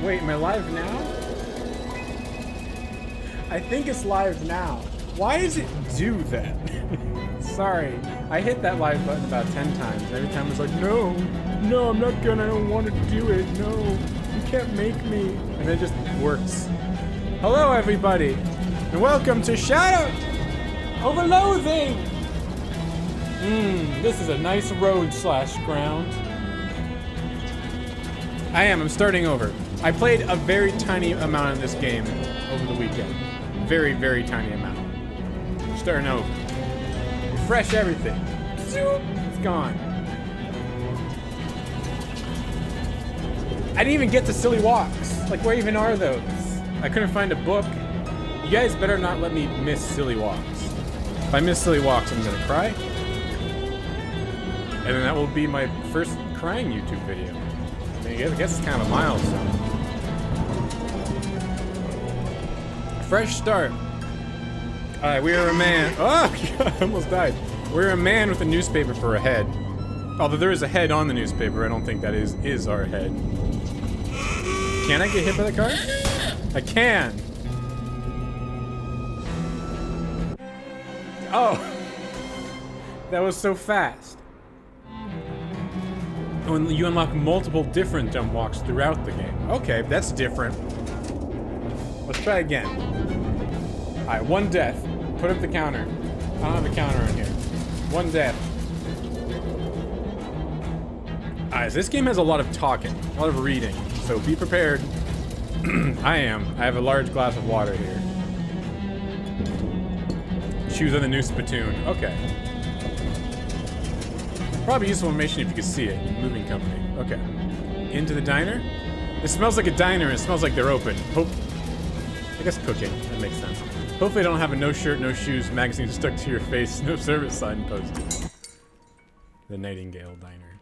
Wait, am I live now? I think it's live now. Why does it do that? Sorry, I hit that live button about 10 times. Every time it's like, no, I'm not gonna, I don't want to do it, no, you can't make me. And it just works. Hello everybody, and welcome to Shadow over Loathing! This is a nice road slash ground. I'm starting over. I played a very tiny amount of this game over the weekend. Very, very tiny amount. Starting over. Refresh everything. It's gone. I didn't even get to silly walks. Like, where even are those? I couldn't find a book. You guys better not let me miss silly walks. If I miss silly walks, I'm gonna cry. And then that will be my first crying YouTube video. I mean, I guess it's kind of a milestone. Fresh start. Alright, we are a man. Oh, God, I almost died. We're a man with a newspaper for a head. Although there is a head on the newspaper, I don't think that is our head. Can I get hit by the car? I can. Oh. That was so fast. When you unlock multiple different jump walks throughout the game. Okay, that's different. Let's try again. Alright, one death. Put up the counter. I don't have a counter in here. One death. Alright, so this game has a lot of talking, a lot of reading, so be prepared. I have a large glass of water here. Choose on the new spittoon. Okay. Probably useful information if you could see it. Moving company. Okay. Into the diner. It smells like a diner. It smells like they're open. I guess cooking. That makes sense. Hopefully I don't have a no shirt, no shoes magazine stuck to your face, no service sign posted. The Nightingale Diner.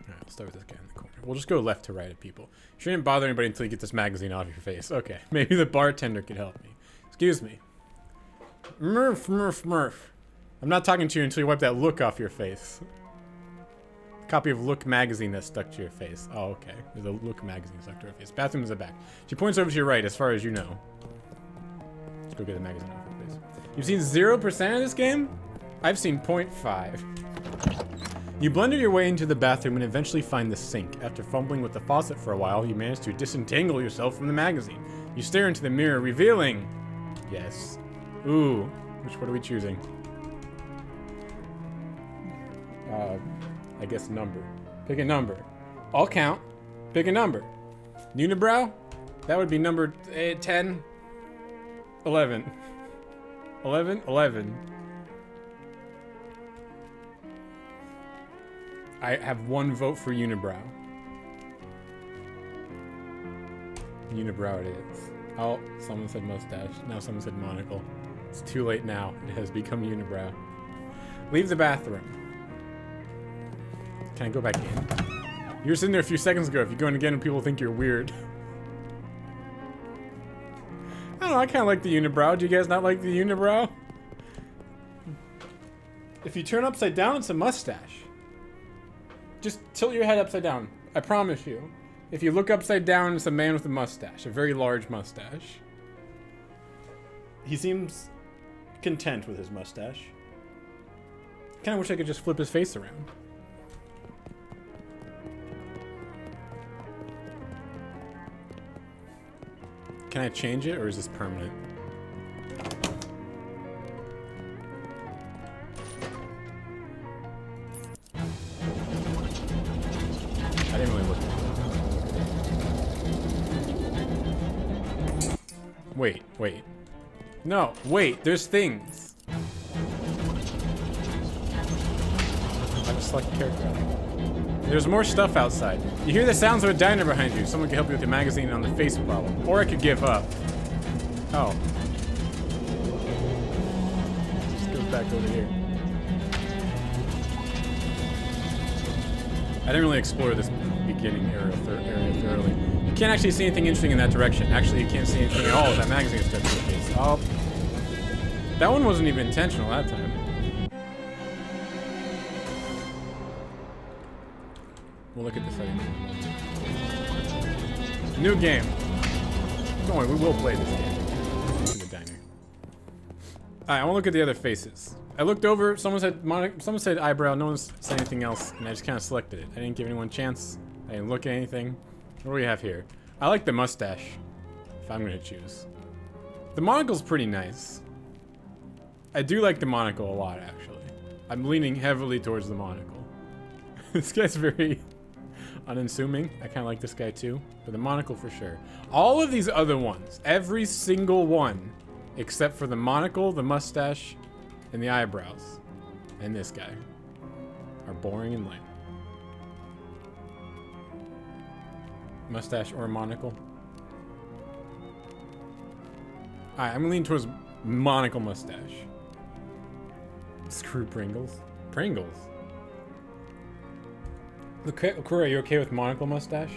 Alright, I'll start with this guy in the corner. We'll just go left to right at people. You shouldn't bother anybody until you get this magazine off your face. Okay, maybe the bartender could help me. Excuse me. Murph. I'm not talking to you until you wipe that look off your face. Copy of Look magazine that's stuck to your face. Oh, okay. There's a Look magazine stuck to her face. Bathroom is the back. She points over to your right, as far as you know. Let's go get the magazine off her face. You've seen 0% of this game? I've seen 0.5. You blunder your way into the bathroom and eventually find the sink. After fumbling with the faucet for a while, you manage to disentangle yourself from the magazine. You stare into the mirror, revealing... Yes. Ooh. What are we choosing? I guess number. Pick a number. I'll count. Pick a number. Unibrow? That would be number 10. 11. 11. I have one vote for Unibrow. Unibrow it is. Oh, someone said mustache. Now someone said monocle. It's too late now. It has become Unibrow. Leave the bathroom. Can I go back in? You were sitting there a few seconds ago. If you go in again and people think you're weird. I don't know, I kind of like the unibrow. Do you guys not like the unibrow? If you turn upside down, it's a mustache. Just tilt your head upside down. I promise you. If you look upside down, it's a man with a mustache. A very large mustache. He seems content with his mustache. Kind of wish I could just flip his face around. Can I change it, or is this permanent? I didn't really look at it. Wait. No, wait, there's things. I just select a character. There's more stuff outside. You hear the sounds of a diner behind you. Someone can help you with your magazine on the face problem. Or I could give up. Oh. Just goes back over here. I didn't really explore this beginning area thoroughly. You can't actually see anything interesting in that direction. Actually, you can't see anything at all with that magazine stuck to your face. Oh. That one wasn't even intentional that time. We'll look at the setting. New game. Don't worry, we will play this game. In the diner. Alright, I want to look at the other faces. I looked over, someone said eyebrow, no one said anything else, and I just kind of selected it. I didn't give anyone a chance. I didn't look at anything. What do we have here? I like the mustache, if I'm gonna choose. The monocle's pretty nice. I do like the monocle a lot, actually. I'm leaning heavily towards the monocle. This guy's very unassuming. I kind of like this guy too, but the monocle for sure. All of these other ones, every single one, except for the monocle, the mustache, and the eyebrows, and this guy, are boring and lame. Mustache or monocle? Alright, I'm gonna lean towards monocle mustache. Screw Pringles. Pringles? Kura, are you okay with monocle mustache?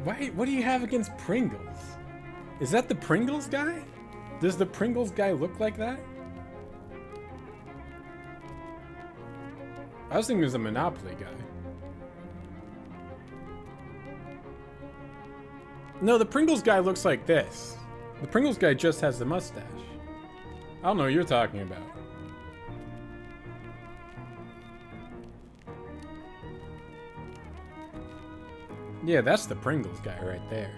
Why? What do you have against Pringles? Is that the Pringles guy? Does the Pringles guy look like that? I was thinking it was a Monopoly guy. No, the Pringles guy looks like this. The Pringles guy just has the mustache. I don't know what you're talking about. Yeah, that's the Pringles guy right there.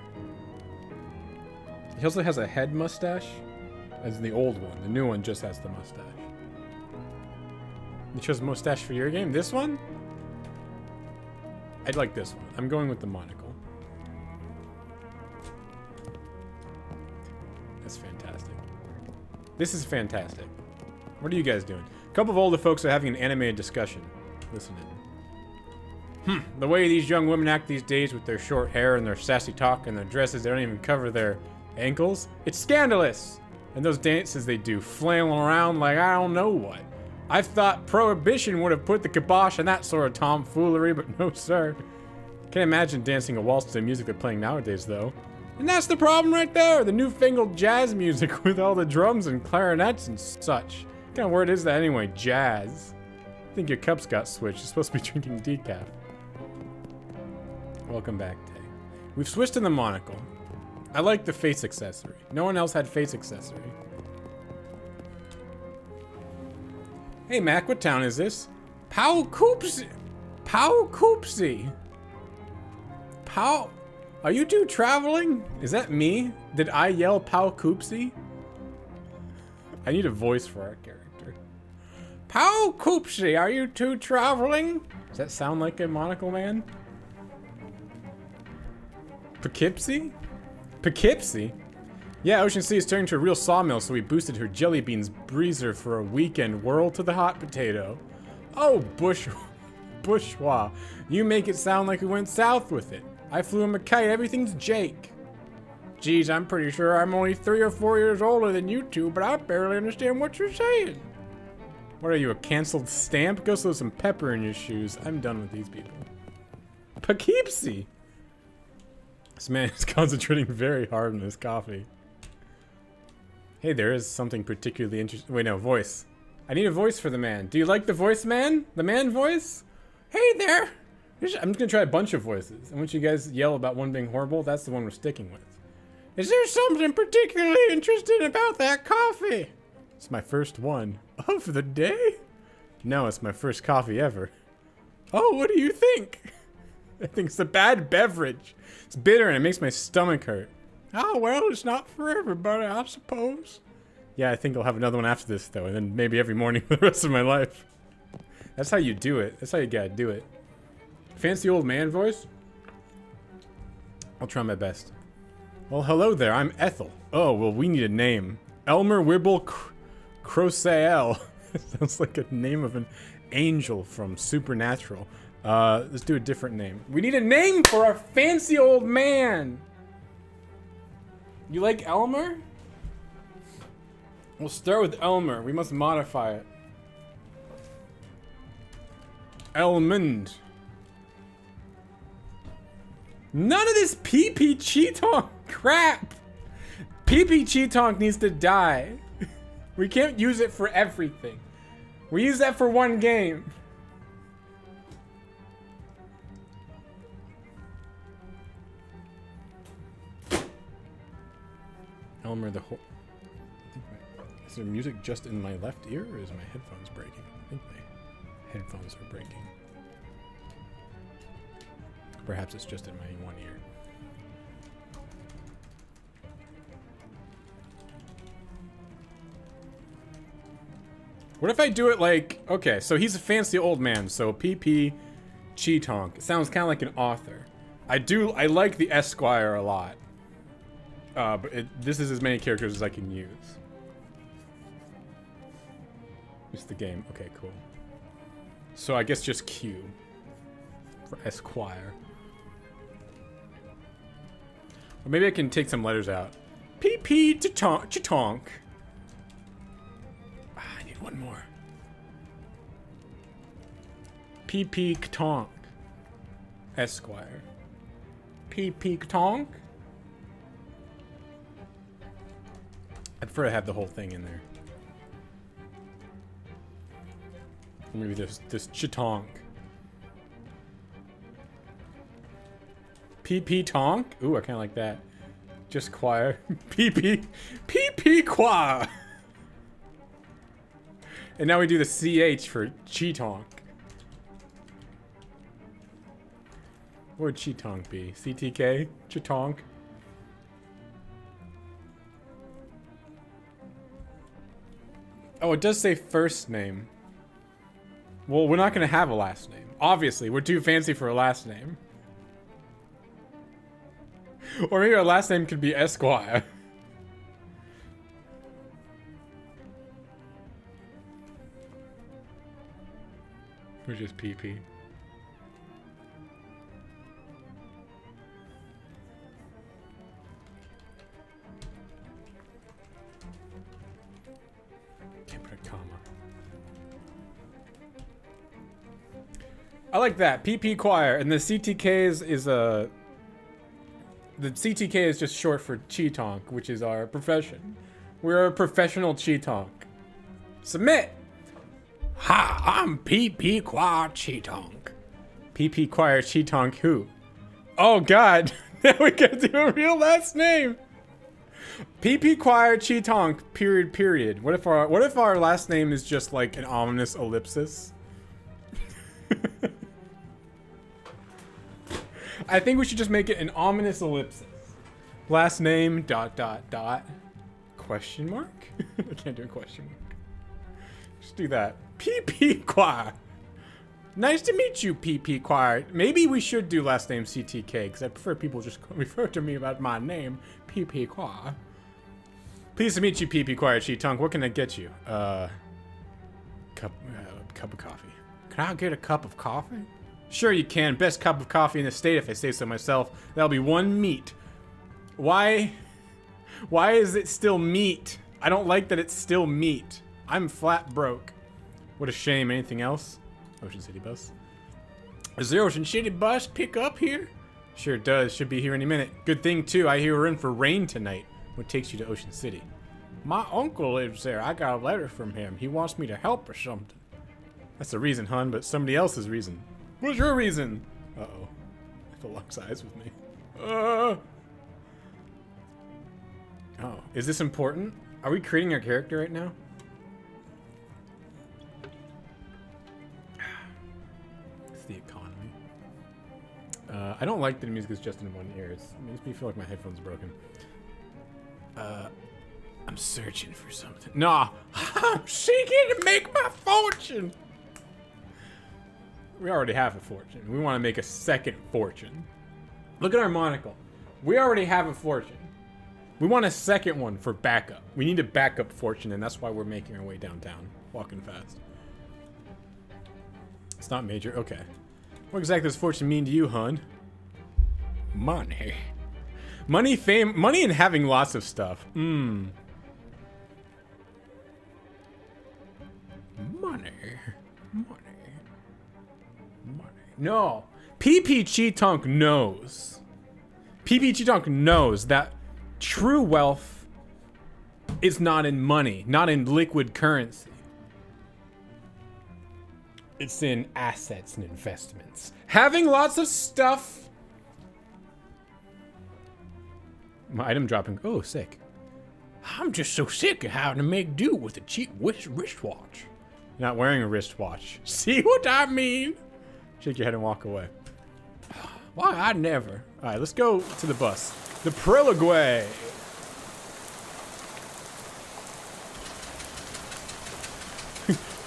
He also has a head mustache, as the old one. The new one just has the mustache. You chose mustache for your game? This one? I'd like this one. I'm going with the monocle. That's fantastic. This is fantastic. What are you guys doing? A couple of older folks are having an animated discussion. Listen in. The way these young women act these days with their short hair and their sassy talk and their dresses, they don't even cover their ankles. It's scandalous! And those dances they do, flailing around like I don't know what. I thought Prohibition would have put the kibosh on that sort of tomfoolery, but no sir. Can't imagine dancing a waltz to the music they're playing nowadays, though. And that's the problem right there, the newfangled jazz music with all the drums and clarinets and such. What kind of word is that anyway, jazz? I think your cups got switched. You're supposed to be drinking decaf. Welcome back, Tay. We've switched to the monocle. I like the face accessory. No one else had face accessory. Hey Mac, what town is this? Poughkeepsie. Poughkeepsie. Are you two traveling? Is that me? Did I yell Poughkeepsie? I need a voice for our character. Poughkeepsie, are you two traveling? Does that sound like a monocle man? Poughkeepsie? Poughkeepsie? Yeah, Ocean City is turning to a real sawmill, so we boosted her jelly beans breezer for a weekend whirl to the hot potato. Oh, bourgeois. You make it sound like we went south with it. I flew him a kite, everything's Jake. Geez, I'm pretty sure I'm only 3 or 4 years older than you two, but I barely understand what you're saying. What are you, a canceled stamp? Go throw some pepper in your shoes. I'm done with these people. Poughkeepsie. This man is concentrating very hard on his coffee. Hey, there is something particularly interesting. Wait, no, voice. I need a voice for the man. Do you like the voice man? The man voice? Hey there! I'm just gonna try a bunch of voices. And once you guys yell about one being horrible, that's the one we're sticking with. Is there something particularly interesting about that coffee? It's my first one. Of the day? No, it's my first coffee ever. Oh, what do you think? I think it's a bad beverage. It's bitter and it makes my stomach hurt. Oh, well, it's not for everybody, I suppose. Yeah, I think I'll have another one after this, though, and then maybe every morning for the rest of my life. That's how you do it. That's how you gotta do it. Fancy old man voice? I'll try my best. Well, hello there, I'm Ethel. Oh, well, we need a name. Elmer Wibble Crosael. Sounds like a name of an angel from Supernatural. Let's do a different name. We need a name for our fancy old man! You like Elmer? We'll start with Elmer. We must modify it. Elmond. None of this pee-pee cheetah crap! PP Cheetonk needs to die. We can't use it for everything. We use that for one game. Elmer the whole. Is there music just in my left ear, or is my headphones breaking? I think my headphones are breaking. Perhaps it's just in my one ear. What if I do it like, okay, so he's a fancy old man, so PP Cheetonk. It sounds kind of like an author. I like the Esquire a lot. But this is as many characters as I can use. It's the game. Okay, cool. So I guess just Q for Esquire. Or maybe I can take some letters out. PP Cheetonk. I need one more. PP Cheetonk. Esquire. PP Cheetonk. I prefer to have the whole thing in there. Maybe this Cheetonk. PP Tonk? Ooh, I kinda like that. Just choir. PP Qua. And now we do the CH for Cheetonk. What would Cheetonk be? CTK? Cheetonk? Oh, it does say first name. Well, we're not gonna have a last name. Obviously, we're too fancy for a last name. Or maybe our last name could be Esquire. Or just PP. Can't put a comma. I like that. PP Choir. And the CTK is a... The CTK is just short for Cheetonk, which is our profession. We're a professional Cheetonk. Submit! Ha! I'm PP Choir Cheetonk. PP Choir Cheetonk who? Oh god! Now we gotta do a real last name! PP Choir Cheetonk period. What if our last name is just like an ominous ellipsis? I think we should just make it an ominous ellipsis. Last name ... question mark? I can't do a question mark. Just do that. PP Choir. Nice to meet you, PP Choir. Maybe we should do last name CTK because I prefer people just refer to me about my name, PP Choir. Pleased to meet you, PP Choir Cheetonk. What can I get you? Cup of coffee. Can I get a cup of coffee? Sure you can. Best cup of coffee in the state if I say so myself. That'll be one meat. Why is it still meat? I don't like that it's still meat. I'm flat broke. What a shame. Anything else? Ocean City bus. Does the Ocean City bus pick up here? Sure does. Should be here any minute. Good thing too. I hear we're in for rain tonight. What takes you to Ocean City? My uncle lives there. I got a letter from him. He wants me to help or something. That's the reason, hun, but somebody else's reason. What's your reason? Uh-oh. I feel locks eyes with me. Oh, is this important? Are we creating our character right now? It's the economy. I don't like that the music is just in one ear. It makes me feel like my headphones are broken. I'm searching for something. Nah, I'm seeking to make my fortune. We already have a fortune. We want to make a second fortune. Look at our monocle. We already have a fortune. We want a second one for backup. We need a backup fortune, and that's why we're making our way downtown. Walking fast. It's not major. Okay. What exactly does fortune mean to you, hun? Money. Money, fame, money and having lots of stuff. Money. Money. No. PP Cheetonk knows. PP Cheetonk knows that true wealth It's not in money, not in liquid currency. It's in assets and investments. Having lots of stuff. My item dropping. Oh, sick. I'm just so sick of having to make do with a cheap wristwatch. You're not wearing a wristwatch. See what I mean? Shake your head and walk away. Why, I never. All right, let's go to the bus. The Preligway.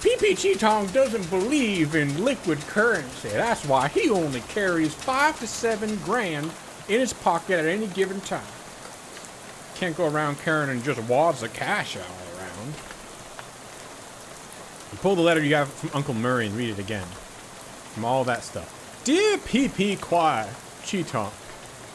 PP Cheetong doesn't believe in liquid currency. That's why he only carries 5 to 7 grand in his pocket at any given time. Can't go around carrying just wads of cash all around. You pull the letter you got from Uncle Murray and read it again. From all that stuff. Dear PP Choir, Cheetong,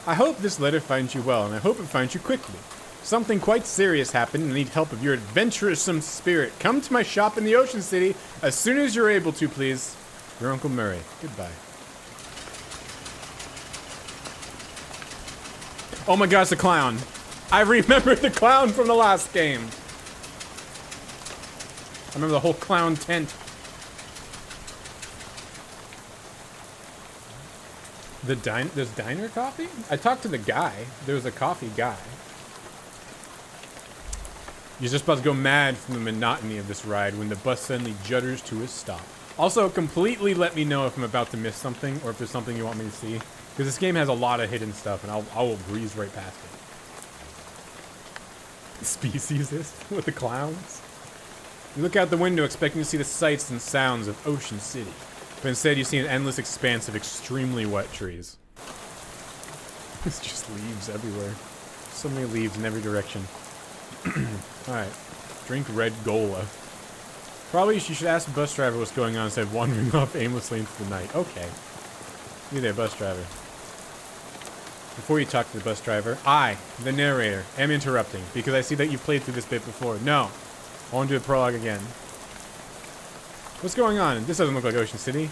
I hope this letter finds you well, and I hope it finds you quickly. Something quite serious happened and I need help of your adventuresome spirit. Come to my shop in the Ocean City as soon as you're able to, please. Your Uncle Murray. Goodbye. Oh my gosh, the clown. I remember the clown from the last game. I remember the whole clown tent. There's diner coffee? I talked to the guy. There was a coffee guy. You're just about to go mad from the monotony of this ride when the bus suddenly judders to a stop. Also, completely let me know if I'm about to miss something or if there's something you want me to see. Because this game has a lot of hidden stuff and I will breeze right past it. Speciesist with the clowns. You look out the window expecting to see the sights and sounds of Ocean City. But instead you see an endless expanse of extremely wet trees. It's just leaves everywhere. So many leaves in every direction. Alright. Drink red Gola. Probably you should ask the bus driver what's going on instead of wandering off aimlessly into the night. Okay. You there, bus driver. Before you talk to the bus driver, I, the narrator, am interrupting because I see that you've played through this bit before. No. I want to do the prologue again. What's going on? This doesn't look like Ocean City.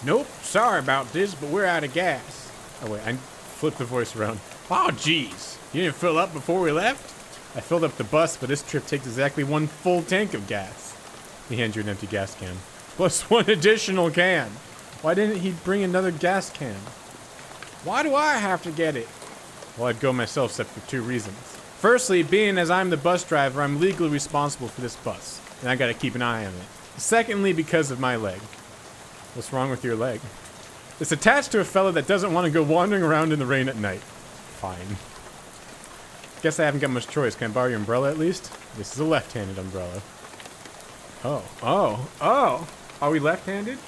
Nope. Sorry about this, but we're out of gas. Oh, wait. I flipped the voice around. Oh, jeez. You didn't fill up before we left? I filled up the bus, but this trip takes exactly 1 full tank of gas. He hands you an empty gas can. Plus 1 additional can. Why didn't he bring another gas can? Why do I have to get it? Well, I'd go myself except for 2 reasons. Firstly, being as I'm the bus driver, I'm legally responsible for this bus. And I gotta keep an eye on it. Secondly, because of my leg. What's wrong with your leg? It's attached to a fella that doesn't want to go wandering around in the rain at night. Fine. Guess I haven't got much choice. Can I borrow your umbrella at least? This is a left-handed umbrella. Oh. Are we left-handed?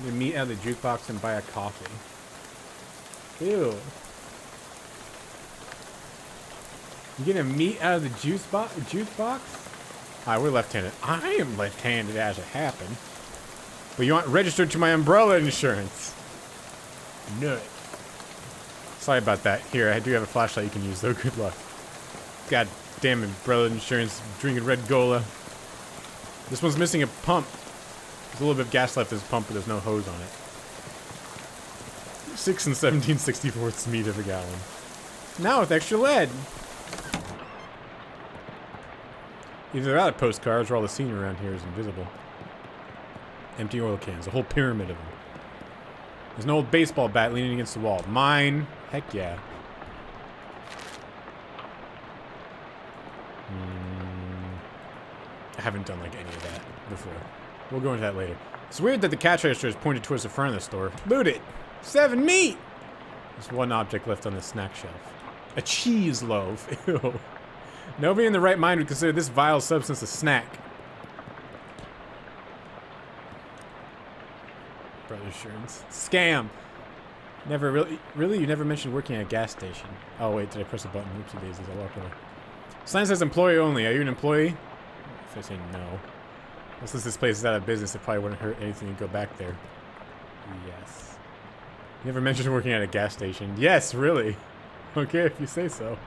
You meet out of the jukebox and buy a coffee. Ew. You gonna meet out of the jukebox? Alright, we're left-handed. I am left-handed as it happened. But you want registered to my umbrella insurance. Nut. Sorry about that. Here, I do have a flashlight you can use, though. Good luck. God damn umbrella insurance. Drinking red Gola. This one's missing a pump. There's a little bit of gas left in this pump, but there's no hose on it. 6 and 17/64ths meat of a gallon. Now with extra lead. Either they're out of postcards or all the scenery around here is invisible. Empty oil cans. A whole pyramid of them. There's an old baseball bat leaning against the wall. Mine. Heck yeah. I haven't done like any of that before. We'll go into that later. It's weird that the cash register is pointed towards the front of the store. Loot it! 7 meat! There's 1 object left on the snack shelf. A cheese loaf. Ew. Nobody in the right mind would consider this vile substance a snack. Brother insurance. Scam! Never really... Really? You never mentioned working at a gas station. Oh, wait. Did I press a button? Oopsie daisies. I walked away. Sign says employee only. Are you an employee? If I say no. Well, since this place is out of business, it probably wouldn't hurt anything to go back there. Yes. You never mentioned working at a gas station. Yes, really. Okay, if you say so.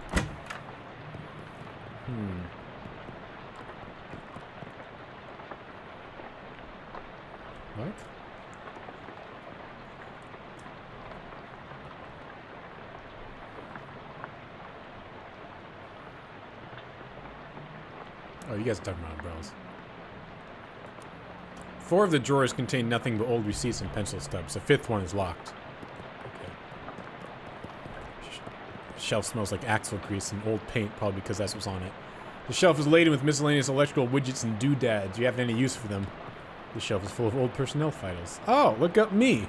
What? Oh, you guys are talking about umbrellas. 4 of the drawers contain nothing but old receipts and pencil stubs. The 5th one is locked. Okay. Shelf smells like axle grease and old paint, probably because that's what's on it. The shelf is laden with miscellaneous electrical widgets and doodads. Do you have any use for them? The shelf is full of old personnel files. Oh, look up me.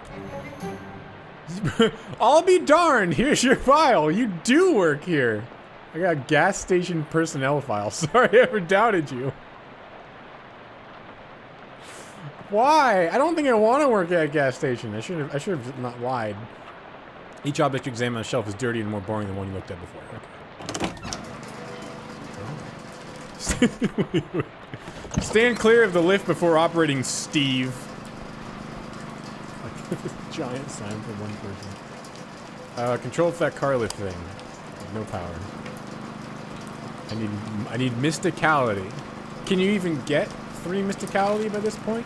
I'll be darned. Here's your file. You do work here. I got a gas station personnel file. Sorry I ever doubted you. Why? I don't think I want to work at a gas station. I should have not lied. Each object you examine on the shelf is dirty and more boring than one you looked at before. Okay. Stand clear of the lift before operating, Steve. Like giant sign for one person. Control for that car lift thing. No power. I need mysticality. Can you even get 3 mysticality by this point?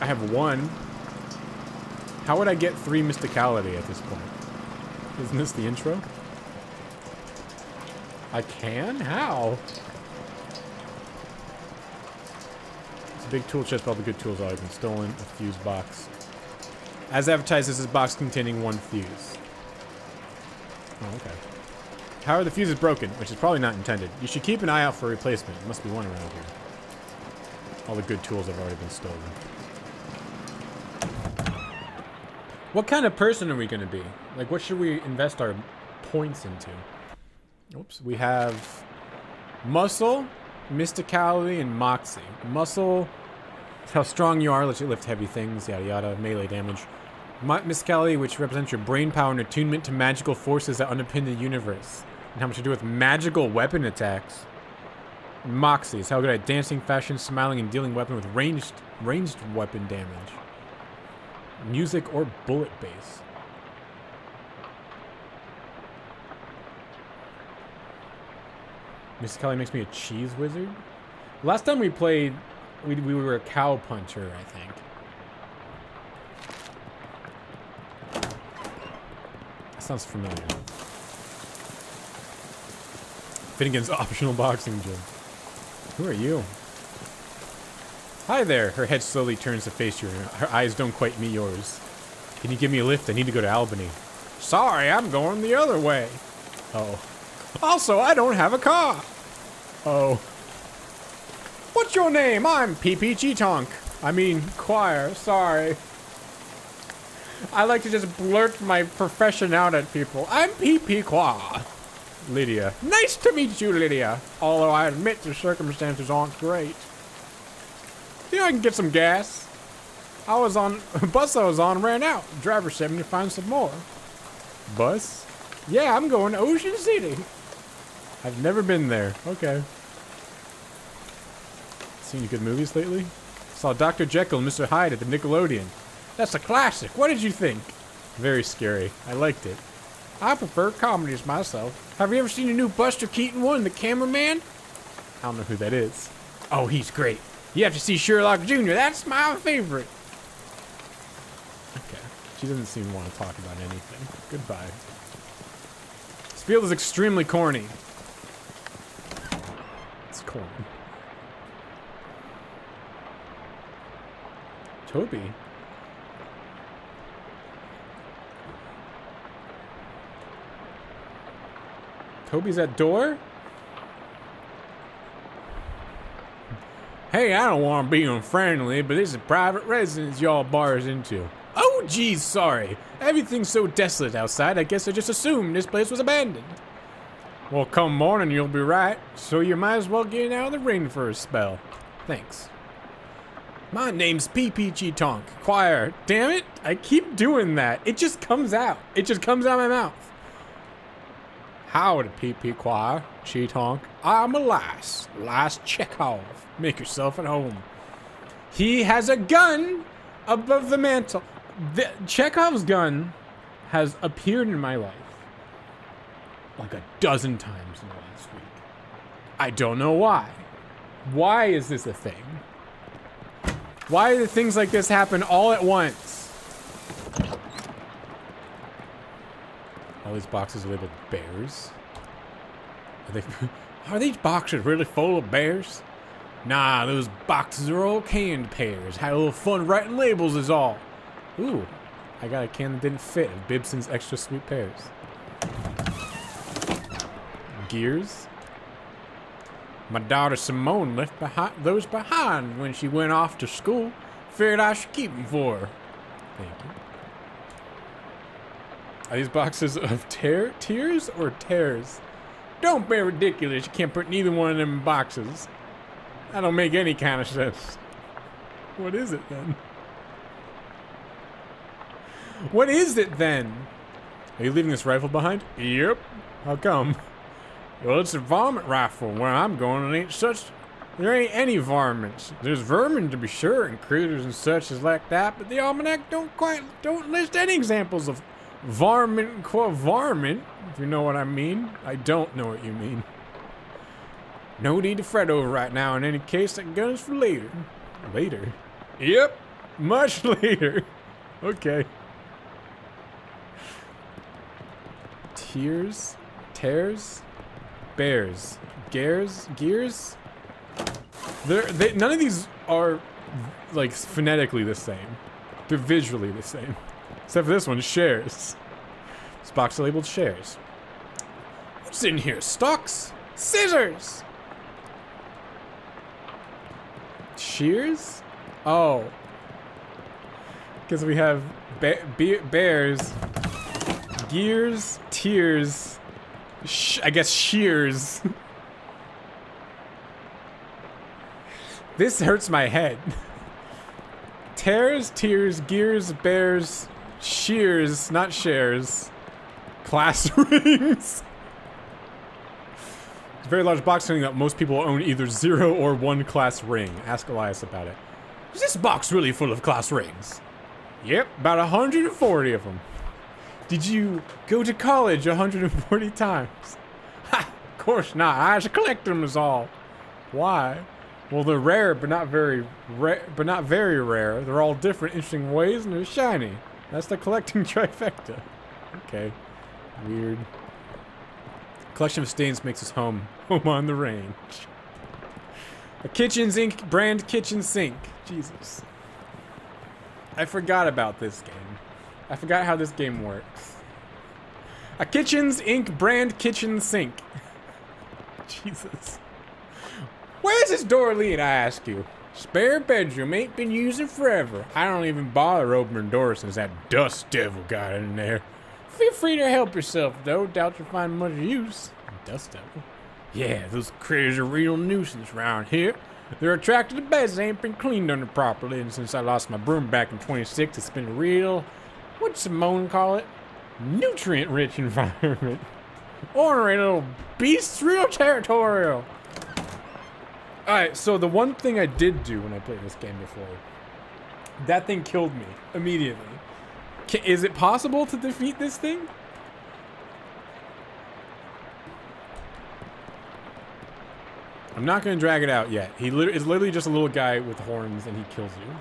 I have 1. How would I get 3 mysticality at this point? Isn't this the intro? I can? How? It's a big tool chest with all the good tools already been stolen. A fuse box. As advertised, this is a box containing 1 fuse. Oh, okay. However, the fuse is broken, which is probably not intended. You should keep an eye out for a replacement. There must be one around here. All the good tools have already been stolen. What kind of person are we going to be? Like, what should we invest our points into? Oops. We have muscle, mysticality, and moxie. Muscle, how strong you are, lets you lift heavy things, yada yada, melee damage. Mysticality, which represents your brain power and attunement to magical forces that underpin the universe. And how much to do with magical weapon attacks. Moxie is how good at dancing, fashion, smiling, and dealing weapon with ranged weapon damage. Music or bullet base. Mysticality makes me a cheese wizard. Last time we played, we were a cow puncher, I think. That sounds familiar. Finnegan's optional boxing gym. Who are you? Hi there. Her head slowly turns to face you. Her eyes don't quite meet yours. Can you give me a lift? I need to go to Albany. Sorry, I'm going the other way. Oh. Also, I don't have a car. Oh. What's your name? I'm PP Cheetonk. I mean, choir. Sorry. I like to just blurt my profession out at people. I'm PP Choir. Lydia. Nice to meet you, Lydia. Although I admit the circumstances aren't great. Yeah, I can get some gas. Bus I was on ran out. The driver sent me to find some more. Bus? Yeah, I'm going to Ocean City. I've never been there. Okay. Seen any good movies lately? Saw Dr. Jekyll and Mr. Hyde at the Nickelodeon. That's a classic. What did you think? Very scary. I liked it. I prefer comedies myself. Have you ever seen the new Buster Keaton one, The Cameraman? I don't know who that is. Oh, he's great. You have to see Sherlock Jr. That's my favorite. Okay. She doesn't seem to want to talk about anything. Goodbye. This field is extremely corny. It's corny. Toby? Toby's at door? Hey, I don't want to be unfriendly, but this is a private residence y'all bars into. Oh, geez, sorry. Everything's so desolate outside, I guess I just assumed this place was abandoned. Well, come morning, you'll be right, so you might as well get out of the rain for a spell. Thanks. My name's PP Cheetonk, choir. Damn it, I keep doing that. It just comes out. It just comes out of my mouth. Howdy, PP choir, Cheetonk. I'm Elias Chekhov. Make yourself at home. He has a gun above the mantle. Chekhov's gun has appeared in my life like a dozen times in the last week. I don't know why. Why is this a thing? Why do things like this happen all at once? All these boxes are labeled bears. Are these boxes really full of bears? Nah, those boxes are all canned pears. Had a little fun writing labels is all. Ooh, I got a can that didn't fit of Bibson's extra sweet pears. Gears. My daughter Simone left those behind when she went off to school. Figured I should keep them for her. Thank you. Are these boxes of tears or tears? Don't be ridiculous. You can't put neither one of them in boxes. That don't make any kind of sense. What is it then? What is it then? Are you leaving this rifle behind? Yep. How come? Well, it's a varmint rifle. Where I'm going, there ain't any varmints. There's vermin to be sure, and critters and such as like that, but the almanac don't list any examples of varmint, quote, varmint, if you know what I mean. I don't know what you mean. No need to fret over right now. In any case, that gun's for later. Later? Yep. Much later. Okay. Tears? Tears? Bears. Gears? None of these are, like, phonetically the same. They're visually the same. Except for this one, shares. This box is labeled shares. What's in here? Stocks? Scissors! Shears? Oh. Because we have bears, gears, tears, I guess shears. This hurts my head. Tears, tears, gears, bears, shears, not shares. Class rings. It's a very large box saying that most people own either 0 or 1 class ring. Ask Elias about it. Is this box really full of class rings? Yep, about 140 of them. Did you go to college 140 times? Ha! Of course not. I just collect them is all. Why? Well, they're rare, but not very rare. They're all different, interesting ways, and they're shiny. That's the collecting trifecta. Okay. Weird. Collection of stains makes us home on the range. A kitchen sink, brand kitchen sink. Jesus. I forgot about this game. I forgot how this game works. A Kitchens Inc. brand kitchen sink. Jesus. Where's this door lead, I ask you? Spare bedroom, ain't been using forever. I don't even bother opening doors since that dust devil got in there. Feel free to help yourself, though. Doubt you'll find much use. Dust devil? Yeah, those critters are a real nuisance around here. They're attracted to beds that ain't been cleaned under properly, and since I lost my broom back in 26, it's been a real, what'd Simone call it? Nutrient-rich environment. Ornery little beasts, real territorial. Alright, so the one thing I did do when I played this game before, that thing killed me immediately. Is it possible to defeat this thing? I'm not going to drag it out yet. It's literally just a little guy with horns and he kills you.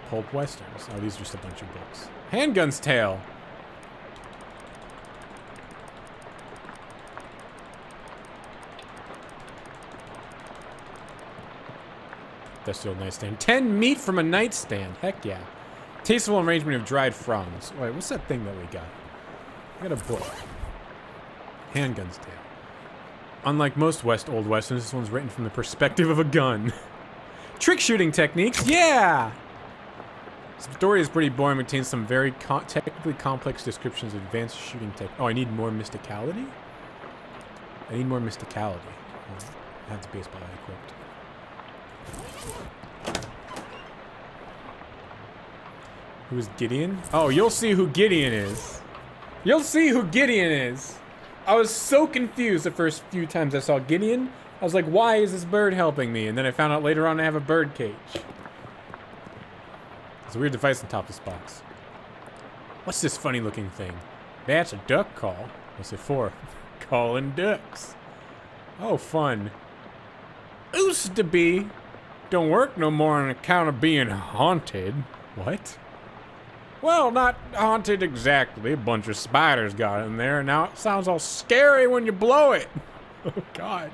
Pulp Westerns. Oh, these are just a bunch of books. Handgun's Tale. Industrial nightstand. 10 meat from a nightstand. Heck yeah. Tasteful arrangement of dried fronds. Wait, what's that thing that we got? We got a book. Handgun's Tale. Unlike most Old Westerns, this one's written from the perspective of a gun. Trick shooting techniques, yeah! The story is pretty boring, contains some very technically complex descriptions of advanced shooting tech. Oh, I need more mysticality? I need more mysticality. Oh, I have the baseball equipped. Who's Gideon? Oh, you'll see who Gideon is. You'll see who Gideon is. I was so confused the first few times I saw Gideon. I was like, why is this bird helping me? And then I found out later on I have a bird cage. There's a weird device on top of this box. What's this funny looking thing? That's a duck call. What's it for? Calling ducks. Oh, fun. Used to be. Don't work no more on account of being haunted. What? Well, not haunted exactly. A bunch of spiders got in there. Now it sounds all scary when you blow it. Oh, God.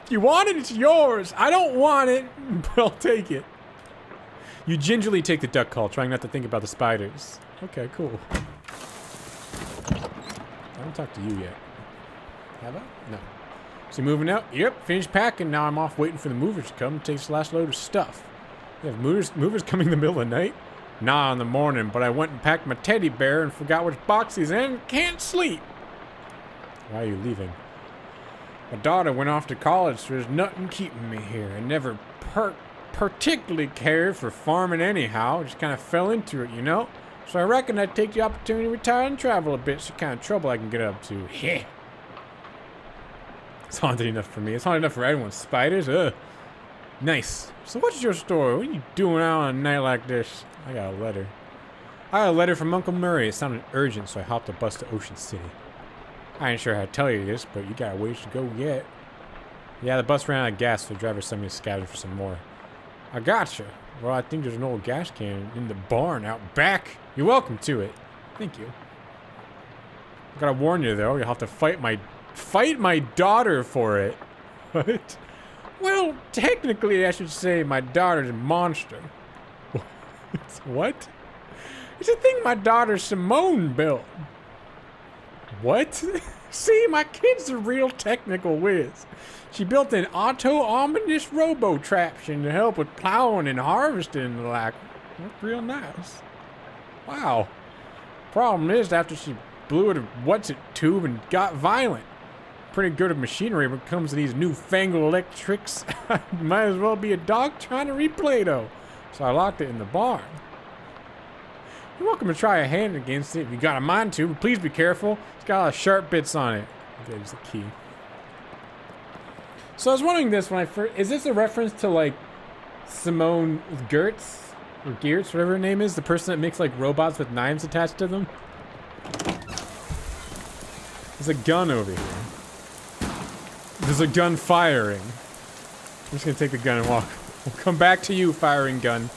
If you want it, it's yours. I don't want it, but I'll take it. You gingerly take the duck call, trying not to think about the spiders. Okay, cool. I haven't talked to you yet. Have I? No. So moving out? Yep, finished packing. Now I'm off waiting for the movers to come and take the last load of stuff. You have movers coming in the middle of the night? Nah, in the morning, but I went and packed my teddy bear and forgot which box he's in and can't sleep. Why are you leaving? My daughter went off to college, so there's nothing keeping me here. I never particularly cared for farming anyhow. Just kind of fell into it, you know? So I reckon I'd take the opportunity to retire and travel a bit. It's the kind of trouble I can get up to. Yeah. It's haunted enough for me. It's haunted enough for everyone. Spiders? Ugh. Nice. So what's your story? What are you doing out on a night like this? I got a letter. I got a letter from Uncle Murray. It sounded urgent, so I hopped a bus to Ocean City. I ain't sure how to tell you this, but you got a ways to go yet. Yeah, the bus ran out of gas, so the driver sent me to scatter for some more. I gotcha. Well, I think there's an old gas can in the barn out back. You're welcome to it. Thank you. I gotta warn you, though. You'll have to fight my daughter for it. What? Well, technically, I should say my daughter's a monster. What? It's a thing my daughter Simone built. What? See, my kid's a real technical whiz. She built an auto-ominous robo-traption to help with plowing and harvesting and the like. That's real nice. Wow. Problem is, after she blew it a what's-it-tube and got violent. Pretty good at machinery when it comes to these newfangled electrics. Might as well be a dog trying to read Play-Doh. So I locked it in the barn. You're welcome to try a hand against it if you got a mind to, but please be careful. It's got a lot of sharp bits on it. Okay, there's the key. So I was wondering this when I first... Is this a reference to, like, Simone Gertz? Or Geertz, whatever her name is? The person that makes, like, robots with knives attached to them? There's a gun over here. There's a gun firing. I'm just gonna take the gun and walk. We'll come back to you, firing gun.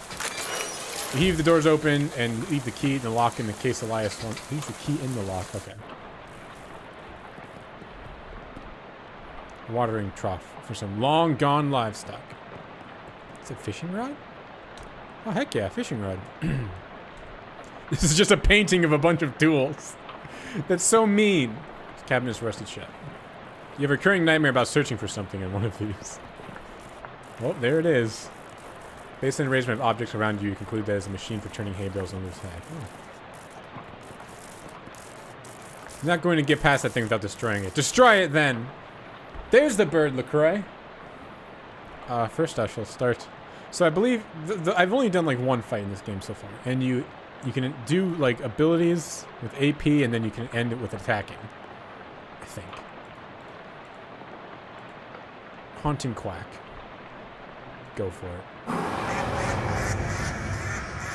You heave the doors open and leave the key in the lock in the case Elias wants. Leave the key in the lock. Okay. Watering trough for some long gone livestock. Is it a fishing rod? Oh, heck yeah, fishing rod. This is just a painting of a bunch of tools. That's so mean. This cabinet's rusted shut. You have a recurring nightmare about searching for something in one of these. Well, there it is. Based on the arrangement of objects around you, you conclude that it's a machine for turning hay bales on loose hay. I'm not going to get past that thing without destroying it. Destroy it, then! There's the bird, LaCroix! First I shall start. So I believe... I've only done, like, one fight in this game so far. And you can do, like, abilities with AP, and then you can end it with attacking. I think. Haunting Quack. Go for it.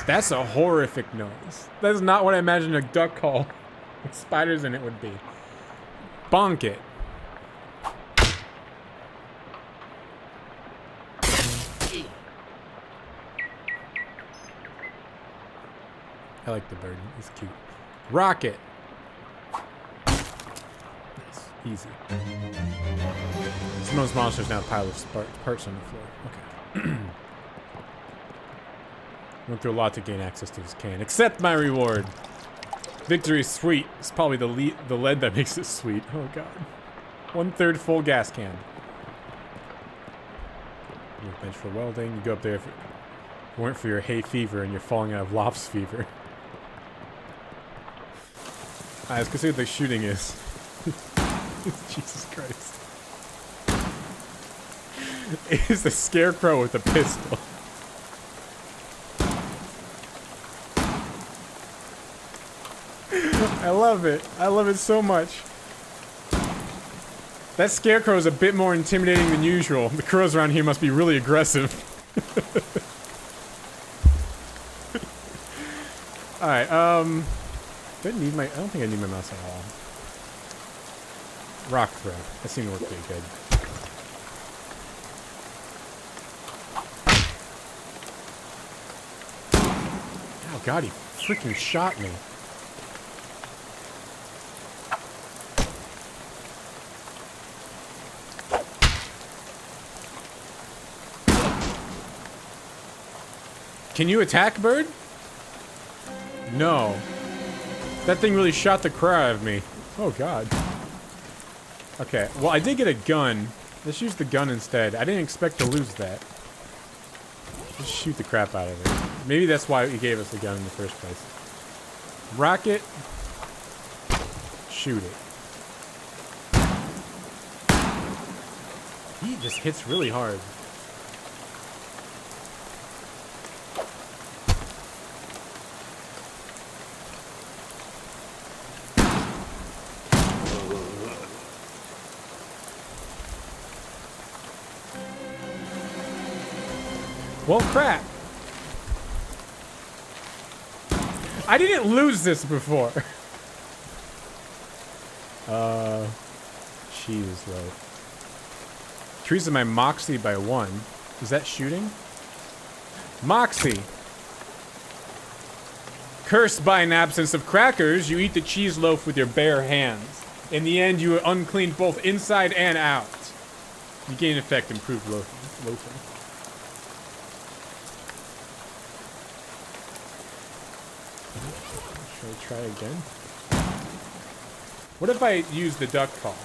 That's a horrific noise. That is not what I imagined a duck call with spiders in it would be. Bonk it. I like the bird. It's cute. Rocket. Nice. Easy. Simone's monster's now a pile of parts on the floor. Okay. Went through a lot to gain access to this can. Accept my reward. Victory is sweet. It's probably the lead that makes it sweet. Oh god. 1/3 full gas can. Bench for welding. You go up there if it weren't for your hay fever and you're falling out of lops fever. Alright, let's go see what the shooting is. Jesus Christ. It is a scarecrow with a pistol. I love it. I love it so much. That scarecrow is a bit more intimidating than usual. The crows around here must be really aggressive. Alright, I don't think I need my mouse at all. Rock throw. That seemed to work pretty good. Ow, god, he freaking shot me. Can you attack, bird? No. That thing really shot the crap out of me. Oh god. Okay, well I did get a gun. Let's use the gun instead. I didn't expect to lose that. Just shoot the crap out of it. Maybe that's why he gave us the gun in the first place. Rocket. Shoot it. He just hits really hard. Well, crap. I didn't lose this before. Cheese loaf. Increases my moxie by 1. Is that shooting? Moxie. Cursed by an absence of crackers, you eat the cheese loaf with your bare hands. In the end, you are unclean both inside and out. You gain effect improved loafing. Should I try again? What if I use the duck call?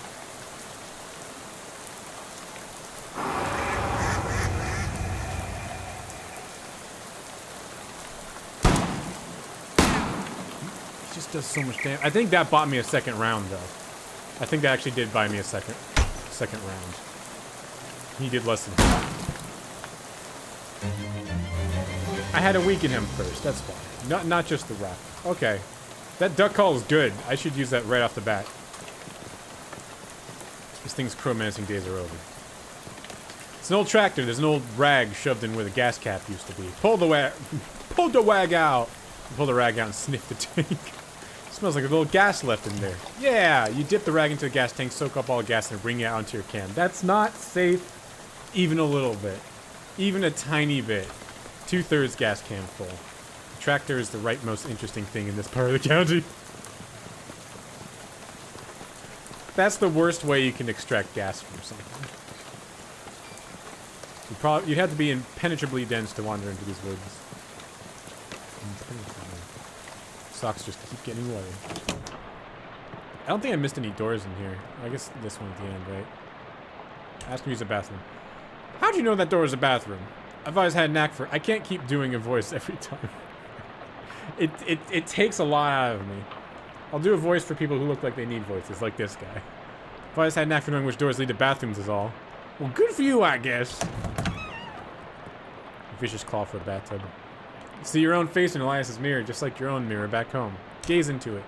He just does so much damage. I think that bought me a second round, though. I think that actually did buy me a second round. He did less than half. I had to weaken him first, that's why. Not just the rock. Okay. That duck call is good. I should use that right off the bat. This thing's crow-menacing days are over. It's an old tractor. There's an old rag shoved in where the gas cap used to be. Pull the wag out! Pull the rag out and sniff the tank. Smells like a little gas left in there. Yeah, you dip the rag into the gas tank, soak up all the gas, and bring it out onto your can. That's not safe even a little bit. Even a tiny bit. 2/3 gas can full. The tractor is the right most interesting thing in this part of the county. That's the worst way you can extract gas from something. You'd have to be impenetrably dense to wander into these woods. Socks just keep getting wetter. I don't think I missed any doors in here. I guess this one at the end, right? Ask me to use the bathroom. How'd you know that door was a bathroom? I've always had a knack for it. I can't keep doing a voice every time. It takes a lot out of me. I'll do a voice for people who look like they need voices, like this guy. I've always had a knack for knowing which doors lead to bathrooms is all. Well, good for you, I guess. Vicious claw for a bathtub. See your own face in Elias's mirror, just like your own mirror back home. Gaze into it.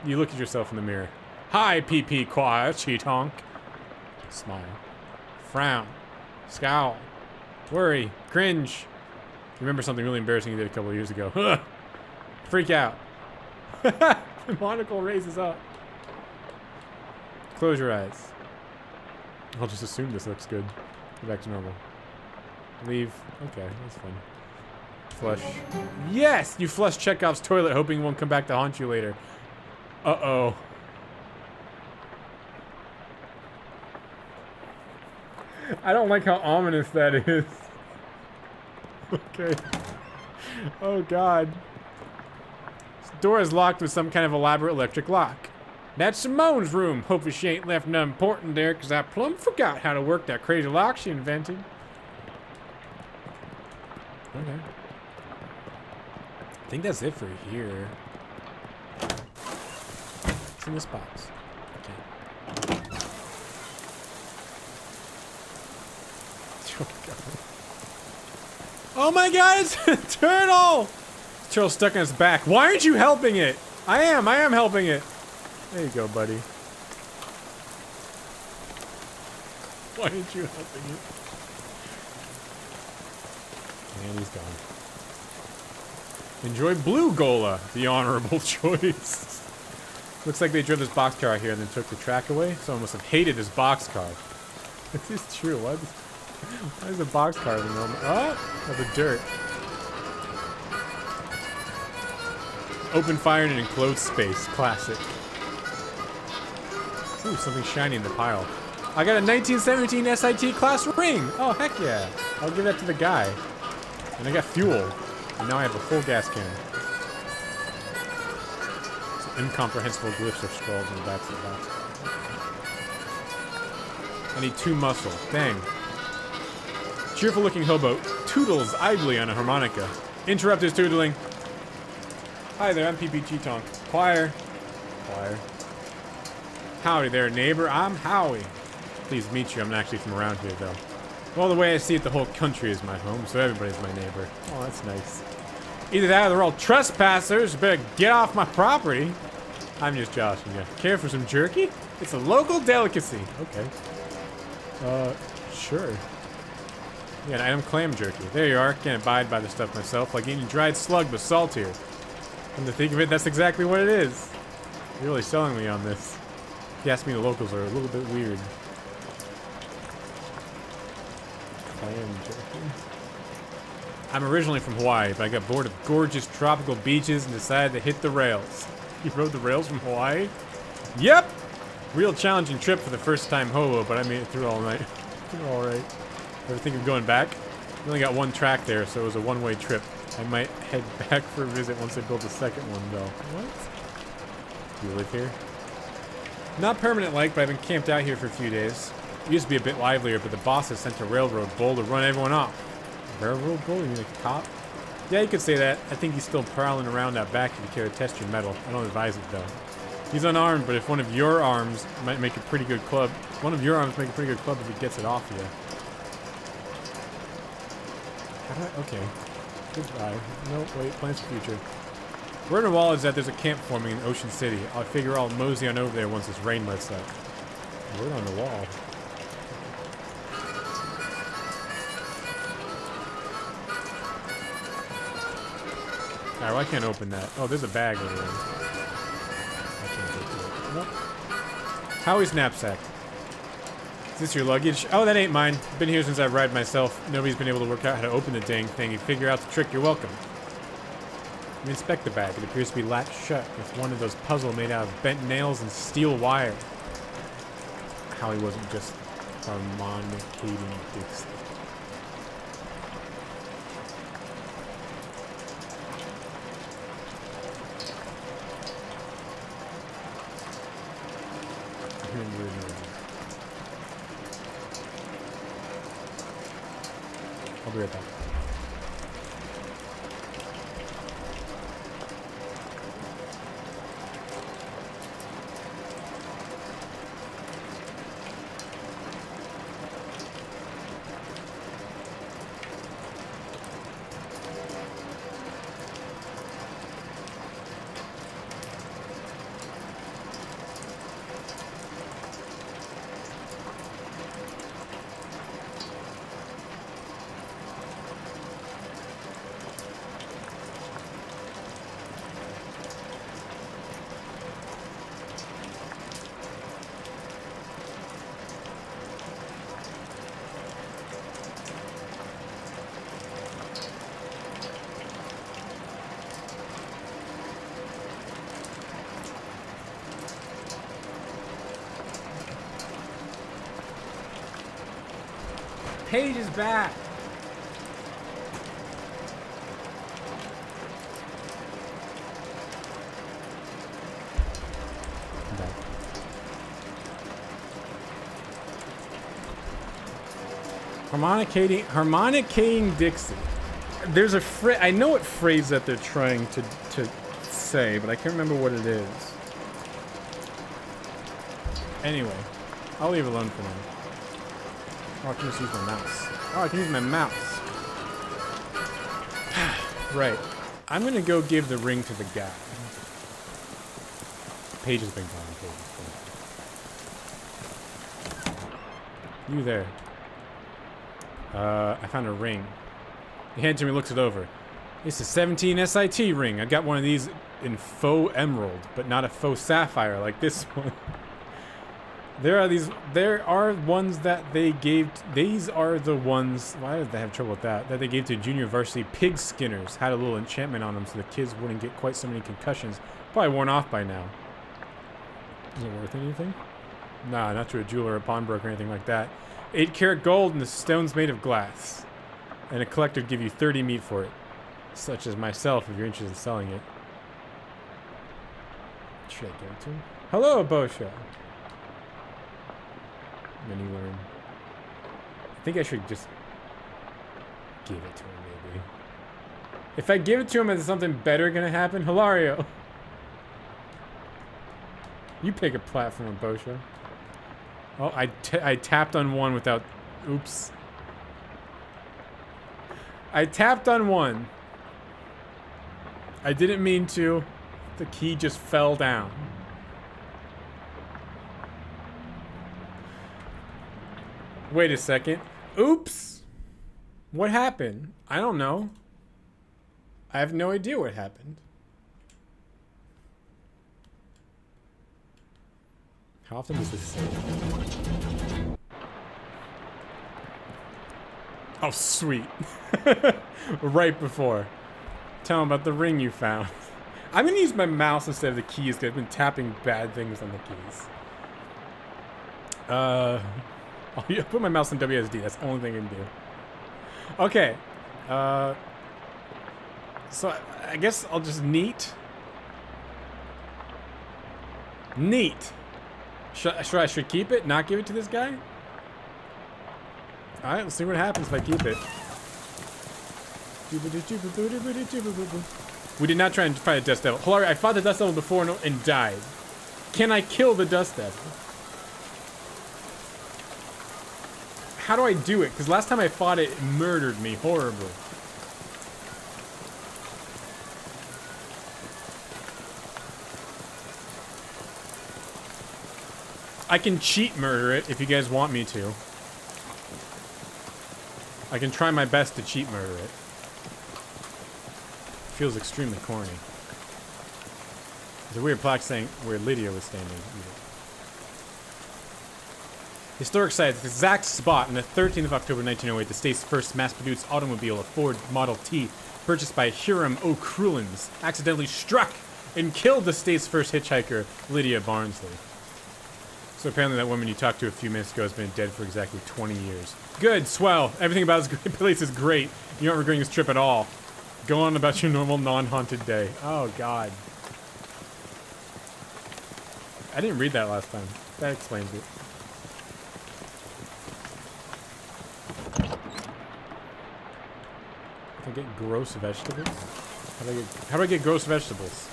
You look at yourself in the mirror. Hi, pee-pee choir, cheat honk. Smile. Frown. Scowl. Worry. Cringe. Remember something really embarrassing you did a couple of years ago. Freak out. The monocle raises up. Close your eyes. I'll just assume this looks good. Go back to normal. Leave. Okay, that's fun. Flush. Yes! You flush Chekhov's toilet, hoping it won't come back to haunt you later. Uh-oh. I don't like how ominous that is. Okay. Oh, God. This door is locked with some kind of elaborate electric lock. That's Simone's room. Hopefully she ain't left nothing important there, because I plumb forgot how to work that crazy lock she invented. Okay. I think that's it for here. What's in this box? Okay. Oh my god, it's a turtle! Turtle's stuck on its back. Why aren't you helping it? I am helping it. There you go, buddy. Why aren't you helping it? And he's gone. Enjoy Blue Gola, the honorable choice. Looks like they drove this boxcar out here and then took the track away. Someone must have hated this boxcar. This is true. Why is a boxcar in the moment? Oh, the dirt. Open fire in an enclosed space. Classic. Ooh, something shiny in the pile. I got a 1917 SIT class ring! Oh, heck yeah. I'll give that to the guy. And I got fuel. And now I have a full gas can. Some incomprehensible glyphs are scrawled in the back of the box. I need 2 muscle. Dang. Cheerful looking hobo toodles idly on a harmonica. Interrupt his tootling. Hi there, I'm PPG Tonk. Choir. Choir. Howdy there, neighbor. I'm Howie. Pleased to meet you. I'm not actually from around here, though. Well, the way I see it, the whole country is my home, so everybody's my neighbor. Oh, that's nice. Either that or they're all trespassers. You better get off my property. I'm just joshing you. Care for some jerky? It's a local delicacy. Okay. Sure. Yeah, an item clam jerky. There you are. Can't abide by the stuff myself. Like eating dried slug, but saltier. Come to think of it, that's exactly what it is. You're really selling me on this. If you ask me, the locals are a little bit weird. Clam jerky. I'm originally from Hawaii, but I got bored of gorgeous tropical beaches and decided to hit the rails. You rode the rails from Hawaii? Yep! Real challenging trip for the first time hobo, but I made it through all night. Alright. Ever think of going back? We only got 1 track there, so it was a one-way trip. I might head back for a visit once they build the second one, though. What? Do you live here? Not permanent-like, but I've been camped out here for a few days. It used to be a bit livelier, but the boss has sent a railroad bull to run everyone off. A railroad bull? You mean like a cop? Yeah, you could say that. I think he's still prowling around out back if you care to test your metal. I don't advise it, though. He's unarmed, but if one of your arms might make a pretty good club. One of your arms make a pretty good club if he gets it off you. How do I? Okay. Goodbye. No, wait. Plans for future. Word on the wall is that there's a camp forming in Ocean City. I figure I'll mosey on over there once this rain lets up. Word on the wall. Alright, well, I can't open that. Oh, there's a bag over there. I can't open it. Nope. Howie's knapsack. Is this your luggage? Oh, that ain't mine. Been here since I ride myself. Nobody's been able to work out how to open the dang thing. You figure out the trick, you're welcome. You inspect the bag. It appears to be latched shut with one of those puzzles made out of bent nails and steel wire. Howie wasn't just harmonicating Dixie. I'll be right back. Page is back. Harmonicating Dixie. There's a phrase. I know what phrase that they're trying to say, but I can't remember what it is. Anyway, I'll leave it alone for now. Oh, I can just use my mouse. Oh, I can use my mouse. Right. I'm gonna go give the ring to the guy. Page has been gone. You there. I found a ring. He hands it to me, looks it over. It's a 17 SIT ring. I got one of these in faux emerald, but not a faux sapphire like this one. There are ones that they gave, these are the ones, why did they have trouble with that? That they gave to junior varsity pig skinners. Had a little enchantment on them so the kids wouldn't get quite so many concussions. Probably worn off by now. Is it worth anything? Nah, not to a jeweler or a pawnbroker or anything like that. 8-karat gold and the stone's made of glass. And a collector would give you 30 meat for it. Such as myself if you're interested in selling it. Should I give it to him? Hello, Bosha. Mini learn. I think I should just give it to him, maybe. If I give it to him, is something better gonna happen? Hilario! You pick a platform, Bosha. Oh, I tapped on one without... Oops. I tapped on one. I didn't mean to. The key just fell down. Wait a second. Oops. What happened? I don't know. I have no idea what happened. How often does this say? Oh, sweet. Right before. Tell him about the ring you found. I'm gonna use my mouse instead of the keys because I've been tapping bad things on the keys. I'll put my mouse in WSD. That's the only thing I can do. Okay. So I guess I'll just neat. Neat. I should keep it? Not give it to this guy? Alright, let's see what happens if I keep it. We did not try and fight a Dust Devil. Hilaria, I fought the Dust Devil before and died. Can I kill the Dust Devil? How do I do it? Because last time I fought it, it murdered me horribly. I can cheat murder it if you guys want me to. I can try my best to cheat murder it. Feels extremely corny. There's a weird plaque saying where Lydia was standing. Historic site, the exact spot on the 13th of October 1908, the state's first mass-produced automobile, a Ford Model T, purchased by Hiram O'Crullins, accidentally struck and killed the state's first hitchhiker, Lydia Barnsley. So apparently that woman you talked to a few minutes ago has been dead for exactly 20 years. Good, swell. Everything about this place is great. You're not regretting this trip at all. Go on about your normal, non-haunted day. Oh, God. I didn't read that last time. That explains it. Can I get gross vegetables? How do I get gross vegetables?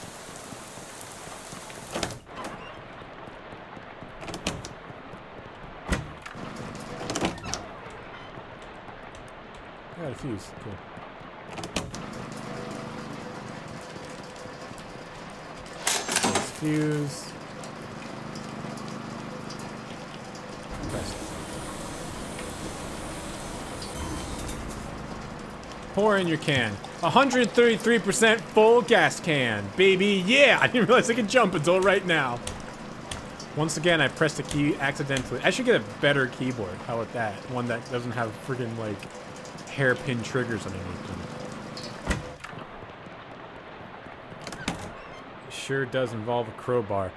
I got a fuse. Cool. Fuse. Pour in your can. 133% full gas can, baby. Yeah, I didn't realize I could jump until right now. Once again, I pressed a key accidentally. I should get a better keyboard. How about that? One that doesn't have friggin' like hairpin triggers on anything. Sure does involve a crowbar.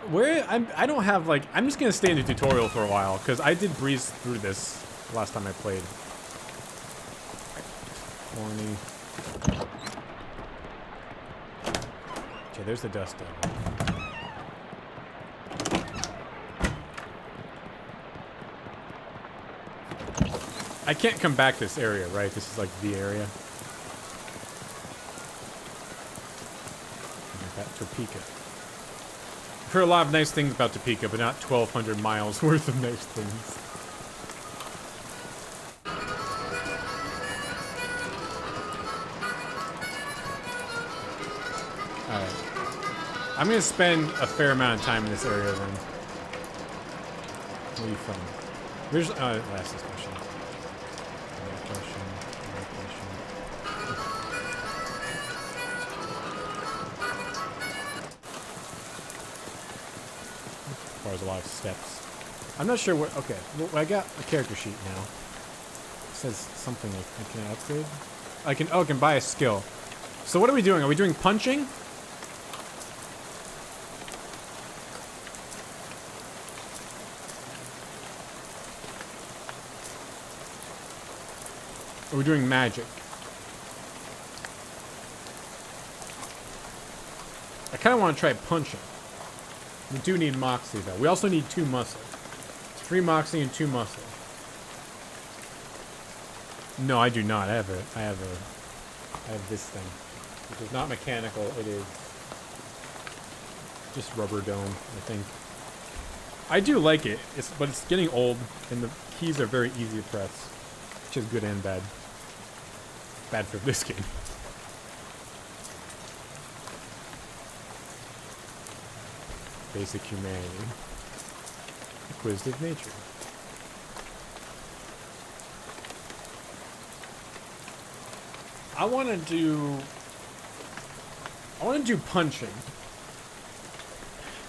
Where I don't have like I'm just gonna stay in the tutorial for a while because I did breeze through this last time I played. Horny. Okay, there's the Dust Devil. I can't come back this area, right? This is like the area. Topeka. I've heard a lot of nice things about Topeka, but not 1,200 miles worth of nice things. Alright. I'm gonna spend a fair amount of time in this area then. Where are you from? Where's, last discussion. There's a lot of steps. I'm not sure what... Okay, well, I got a character sheet now. It says something like I can upgrade. I can buy a skill. So what are we doing? Are we doing punching? Or are we doing magic? I kind of want to try punching. We do need Moxie, though. We also need 2 muscle. It's 3 Moxie and 2 muscle. No, I do not. I have this thing. Which is not mechanical. It is just rubber dome, I think. I do like it, but it's getting old, and the keys are very easy to press. Which is good and bad. Bad for this game. Basic humanity. Acquisitive nature. I want to do punching.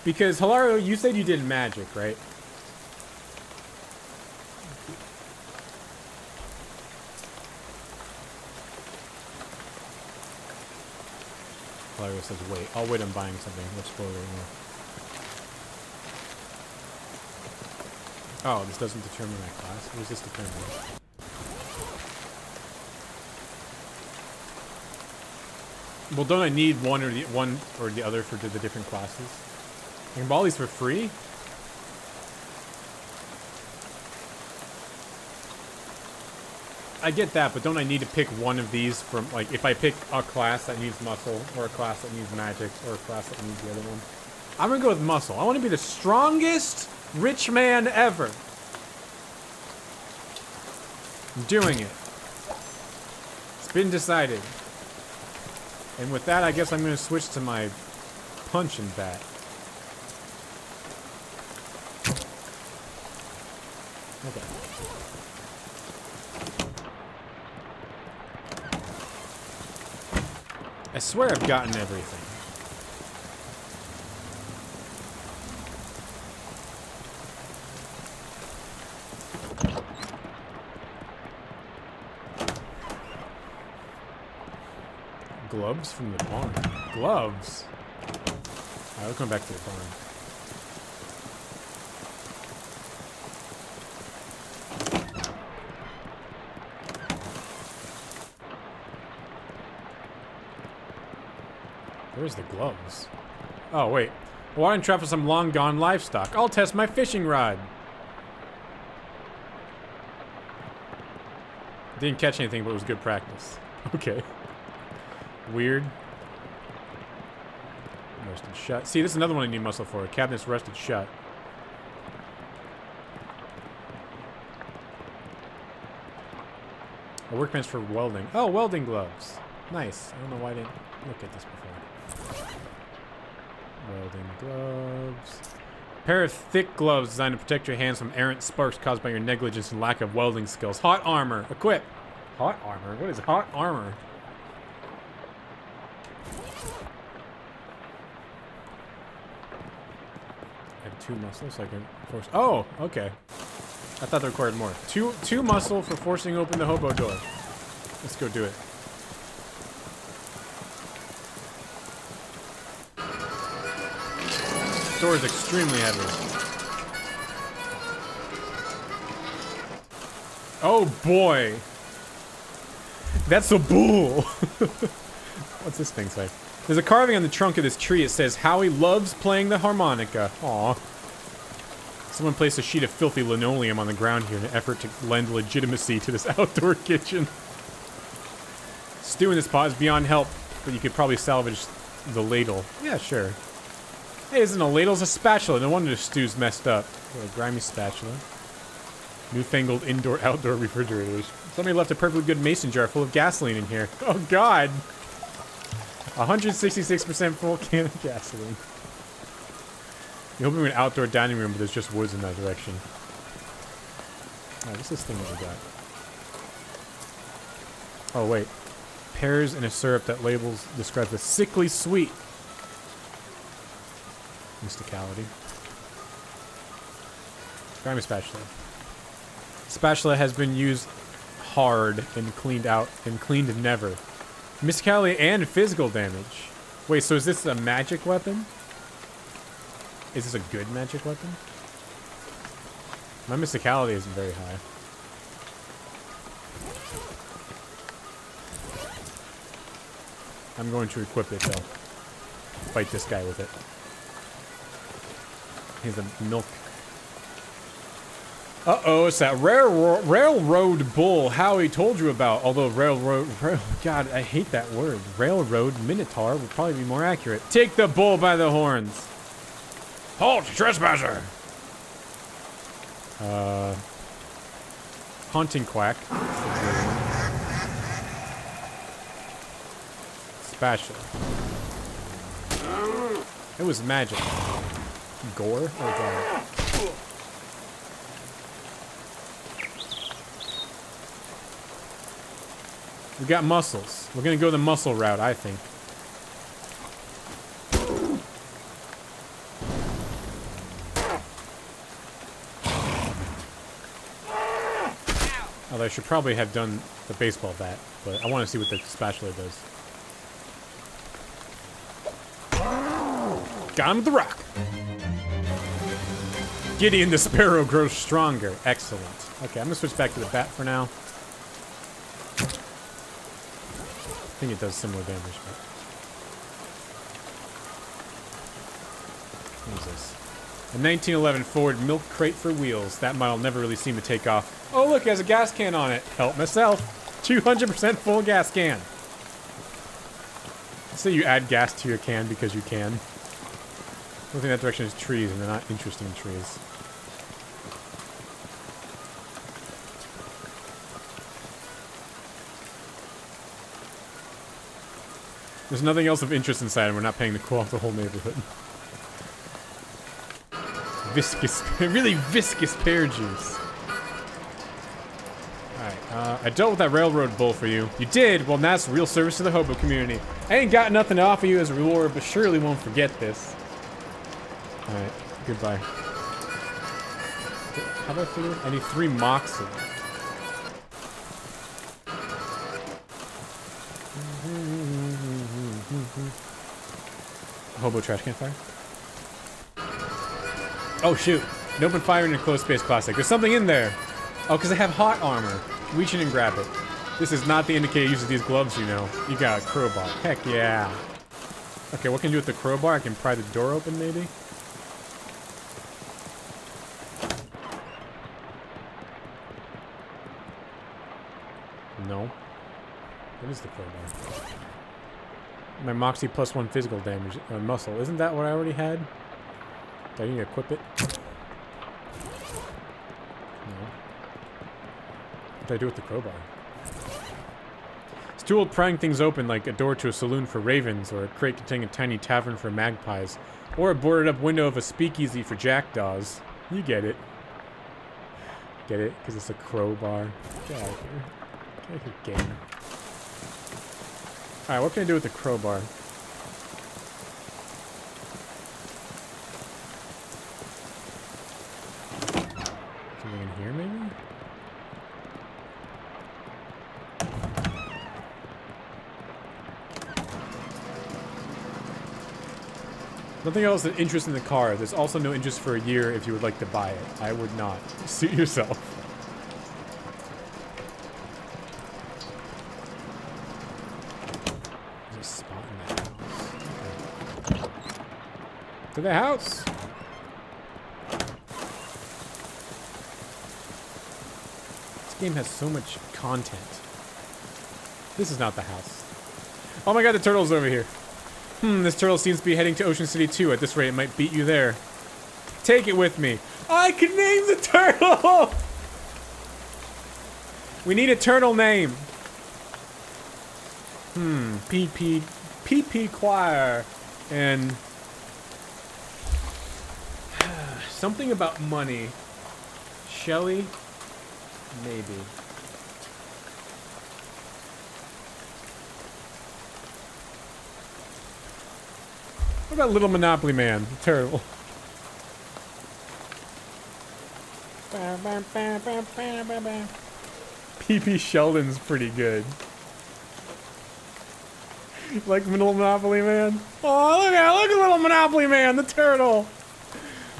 Because, Hilario, you said you did magic, right? Hilario says, wait. I'll wait on buying something. Let's spoil it more. Oh, this doesn't determine my class. What does this determine? Well, don't I need one or the other for the different classes? I can buy these for free? I get that, but don't I need to pick one of these from, like, if I pick a class that needs muscle, or a class that needs magic, or a class that needs the other one? I'm gonna go with muscle. I want to be the strongest rich man ever. I'm doing it. It's been decided. And with that, I guess I'm going to switch to my punching bat. Okay. I swear I've gotten everything. Gloves from the barn. Gloves? Alright, we'll come back to the barn. Where's the gloves? Oh, wait. Why don't I trap for some long-gone livestock? I'll test my fishing rod. Didn't catch anything, but it was good practice. Okay. Weird. Rusted shut. See, this is another one I need muscle for. Cabinet's rusted shut. A workbench for welding. Oh, welding gloves. Nice. I don't know why I didn't look at this before. Welding gloves. A pair of thick gloves designed to protect your hands from errant sparks caused by your negligence and lack of welding skills. Hot armor. Equip. Hot armor? What is hot armor? I have 2 muscle, so I can force. Oh, okay. I thought they required more. Two muscle for forcing open the hobo door. Let's go do it. This door is extremely heavy. Oh boy. That's a bull. What's this thing say? There's a carving on the trunk of this tree. It says, Howie loves playing the harmonica. Aw. Someone placed a sheet of filthy linoleum on the ground here in an effort to lend legitimacy to this outdoor kitchen. Stew in this pot is beyond help, but you could probably salvage the ladle. Yeah, sure. Hey, isn't a ladle? It's a spatula. No wonder the stew's messed up. A grimy spatula. Newfangled indoor-outdoor refrigerators. Somebody left a perfectly good mason jar full of gasoline in here. Oh, God. 166% full can of gasoline. You open an outdoor dining room, but there's just woods in that direction. Alright, what's this thing that we got? Oh, wait. Pears in a syrup that labels describes as sickly sweet. Mysticality. Grimy spatula. Spatula has been used hard and cleaned out and cleaned never. Mysticality and physical damage. Wait, so is this a magic weapon? Is this a good magic weapon? My mysticality isn't very high. I'm going to equip it though. Fight this guy with it. He's a milk. Uh-oh, it's that railroad bull Howie told you about. Although God, I hate that word. Railroad minotaur would probably be more accurate. Take the bull by the horns. Halt, trespasser! Haunting quack. Spatula. It was magic. Gore? Oh god. We got muscles. We're gonna go the muscle route, I think. Although I should probably have done the baseball bat, but I want to see what the spatula does. Got him with the rock. Gideon the Sparrow grows stronger. Excellent. Okay, I'm gonna switch back to the bat for now. I think it does similar damage, but... What is this? A 1911 Ford milk crate for wheels. That model never really seemed to take off. Oh look, it has a gas can on it. Help myself. 200% full gas can. So you add gas to your can because you can. Looking in that direction is trees, and they're not interesting trees. There's nothing else of interest inside, and we're not paying to cool off the whole neighborhood. Viscous, really viscous pear juice. Alright, I dealt with that railroad bull for you. You did? Well, that's real service to the hobo community. I ain't got nothing to offer you as a reward, but surely won't forget this. Alright, goodbye. How do I figure? I need 3 moxie. Hobo trash can fire? Oh shoot. An open fire in a closed space classic. There's something in there. Oh, because I have hot armor. Reach in and grab it. This is not the indicator use of these gloves, you know. You got a crowbar. Heck yeah. Okay, what can I do with the crowbar? I can pry the door open, maybe? No. What is the crowbar? My Moxie +1 physical damage. Muscle. Isn't that what I already had? Do I need to equip it? No. What do I do with the crowbar? It's too old prying things open like a door to a saloon for ravens, or a crate containing a tiny tavern for magpies, or a boarded up window of a speakeasy for jackdaws. You get it. Get it? Because it's a crowbar. Get out of here. Get out of here, game. Alright, what can I do with the crowbar? Something in here, maybe? Nothing else of interest in the car. There's also no interest for a year if you would like to buy it. I would not. Suit yourself. There's a spot in that house. Okay. To the house! This game has so much content. This is not the house. Oh my god, the turtle's over here. This turtle seems to be heading to Ocean City too. At this rate, it might beat you there. Take it with me. I can name the turtle! We need a turtle name. PP Choir. And... something about money. Shelly? Maybe. What about Little Monopoly Man? Terrible. PP Sheldon's pretty good. Like Little Monopoly Man? Oh, look at Little Monopoly Man, the turtle!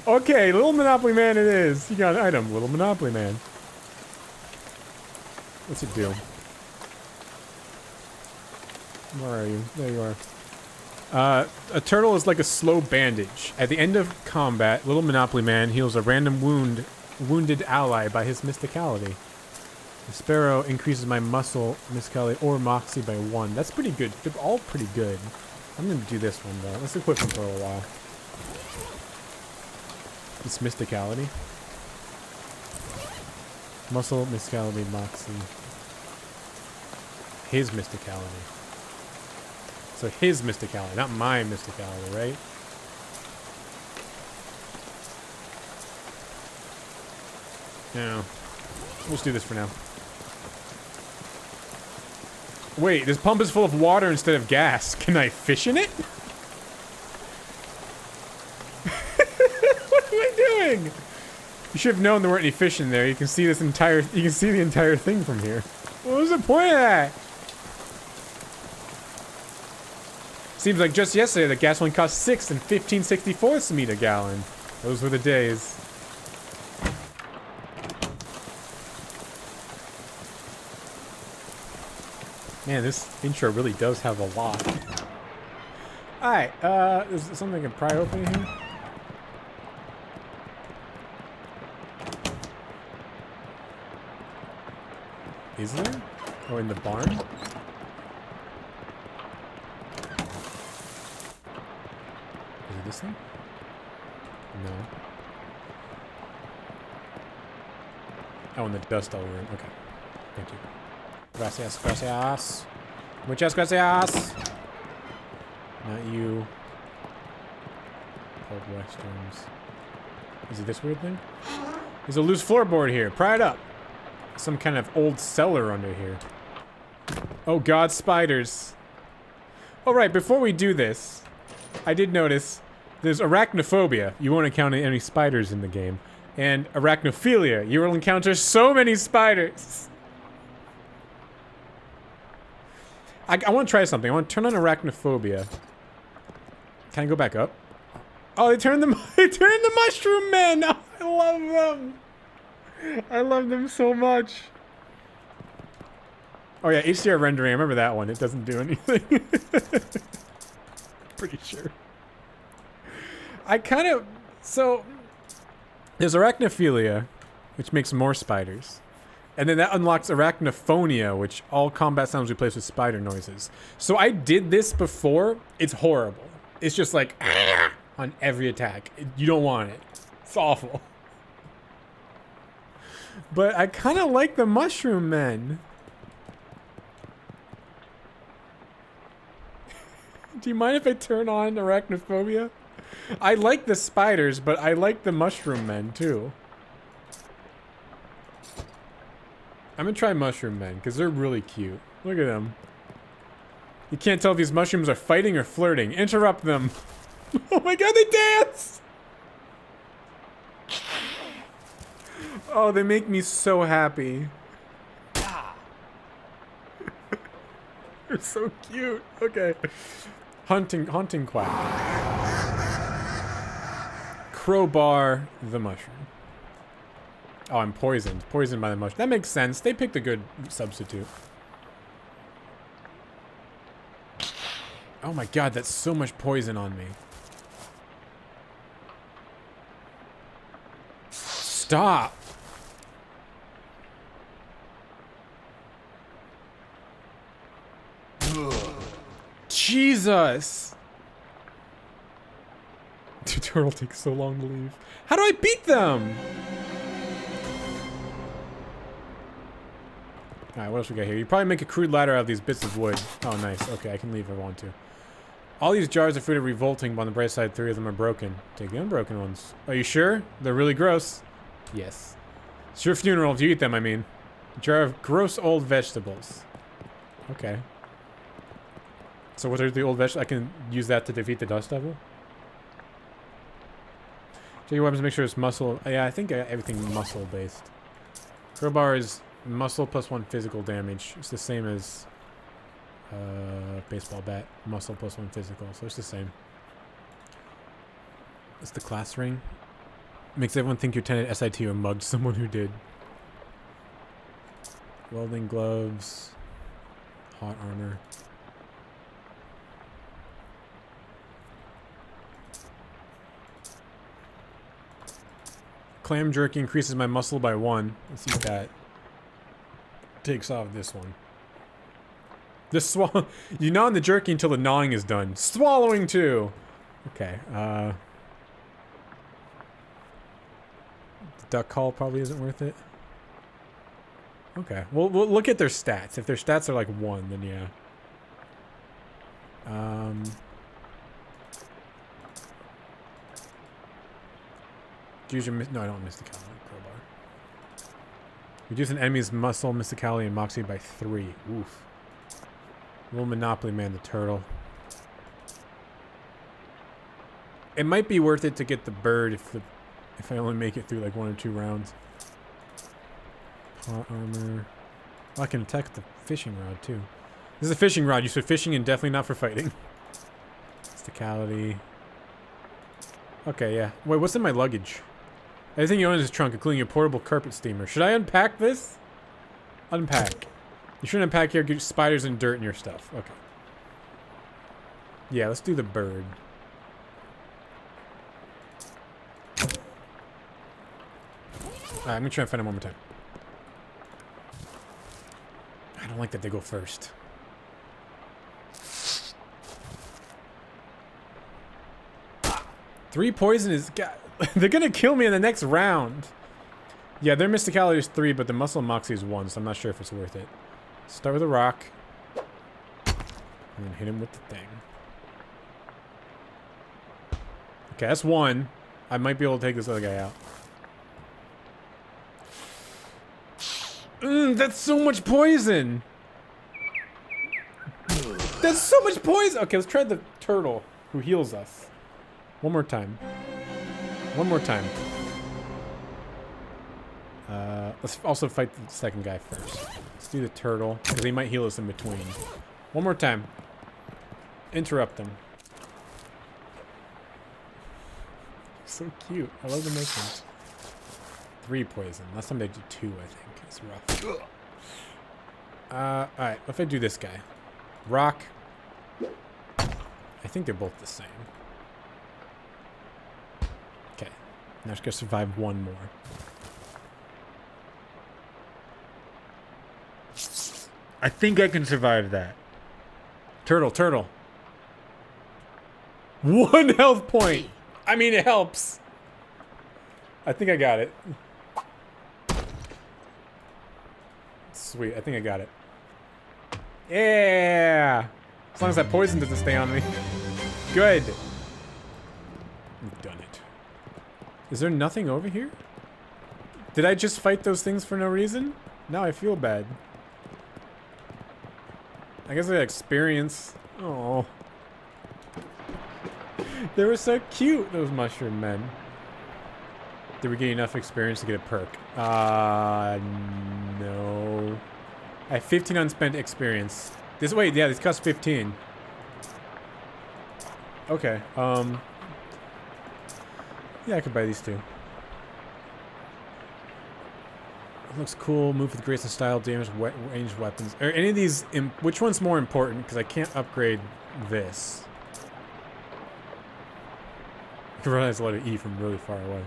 Okay, Little Monopoly Man it is. You got an item, Little Monopoly Man. What's it do? Where are you? There you are. A turtle is like a slow bandage. At the end of combat, Little Monopoly Man heals a random wounded ally by his mysticality. The sparrow increases my muscle, mysticality, or moxie by 1. That's pretty good. They're all pretty good. I'm gonna do this one though. Let's equip him for a while. It's mysticality. Muscle, mysticality, moxie. His mysticality. So his mysticality, not my mysticality, right? No. We'll just do this for now. Wait, this pump is full of water instead of gas. Can I fish in it? What am I doing? You should have known there weren't any fish in there. You can see the entire thing from here. What was the point of that? Seems like just yesterday the gasoline cost 6 and 15/64 cents a gallon. Those were the days. Man, this intro really does have a lot. Alright, is there something I can pry open here? Is there? Oh, in the barn? Is it this thing? No. Oh, in the dust all room. Okay. Thank you. Gracias, gracias. Muchas gracias. Not you. Cold westerns. Is it this weird thing? There's a loose floorboard here. Pry it up. Some kind of old cellar under here. Oh god, spiders. Alright, before we do this, I did notice there's arachnophobia. You won't encounter any spiders in the game. And arachnophilia. You will encounter so many spiders. I want to try something. I want to turn on arachnophobia. Can I go back up? Oh, they turned the mushroom men. Oh, I love them. I love them so much. Oh yeah, HDR rendering. I remember that one. It doesn't do anything. Pretty sure. So there's arachnophilia, which makes more spiders. And then that unlocks arachnophonia, which all combat sounds replaced with spider noises. So I did this before. It's horrible. It's just like on every attack. You don't want it. It's awful. But I kind of like the mushroom men. Do you mind if I turn on arachnophobia? I like the spiders, but I like the mushroom men too. I'm gonna try mushroom men, because they're really cute. Look at them. You can't tell if these mushrooms are fighting or flirting. Interrupt them. Oh my god, they dance! Oh, they make me so happy. They're so cute. Okay. Haunting quack. Crowbar the mushroom. Oh, I'm poisoned. Poisoned by the mushroom. That makes sense. They picked a good substitute. Oh my god, that's so much poison on me. Stop! Jesus! The turtle takes so long to leave. How do I beat them? Alright, what else we got here? You probably make a crude ladder out of these bits of wood. Oh, nice. Okay, I can leave if I want to. All these jars are food are revolting, but on the bright side, 3 of them are broken. Take the unbroken ones. Are you sure? They're really gross. Yes. It's your funeral if you eat them, I mean. A jar of gross old vegetables. Okay. So what are the old vegetables? I can use that to defeat the dust devil? Check your weapons to make sure it's muscle. Yeah, I think everything's muscle based. Crowbar is muscle plus 1 physical damage. It's the same as baseball bat. Muscle plus 1 physical, so it's the same. It's the class ring. Makes everyone think you attended SIT or mugged someone who did. Welding gloves. Hot armor. Clam jerky increases my muscle by 1. Let's see if that takes off this one. This swallow. You gnaw on the jerky until the gnawing is done. Swallowing too! Okay, the duck call probably isn't worth it. Okay, we'll look at their stats. If their stats are like 1, then yeah. Use your no, I don't miss the crowbar. Reduce an enemy's muscle, mysticality, and moxie by 3. Oof. Little Monopoly Man, the turtle. It might be worth it to get the bird if I only make it through like 1 or 2 rounds. Hot armor. Oh, I can attack with the fishing rod too. This is a fishing rod used for fishing and definitely not for fighting. Mysticality. Okay, yeah. Wait, what's in my luggage? Everything you own in this trunk, including a portable carpet steamer. Should I unpack this? Unpack. You shouldn't unpack here. Get spiders and dirt in your stuff. Okay. Yeah, let's do the bird. Alright, I'm gonna try and find him one more time. I don't like that they go first. Three poison is... God, they're gonna kill me in the next round. Yeah, their mysticality is 3, but the muscle and moxie is 1, so I'm not sure if it's worth it. Start with a rock. And then hit him with the thing. Okay, that's 1. I might be able to take this other guy out. That's so much poison! That's so much poison! Okay, let's try the turtle who heals us. One more time. One more time. Let's also fight the second guy first. Let's do the turtle, because he might heal us in between. One more time. Interrupt them. So cute. I love the motions. 3 poison. Last time they did 2, I think. It's rough. Alright. If I do this guy. Rock. I think they're both the same. Okay. Now just gotta survive 1 more. I think I can survive that. Turtle, turtle. 1 health point! I mean, it helps. I think I got it. Sweet, I think I got it. Yeah! As long as that poison doesn't stay on me. Good. We've done it. Is there nothing over here? Did I just fight those things for no reason? Now I feel bad. I guess I got experience. Oh. They were so cute, those mushroom men. Did we get enough experience to get a perk? No. I have 15 unspent experience. This, wait, yeah, this costs 15. Okay, yeah, I could buy these 2. It looks cool. Move with grace and style. Damage ranged weapons. Are any of these... which one's more important? Because I can't upgrade this. I can realize a lot of E from really far away.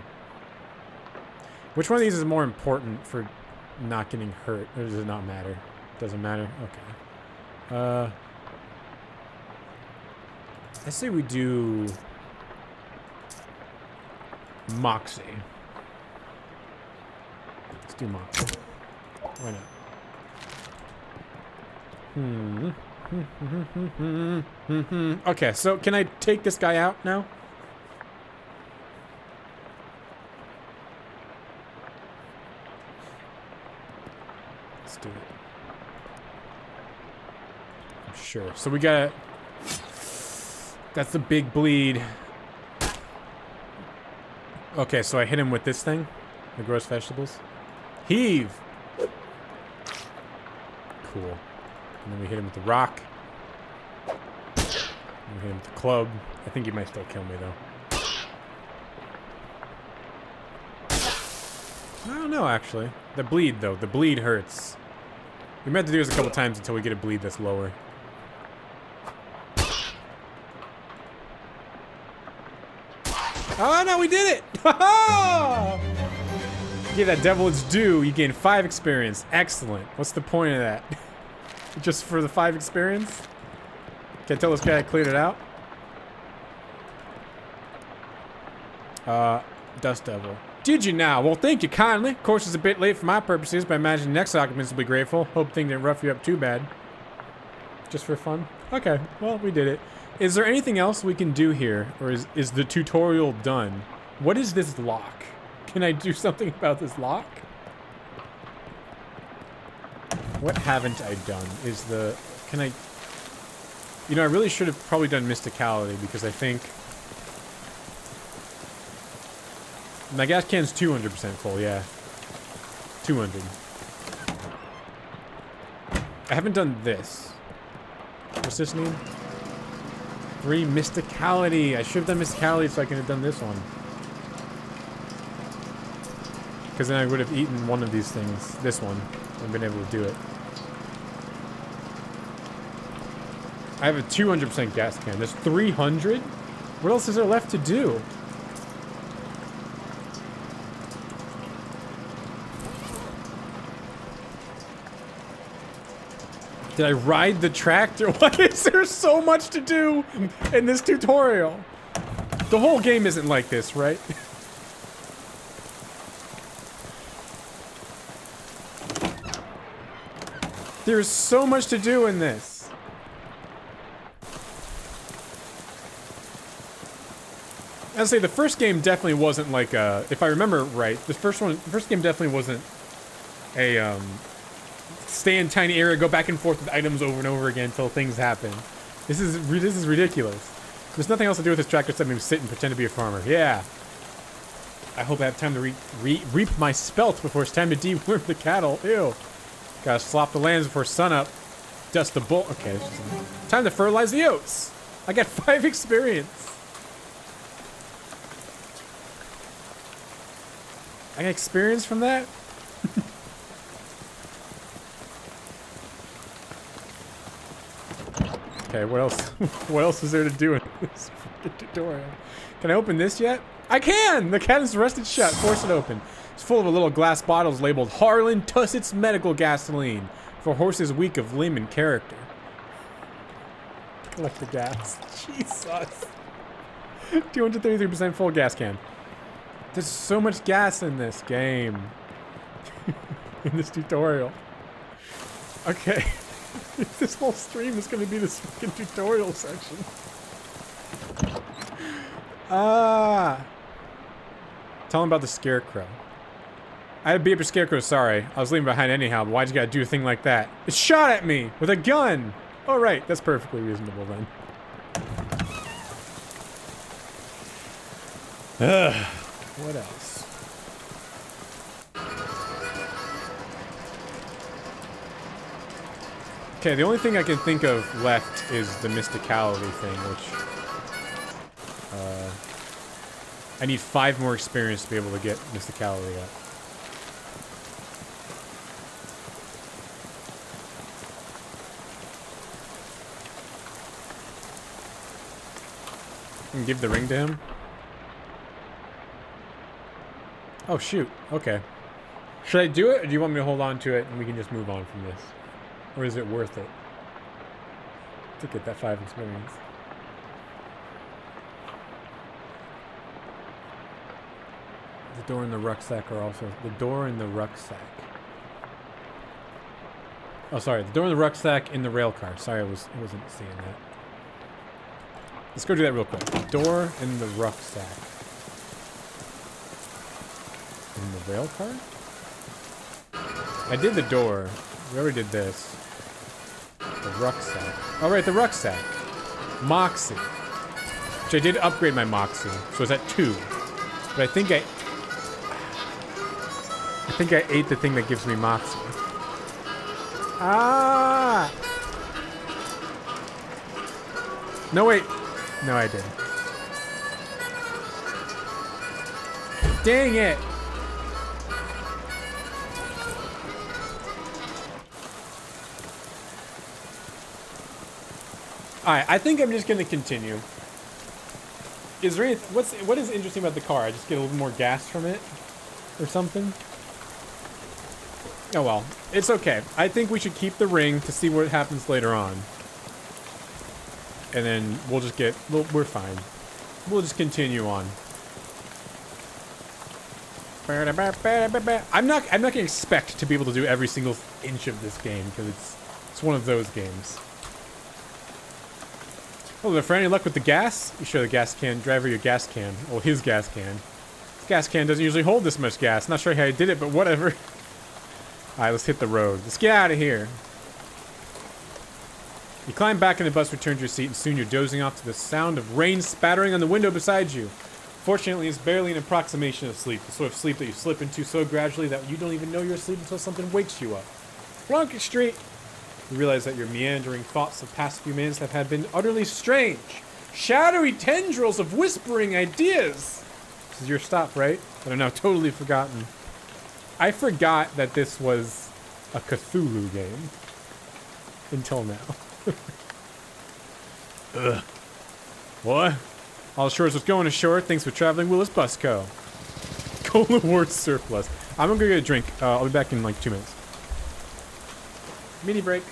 Which one of these is more important for not getting hurt? Or does it not matter? Doesn't matter? Okay. I say we do... Moxie. Let's do Moxie. Why not? Okay, so can I take this guy out now? Let's do it. Sure. So we got... That's the big bleed. Okay, so I hit him with this thing. The gross vegetables. Heave! Cool. And then we hit him with the rock. And we hit him with the club. I think he might still kill me, though. I don't know, actually. The bleed, though. The bleed hurts. We might have to do this a couple times until we get a bleed that's lower. Oh, no, we did it! Give that devil its due. You gain 5 experience. Excellent. What's the point of that? Just for the 5 experience? Can't tell this guy I cleared it out. Dust Devil. Did you now? Well, thank you kindly. Of course, it's a bit late for my purposes, but I imagine next occupants will be grateful. Hope things didn't rough you up too bad. Just for fun? Okay, well, we did it. Is there anything else we can do here? Or is the tutorial done? What is this lock? Can I do something about this lock? What haven't I done? Is the... Can I... You know, I really should have probably done Mysticality, because I think... My gas can's 200% full, yeah. 200. I haven't done this. What's this mean? 3 Mysticality. I should have done Mysticality so I could have done this one. Because then I would have eaten one of these things, this one, and been able to do it. I have a 200% gas can. There's 300? What else is there left to do? Did I ride the tractor? Why is there so much to do in this tutorial? The whole game isn't like this, right? There's so much to do in this. I'd say the first game definitely wasn't like a... If I remember right, the first game definitely wasn't a, stay in tiny area, go back and forth with items over and over again until things happen. This is ridiculous. There's nothing else to do with this tractor except maybe sit and pretend to be a farmer. Yeah. I hope I have time to reap my spelt before it's time to deworm the cattle. Ew. Gotta slop the lands before sunup. Dust the bull. Okay. Time to fertilize the oats. I got 5 experience. I got experience from that? Okay, what else? What else is there to do in this tutorial? Can I open this yet? I can! The can is rusted shut. Force it open. It's full of little glass bottles labeled Harlan Tussett's Medical Gasoline for horses weak of limb and character. Collect the gas. Jesus. 233% full gas can. There's so much gas in this game. In this tutorial. Okay. This whole stream is going to be this fucking tutorial section. Tell him about the scarecrow. I had to beat up a scarecrow, sorry. I was leaving behind anyhow, but why'd you gotta do a thing like that? It shot at me with a gun! Oh, right, that's perfectly reasonable then. What else? Okay, the only thing I can think of left is the Mysticality thing, which... I need 5 more experience to be able to get Mysticality up. And give the ring to him? Oh, shoot. Okay. Should I do it, or do you want me to hold on to it and we can just move on from this? Or is it worth it to get that 5 experience? The door and the rucksack are also... The door and the rucksack. Oh, sorry. The door and the rucksack in the rail car. Sorry, I wasn't seeing that. Let's go do that real quick. The door and the rucksack. In the rail car? I did the door. We already did this. The rucksack. Oh, right, the rucksack. Moxie. Which I did upgrade my Moxie. So it's at 2. But I think I ate the thing that gives me Moxie. Ah! No, wait. No, I didn't. Dang it! Alright, I think I'm just gonna continue. Is there any, what is interesting about the car? I just get a little more gas from it? Or something? Oh well. It's okay. I think we should keep the ring to see what happens later on. And then we'll just get... we're fine. We'll just continue on. I'm not gonna expect to be able to do every single inch of this game, because it's one of those games. Hello there, friend. Any luck with the gas? You sure the gas can driver your gas can? Well, his gas can. This gas can doesn't usually hold this much gas. Not sure how he did it, but whatever. Alright, let's hit the road. Let's get out of here. You climb back in the bus, return to your seat, and soon you're dozing off to the sound of rain spattering on the window beside you. Fortunately, it's barely an approximation of sleep, the sort of sleep that you slip into so gradually that you don't even know you're asleep until something wakes you up. Blanket Street! You realize that your meandering thoughts of past few minutes have been utterly strange. Shadowy tendrils of whispering ideas! This is your stop, right? That are now totally forgotten. I forgot that this was a Cthulhu game. Until now. Ugh. What? All shores was going ashore. Thanks for traveling, Willis Bus Co. Cola Ward surplus. I'm gonna go get a drink. I'll be back in like 2 minutes. Mini break.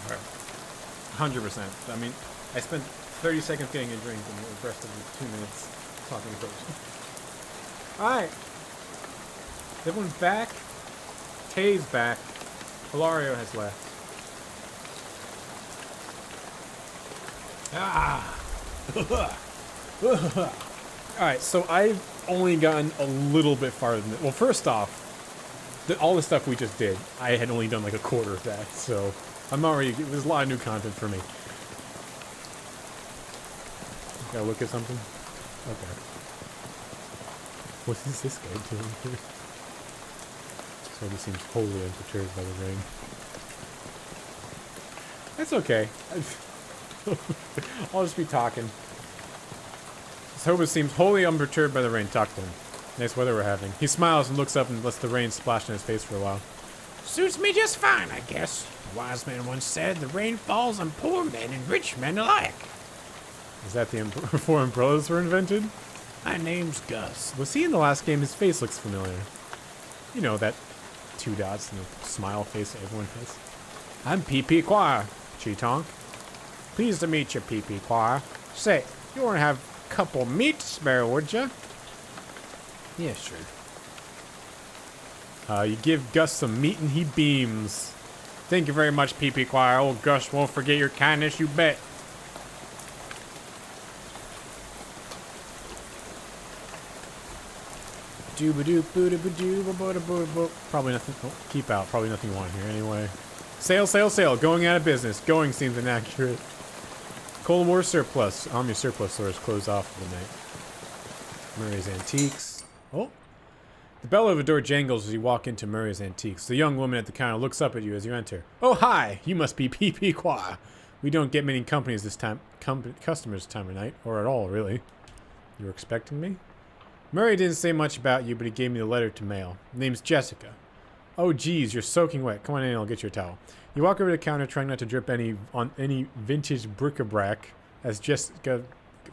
Okay. 100%. I mean, I spent 30 seconds getting a drink and the rest of the 2 minutes talking to folks. Alright. Everyone's back. Tay's back. Hilario has left. Ah! Alright, so I've only gotten a little bit farther than that. Well, first off, all the stuff we just did, I had only done like a quarter of that, so I'm already, there's a lot of new content for me. Gotta look at something? Okay. What is this guy doing here? So he seems wholly unperturbed by the rain. That's okay. I'll just be talking. Hoba seems wholly unperturbed by the rain. Talk to him. Nice weather we're having. He smiles and looks up and lets the rain splash in his face for a while. Suits me just fine, I guess. A wise man once said, the rain falls on poor men and rich men alike. Is that the before umbrellas were invented? My name's Gus. Was he in the last game? His face looks familiar. You know, that 2 dots and the smile face that everyone has. I'm P.P. Choir, Cheatonk. Pleased to meet you, P.P. Choir. Say, you want to have a couple meat spare, would you? Yeah, sure. You give Gus some meat and he beams. Thank you very much, P.P. Choir. Old Gus won't forget your kindness, you bet. Probably nothing. Oh, keep out. Probably nothing you want here anyway. Sail, sail, sail. Going out of business. Going seems inaccurate. Cold War surplus. Army surplus stores closed off for the night. Murray's Antiques. Oh. The bell of a door jangles as you walk into Murray's Antiques. The young woman at the counter looks up at you as you enter. Oh, hi. You must be P.P. Qua. We don't get many companies this time. Customers this time of night. Or at all, really. You were expecting me? Murray didn't say much about you, but he gave me the letter to mail. Name's Jessica. Oh, geez, you're soaking wet. Come on in, I'll get you a towel. You walk over to the counter, trying not to drip on any vintage bric-a-brac, as Jessica,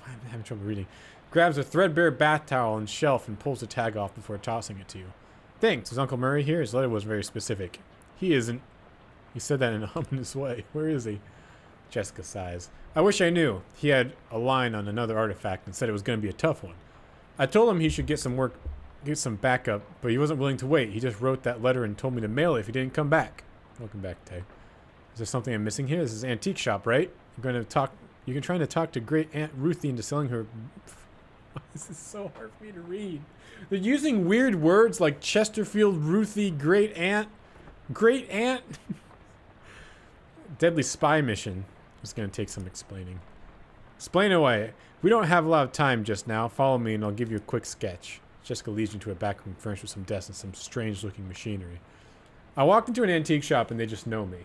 I'm having trouble reading, grabs a threadbare bath towel and shelf and pulls the tag off before tossing it to you. Thanks. Is Uncle Murray here? His letter was very specific. He isn't. He said that in an ominous way. Where is he? Jessica sighs. I wish I knew. He had a line on another artifact and said it was going to be a tough one. I told him he should get some backup, but he wasn't willing to wait. He just wrote that letter and told me to mail it if he didn't come back. Welcome back, Tay. Is there something I'm missing here? This is an antique shop, right? You're trying to talk to Great Aunt Ruthie into selling her. This is so hard for me to read. They're using weird words like Chesterfield, Ruthie, Great Aunt. Great Aunt? Deadly spy mission. It's going to take some explaining. Explain away. We don't have a lot of time just now. Follow me and I'll give you a quick sketch. Jessica leads you to a back room furnished with some desks and some strange-looking machinery. I walked into an antique shop and they just know me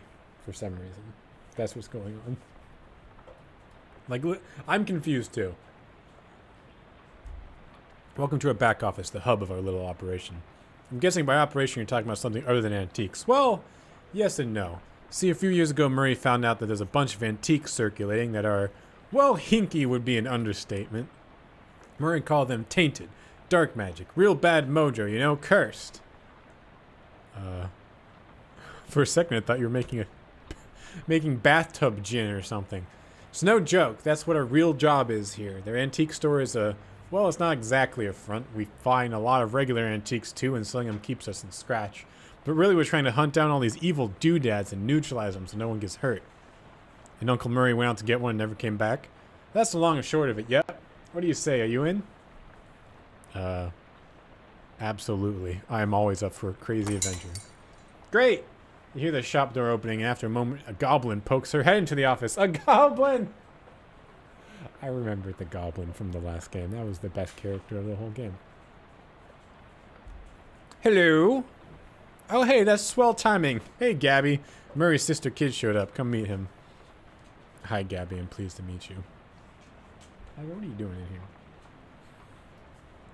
for some reason. That's what's going on. Like, I'm confused too. Welcome to our back office, the hub of our little operation. I'm guessing by operation you're talking about something other than antiques. Well, yes and no. See, a few years ago Murray found out that there's a bunch of antiques circulating that are, well, hinky would be an understatement. Murray called them tainted, dark magic, real bad mojo, you know, cursed. For a second I thought you were making bathtub gin or something. It's no joke. That's what our real job is here. Their antique store is well, it's not exactly a front. We find a lot of regular antiques too, and selling them keeps us in scratch. But really we're trying to hunt down all these evil doodads and neutralize them so no one gets hurt. And Uncle Murray went out to get one and never came back. That's the long and short of it. Yep. What do you say? Are you in? Absolutely. I am always up for a crazy adventure. Great! You hear the shop door opening, and after a moment, a goblin pokes her head into the office. A goblin! I remember the goblin from the last game. That was the best character of the whole game. Hello? Oh, hey, that's swell timing. Hey, Gabby. Murray's sister kid showed up. Come meet him. Hi, Gabby. I'm pleased to meet you. What are you doing in here?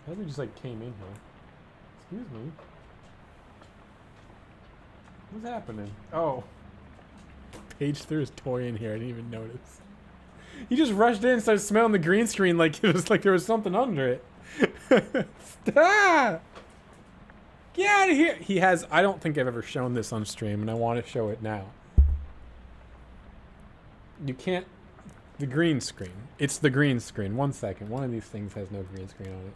I thought we just, like, came in here. Excuse me. What's happening? Oh. Paige threw his toy in here. I didn't even notice. He just rushed in and started smelling the green screen like it was like there was something under it. Stop! Get out of here! He has... I don't think I've ever shown this on stream, and I want to show it now. You can't... The green screen. It's the green screen. 1 second. One of these things has no green screen on it.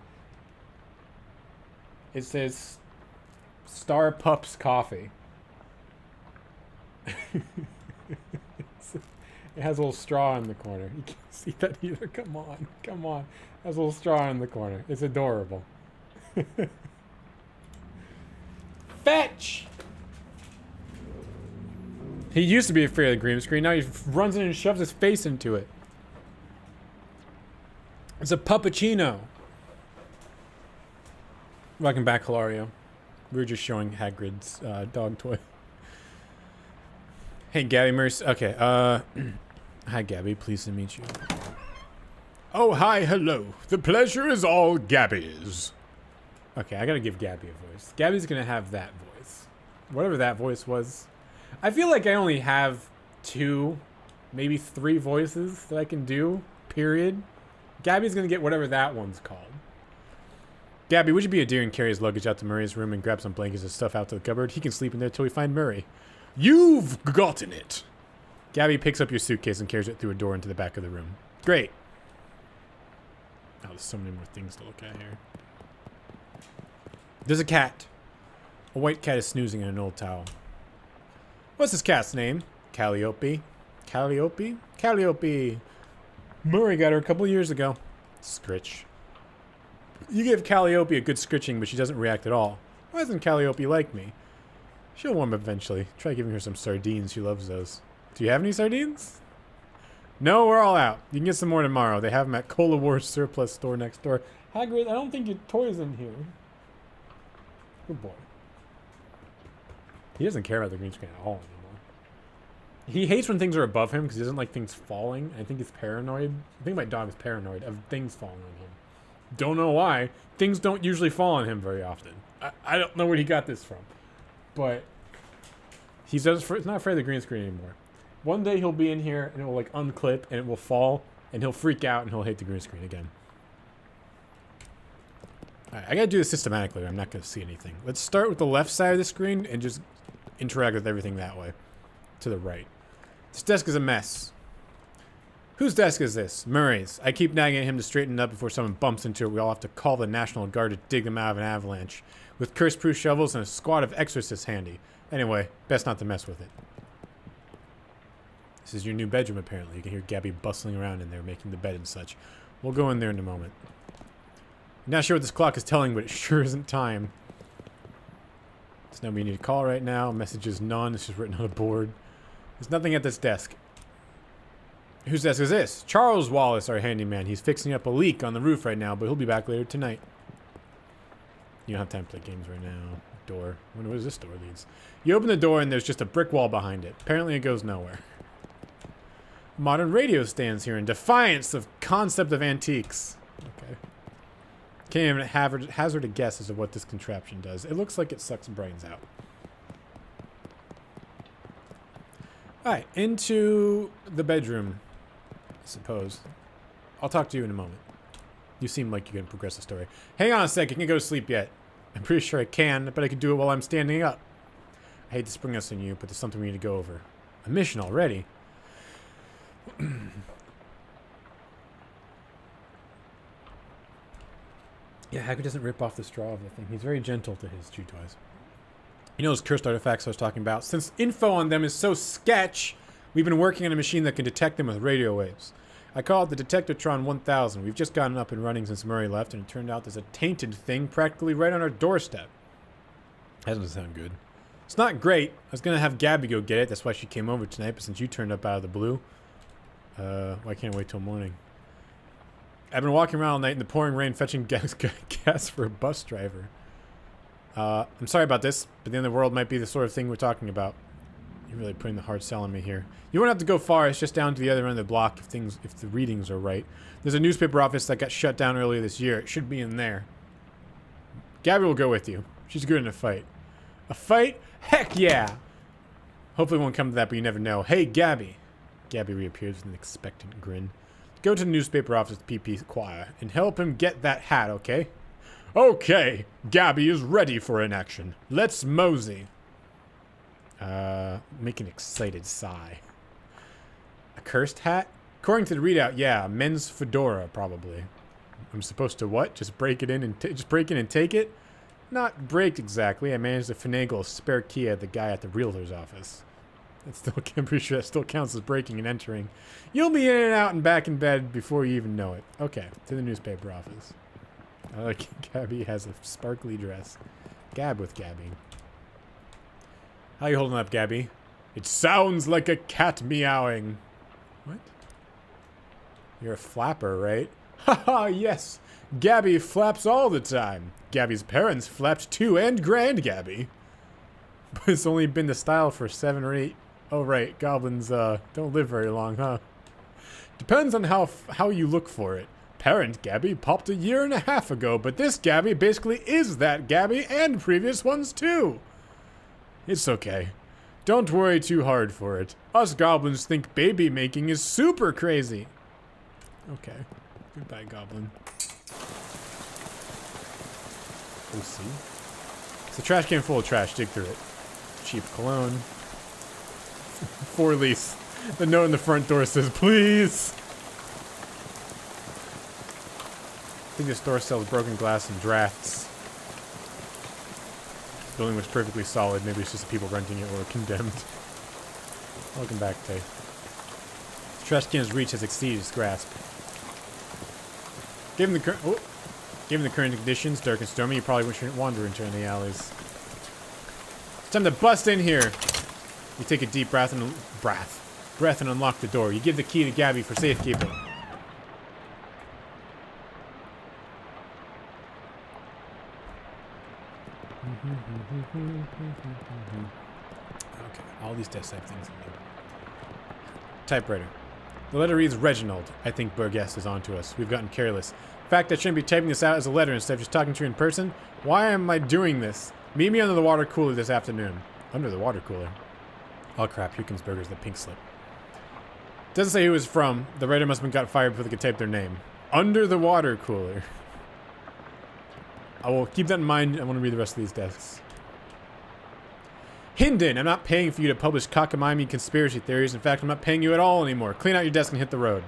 It says... Star Pups Coffee. It has a little straw in the corner. You can't see that either. Come on. Come on. It has a little straw in the corner. It's adorable. Fetch! He used to be afraid of the green screen. Now he runs in and shoves his face into it. It's a puppuccino. Welcome back, Hilario. We were just showing Hagrid's dog toy. Hey, Gabby Mercy. Okay, hi, Gabby. Pleased to meet you. Oh, hi, hello. The pleasure is all Gabby's. Okay, I gotta give Gabby a voice. Gabby's gonna have that voice. Whatever that voice was. I feel like I only have 2, maybe 3 voices that I can do, period. Gabby's gonna get whatever that one's called. Gabby, would you be a dear and carry his luggage out to Murray's room and grab some blankets and stuff out to the cupboard? He can sleep in there till we find Murray. You've gotten it. Gabby picks up your suitcase and carries it through a door into the back of the room. Great. Oh, there's so many more things to look at here. There's a cat. A white cat is snoozing in an old towel. What's this cat's name? Calliope. Calliope? Calliope. Murray got her a couple years ago. Scritch. You give Calliope a good scritching, but she doesn't react at all. Why doesn't Calliope like me? She'll warm up eventually. Try giving her some sardines. She loves those. Do you have any sardines? No, we're all out. You can get some more tomorrow. They have them at Cola Wars surplus store next door. Hagrid, I don't think your toy's in here. Good boy. He doesn't care about the green screen at all anymore. He hates when things are above him because he doesn't like things falling. I think he's paranoid. I think my dog is paranoid of things falling on him. Don't know why. Things don't usually fall on him very often. I don't know where he got this from. But he's not afraid of the green screen anymore. One day he'll be in here and it will like unclip and it will fall and he'll freak out and he'll hate the green screen again. Alright, I gotta do this systematically or I'm not gonna see anything. Let's start with the left side of the screen and just interact with everything that way. To the right. This desk is a mess. Whose desk is this? Murray's. I keep nagging at him to straighten it up before someone bumps into it. We all have to call the National Guard to dig them out of an avalanche. With curse-proof shovels and a squad of exorcists handy. Anyway, best not to mess with it. This is your new bedroom, apparently. You can hear Gabby bustling around in there, making the bed and such. We'll go in there in a moment. I'm not sure what this clock is telling, but it sure isn't time. There's nobody you need to call right now. Message is none. It's just written on a board. There's nothing at this desk. Whose desk is this? Charles Wallace, our handyman. He's fixing up a leak on the roof right now, but he'll be back later tonight. You don't have time to play games right now. Door. I wonder where this door leads. You open the door and there's just a brick wall behind it. Apparently it goes nowhere. Modern radio stands here in defiance of concept of antiques. Okay. Can't even hazard a guess as to what this contraption does. It looks like it sucks brains out. Alright, into the bedroom, I suppose. I'll talk to you in a moment. You seem like you can progress the story. Hang on a sec, I can't go to sleep yet. I'm pretty sure I can, but I can do it while I'm standing up. I hate to spring this on you, but there's something we need to go over. A mission already? Yeah, Hagrid doesn't rip off the straw of the thing. He's very gentle to his chew toys. You know those cursed artifacts I was talking about? Since info on them is so sketch, we've been working on a machine that can detect them with radio waves. I call it the Detectotron 1000. We've just gotten up and running since Murray left, and it turned out there's a tainted thing practically right on our doorstep. That doesn't sound good. It's not great. I was going to have Gabby go get it. That's why she came over tonight, but since you turned up out of the blue, I can't wait till morning. I've been walking around all night in the pouring rain fetching gas for a bus driver. I'm sorry about this, but the end of the world might be the sort of thing we're talking about. You're really putting the hard sell on me here. You won't have to go far. It's just down to the other end of the block if the readings are right. There's a newspaper office that got shut down earlier this year. It should be in there. Gabby will go with you. She's good in a fight. A fight? Heck yeah! Hopefully it won't come to that, but you never know. Hey, Gabby. Gabby reappears with an expectant grin. Go to the newspaper office with PP Choir and help him get that hat, okay? Okay, Gabby is ready for an action. Let's mosey. Make an excited sigh. A cursed hat? According to the readout, yeah, a men's fedora, probably. I'm supposed to what? Just break it in and just break in and take it? Not break exactly. I managed to finagle a spare key at the guy at the realtor's office. That's still, I'm pretty sure that still counts as breaking and entering. You'll be in and out and back in bed before you even know it. Okay, to the newspaper office. I like Gabby has a sparkly dress. Gab with Gabby. How you holding up, Gabby? It sounds like a cat meowing. What? You're a flapper, right? Haha, yes. Gabby flaps all the time. Gabby's parents flapped too, and Grand Gabby. But it's only been the style for 7 or 8. Oh, right. Goblins, don't live very long, huh? Depends on how you look for it. Parent Gabby popped a year and a half ago, but this Gabby basically is that Gabby and previous ones too. It's okay. Don't worry too hard for it. Us goblins think baby making is super crazy. Okay. Goodbye, goblin. We'll see. It's a trash can full of trash. Dig through it. Cheap cologne. For lease. The note in the front door says, please. I think the store sells broken glass and drafts. The building looks perfectly solid. Maybe it's just the people renting it were condemned. Welcome back, Tay. The trash can's reach has exceeded its grasp. Given the current conditions, dark and stormy, you probably shouldn't wander into any alleys. It's time to bust in here. You take a deep breath and unlock the door. You give the key to Gabby for safekeeping. Okay, all these desks have things in them. Typewriter. The letter reads Reginald. I think Burgess is onto us. We've gotten careless. In fact, I shouldn't be typing this out as a letter instead of just talking to you in person. Why am I doing this? Meet me under the water cooler this afternoon. Under the water cooler? Oh crap, here comes Burgers, the pink slip. Doesn't say who it's from. The writer must have got fired before they could type their name. Under the water cooler. I will keep that in mind. I want to read the rest of these desks. Hinden, I'm not paying for you to publish cockamamie conspiracy theories. In fact, I'm not paying you at all anymore. Clean out your desk and hit the road.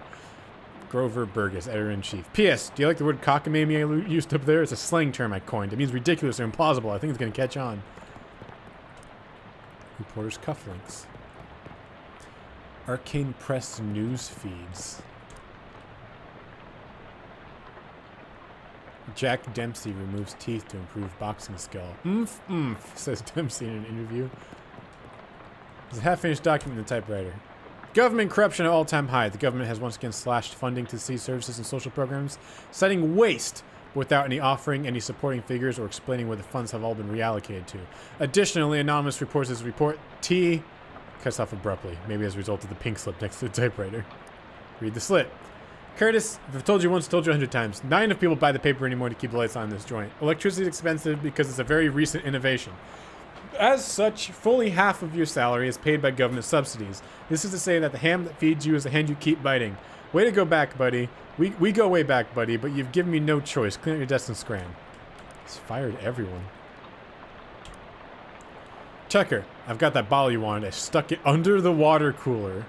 Grover Burgess, editor-in-chief. P.S. Do you like the word cockamamie I used up there? It's a slang term I coined. It means ridiculous or implausible. I think it's going to catch on. Reporter's cufflinks. Arcane Press news feeds. Jack Dempsey removes teeth to improve boxing skill. Says Dempsey in an interview. There's a half-finished document in the typewriter. Government corruption at all-time high. The government has once again slashed funding to city services and social programs, citing waste without offering any supporting figures or explaining where the funds have all been reallocated to. Additionally, anonymous reports his report T cuts off abruptly, maybe as a result of the pink slip next to the typewriter. Read the slit. Curtis, if I've told you once, told you 100 times. Not enough people buy the paper anymore to keep the lights on in this joint. Electricity is expensive because it's a very recent innovation. As such, fully half of your salary is paid by government subsidies. This is to say that the ham that feeds you is the hand you keep biting. Way to go back, buddy. We go way back, buddy, but you've given me no choice. Clean out your desk and scram. He's fired everyone. Tucker, I've got that bottle you wanted. I stuck it under the water cooler.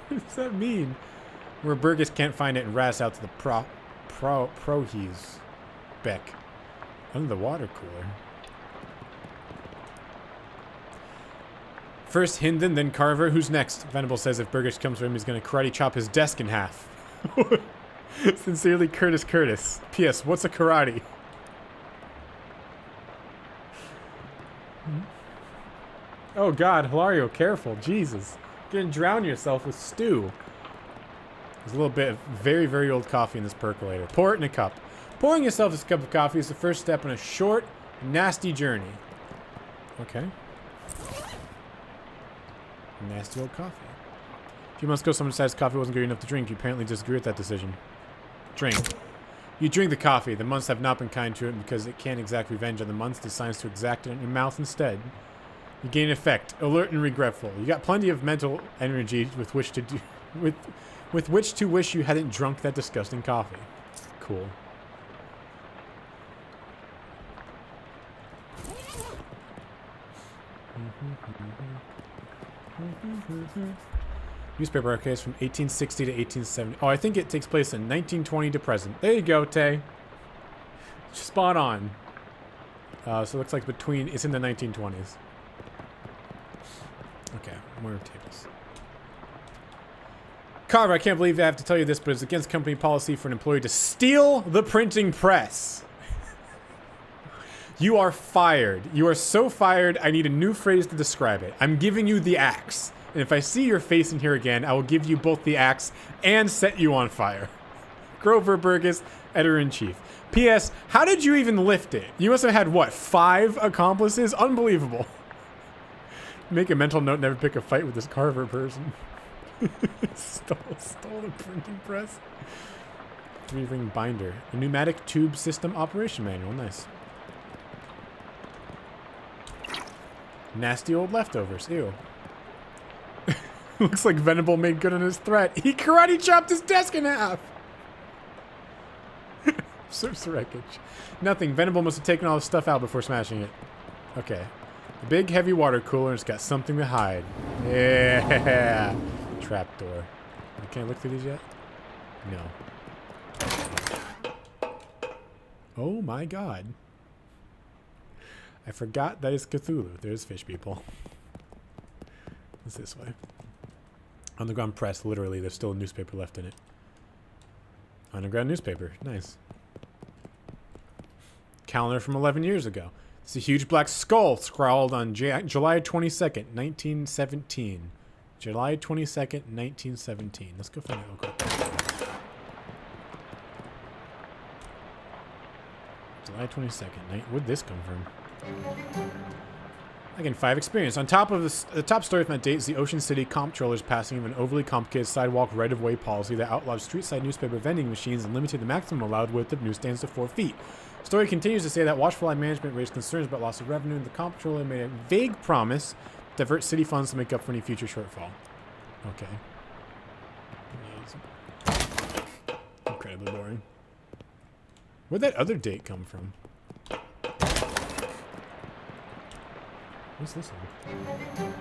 What does that mean? Where Burgess can't find it and rats out to the Prohees. Beck. Under the water cooler. First Hinden, then Carver. Who's next? Venable says if Burgess comes for him, he's going to karate chop his desk in half. Sincerely, Curtis. P.S. What's a karate? Oh God, Hilario, careful. Jesus. You're going to drown yourself with stew. There's a little bit of very, very old coffee in this percolator. Pour it in a cup. Pouring yourself this cup of coffee is the first step on a short, nasty journey. Okay. Nasty old coffee. A few months ago, someone decided coffee wasn't good enough to drink. You apparently disagree with that decision. Drink. You drink the coffee. The months have not been kind to it because it can't exact revenge on the months. It decides to exact it in your mouth instead. You gain effect. Alert and regretful. You got plenty of mental energy with which to do... With which to wish you hadn't drunk that disgusting coffee. Cool. Newspaper archives from 1860 to 1870. Oh, I think it takes place in 1920 to present. There you go, Tay. Spot on. So it looks like it's in the 1920s. Okay, more tables. Carver, I can't believe I have to tell you this, but it's against company policy for an employee to steal the printing press. You are fired. You are so fired, I need a new phrase to describe it. I'm giving you the axe. And if I see your face in here again, I will give you both the axe and set you on fire. Grover Burgess, Editor-in-Chief. P.S. How did you even lift it? You must have had, what, 5 accomplices? Unbelievable. Make a mental note, never pick a fight with this Carver person. stole the printing press. 3-ring binder. A pneumatic tube system operation manual. Nice. Nasty old leftovers. Ew. Looks like Venable made good on his threat. He karate chopped his desk in half. Surf's wreckage. Nothing. Venable must have taken all the stuff out before smashing it. Okay. The big heavy water cooler's got something to hide. Yeah. Trapdoor. Can I look through these yet? No. Oh my god. I forgot that it's Cthulhu. There's fish people. It's this way. Underground press, literally. There's still a newspaper left in it. Underground newspaper. Nice. Calendar from 11 years ago. It's a huge black skull scrawled on July 22nd, 1917. July 22nd, 1917. Let's go find it real quick. July 22nd. Where'd this come from? Again, 5 experience. On top of the top story from that date is the Ocean City comptroller's passing of an overly complicated sidewalk right-of-way policy that outlawed street-side newspaper vending machines and limited the maximum allowed width of newsstands to 4 feet. The story continues to say that watchful eye management raised concerns about loss of revenue, and the comptroller made a vague promise to divert city funds to make up for any future shortfall. Okay. Incredibly boring. Where'd that other date come from? What's this one?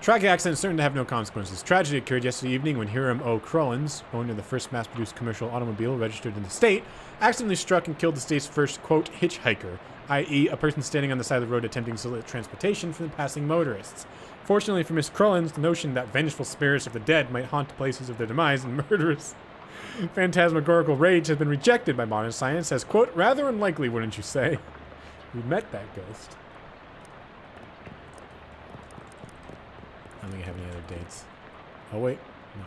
Tragic accident certain to have no consequences. Tragedy occurred yesterday evening when Hiram O. Crollins, owner of the first mass-produced commercial automobile registered in the state, accidentally struck and killed the state's first, quote, hitchhiker, i.e. a person standing on the side of the road attempting to solicit transportation from the passing motorists. Fortunately for Miss Crollins, the notion that vengeful spirits of the dead might haunt places of their demise and murderous phantasmagorical rage has been rejected by modern science as, quote, rather unlikely, wouldn't you say? We met that ghost. I don't think I have any other dates. Oh, wait. No.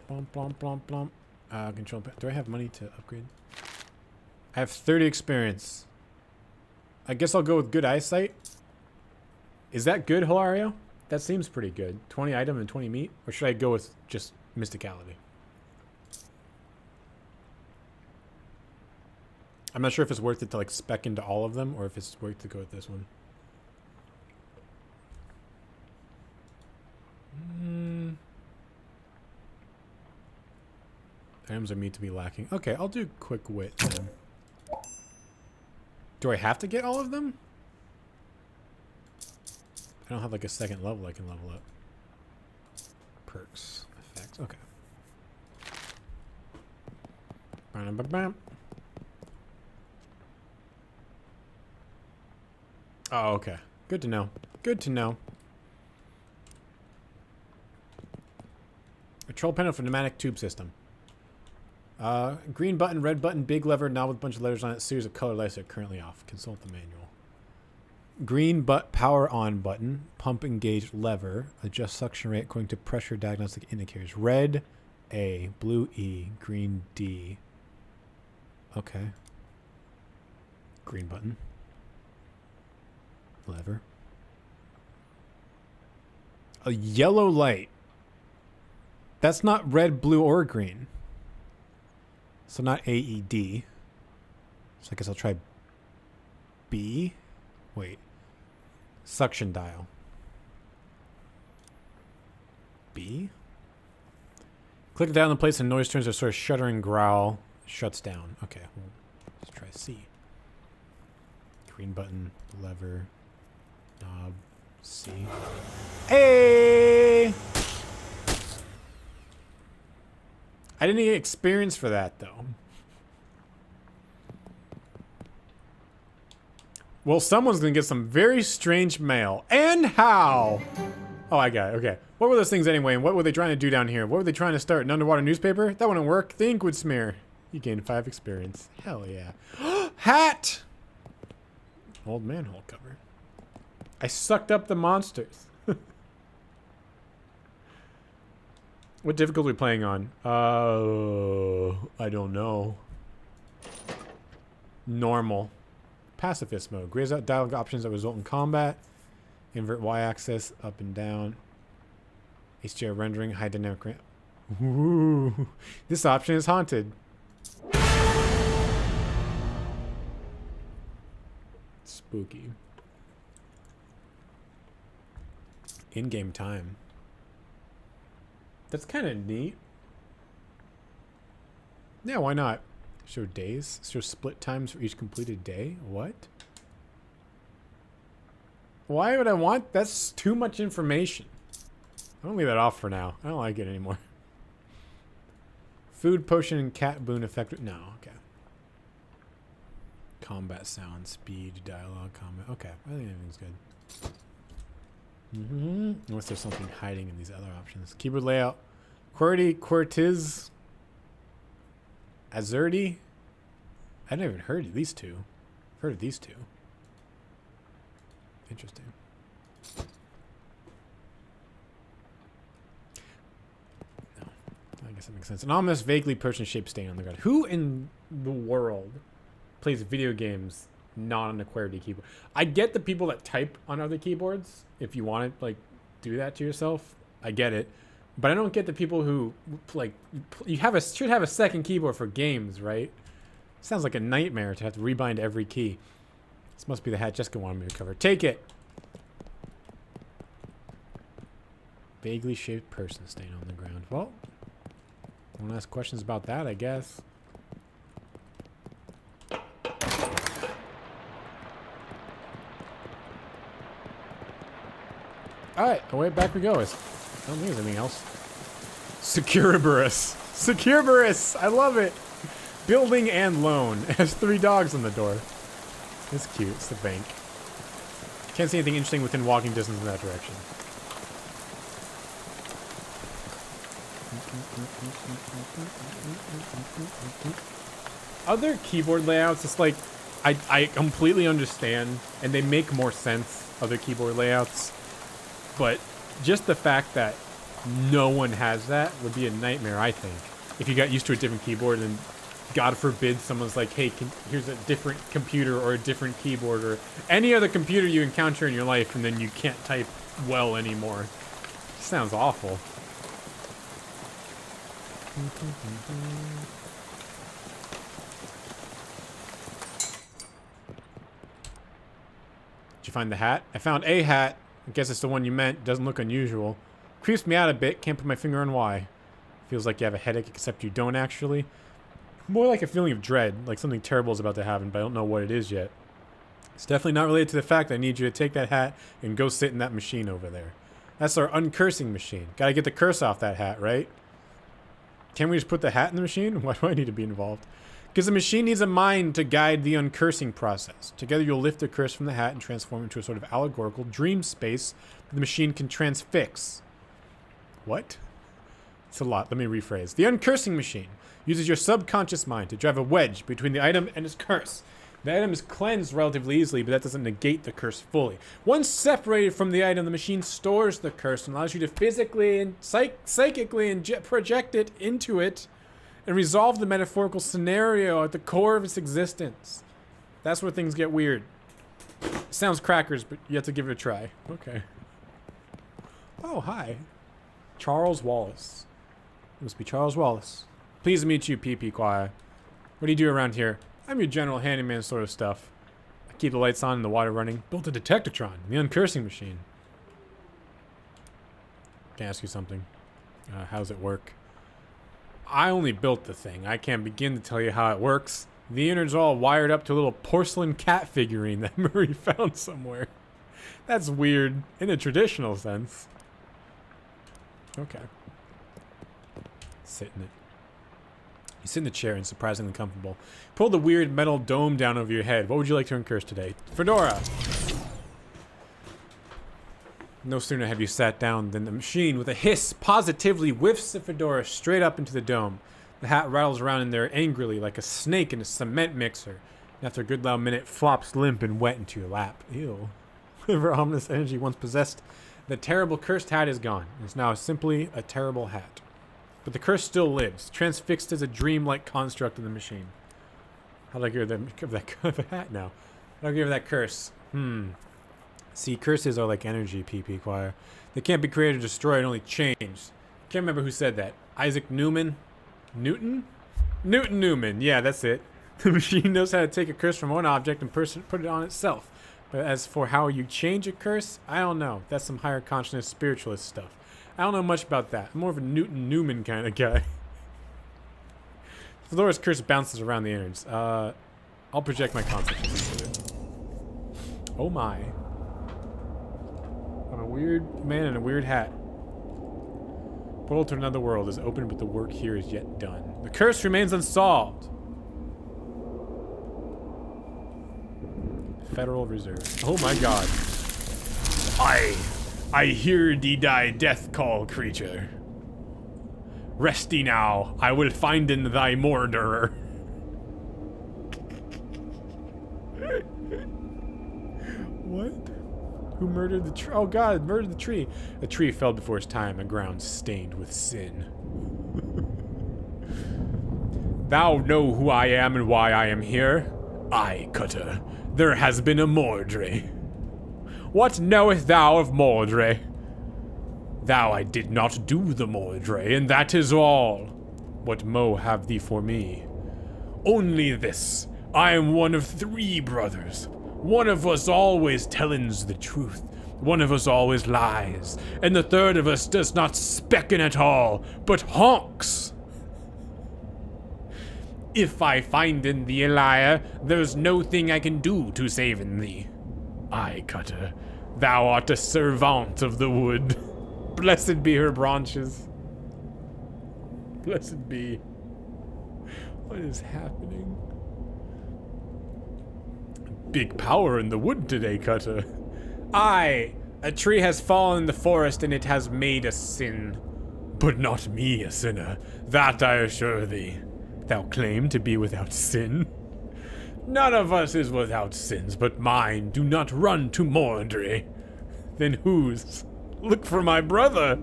Blomp, blomp, blomp, blomp. Control. Do I have money to upgrade? I have 30 experience. I guess I'll go with good eyesight. Is that good, Hilario? That seems pretty good. 20 item and 20 meat? Or should I go with just mysticality? I'm not sure if it's worth it to like spec into all of them or if it's worth to go with this one. Items are meant to be lacking. Okay, I'll do quick wit then. Do I have to get all of them? I don't have like a second level I can level up. Perks. Effects. Okay. Bam. Oh, okay. Good to know. Good to know. Control panel for pneumatic tube system. Green button, red button, big lever, now with a bunch of letters on it. Series of color lights are currently off. Consult the manual. Green power on button. Pump engage lever. Adjust suction rate according to pressure diagnostic indicators. Red A, blue E, green D. Okay. Green button. Lever. A yellow light. That's not red, blue, or green. So not AED. So I guess I'll try B. Wait. Suction dial. B. Click down in place and noise turns a sort of shuddering growl. Shuts down. Okay. Well, let's try C. Green button. Lever. Knob. C. Hey! I didn't get experience for that, though. Well, someone's gonna get some very strange mail. And how? Oh, I got it. Okay. What were those things anyway, and what were they trying to do down here? What were they trying to start? An underwater newspaper? That wouldn't work. The ink would smear. You gained 5 experience. Hell yeah. Hat! Old manhole cover. I sucked up the monsters. What difficulty are we playing on? I don't know. Normal. Pacifist mode. Grays out dialogue options that result in combat. Invert y-axis, up and down. HDR rendering, high dynamic ramp. Ooh. This option is haunted. Spooky. In-game time. That's kind of neat. Yeah, why not? Show days. Show split times for each completed day. What? Why would I want? That's too much information. I'm gonna leave that off for now. I don't like it anymore. Food, potion, and cat boon effect. No, okay. Combat sound, speed, dialogue, combat. Okay, I think everything's good. Unless there's something hiding in these other options. Keyboard layout. QWERTY, QWERTYZ, Azerty. I never even heard of these two. I've heard of these two. Interesting. No, I guess that makes sense. An ominous, vaguely person-shaped stain on the ground. Who in the world plays video games not on a QWERTY keyboard? I get the people that type on other keyboards. If you want to, like, do that to yourself, I get it. But I don't get the people who, like, you should have a second keyboard for games, right? Sounds like a nightmare to have to rebind every key. This must be the hat Jessica wanted me to cover. Take it! Vaguely shaped person stain on the ground. Well, I want to ask questions about that, I guess. Alright, away back we go. I don't think there's anything else. Securiborous. Securiborous! I love it! Building and loan. It has 3 dogs on the door. It's cute. It's the bank. Can't see anything interesting within walking distance in that direction. Other keyboard layouts, it's like, I completely understand, and they make more sense, other keyboard layouts. But just the fact that no one has that would be a nightmare, I think. If you got used to a different keyboard and God forbid someone's like, hey, here's a different computer or a different keyboard or any other computer you encounter in your life and then you can't type well anymore. Sounds awful. Did you find the hat? I found a hat. I guess it's the one you meant. Doesn't look unusual. Creeps me out a bit. Can't put my finger on why. Feels like you have a headache, except you don't actually. More like a feeling of dread, like something terrible is about to happen, but I don't know what it is yet. It's definitely not related to the fact that I need you to take that hat and go sit in that machine over there. That's our uncursing machine. Gotta get the curse off that hat, right? Can't we just put the hat in the machine? Why do I need to be involved? Because the machine needs a mind to guide the uncursing process. Together you'll lift the curse from the hat and transform it into a sort of allegorical dream space that the machine can transfix. What? It's a lot. Let me rephrase. The uncursing machine uses your subconscious mind to drive a wedge between the item and its curse. The item is cleansed relatively easily, but that doesn't negate the curse fully. Once separated from the item, the machine stores the curse and allows you to physically and psychically project it into it and resolve the metaphorical scenario at the core of its existence. That's where things get weird. Sounds crackers, but you have to give it a try. Okay. Oh, hi. Charles Wallace. It must be Charles Wallace. Pleased to meet you, P.P. Choir. What do you do around here? I'm your general handyman sort of stuff. I keep the lights on and the water running. Built a detectatron, the uncursing machine. Can I ask you something? How does it work? I only built the thing. I can't begin to tell you how it works. The innards are all wired up to a little porcelain cat figurine that Murray found somewhere. That's weird in a traditional sense. Okay. Sit in it. You sit in the chair and surprisingly comfortable. Pull the weird metal dome down over your head. What would you like to uncurse today? Fedora! No sooner have you sat down than the machine, with a hiss, positively whiffs the fedora straight up into the dome. The hat rattles around in there angrily like a snake in a cement mixer. And after a good loud minute, flops limp and wet into your lap. Ew. Whatever ominous energy once possessed, the terrible cursed hat is gone. It's now simply a terrible hat. But the curse still lives, transfixed as a dream-like construct of the machine. How do I get rid of that hat now? How do I get rid of that curse? See, curses are like energy, PP Choir. They can't be created or destroyed, only changed. Can't remember who said that. Isaac Newman? Newton? Newton Newman. Yeah, that's it. The machine knows how to take a curse from one object and put it on itself. But as for how you change a curse, I don't know. That's some higher consciousness spiritualist stuff. I don't know much about that. I'm more of a Newton Newman kind of guy. Fedora's curse bounces around the innards. I'll project my consciousness into it. Oh my. I'm a weird man in a weird hat. Portal to another world is open, but the work here is yet done. The curse remains unsolved. Federal Reserve. Oh my god. I hear thee thy death call, creature. Rest thee now. I will find in thy murderer. What? Who murdered the tree? Oh god, murdered the tree. A tree fell before its time, a ground stained with sin. Thou know who I am and why I am here? Aye, Cutter. There has been a Mordre. What knowest thou of Mordre? Thou I did not do the Mordre, and that is all. What mo have thee for me? Only this. I am one of 3 brothers. One of us always tellins the truth. One of us always lies. And the third of us does not specken at all, but honks. If I find in thee a liar, there's no thing I can do to save in thee. Aye, Cutter, thou art a servant of the wood. Blessed be her branches. Blessed be. What is happening? Big power in the wood today, Cutter. Aye, a tree has fallen in the forest and it has made a sin. But not me a sinner, that I assure thee. Thou claim to be without sin? None of us is without sins, but mine do not run to Mordre. Then whose? Look for my brother.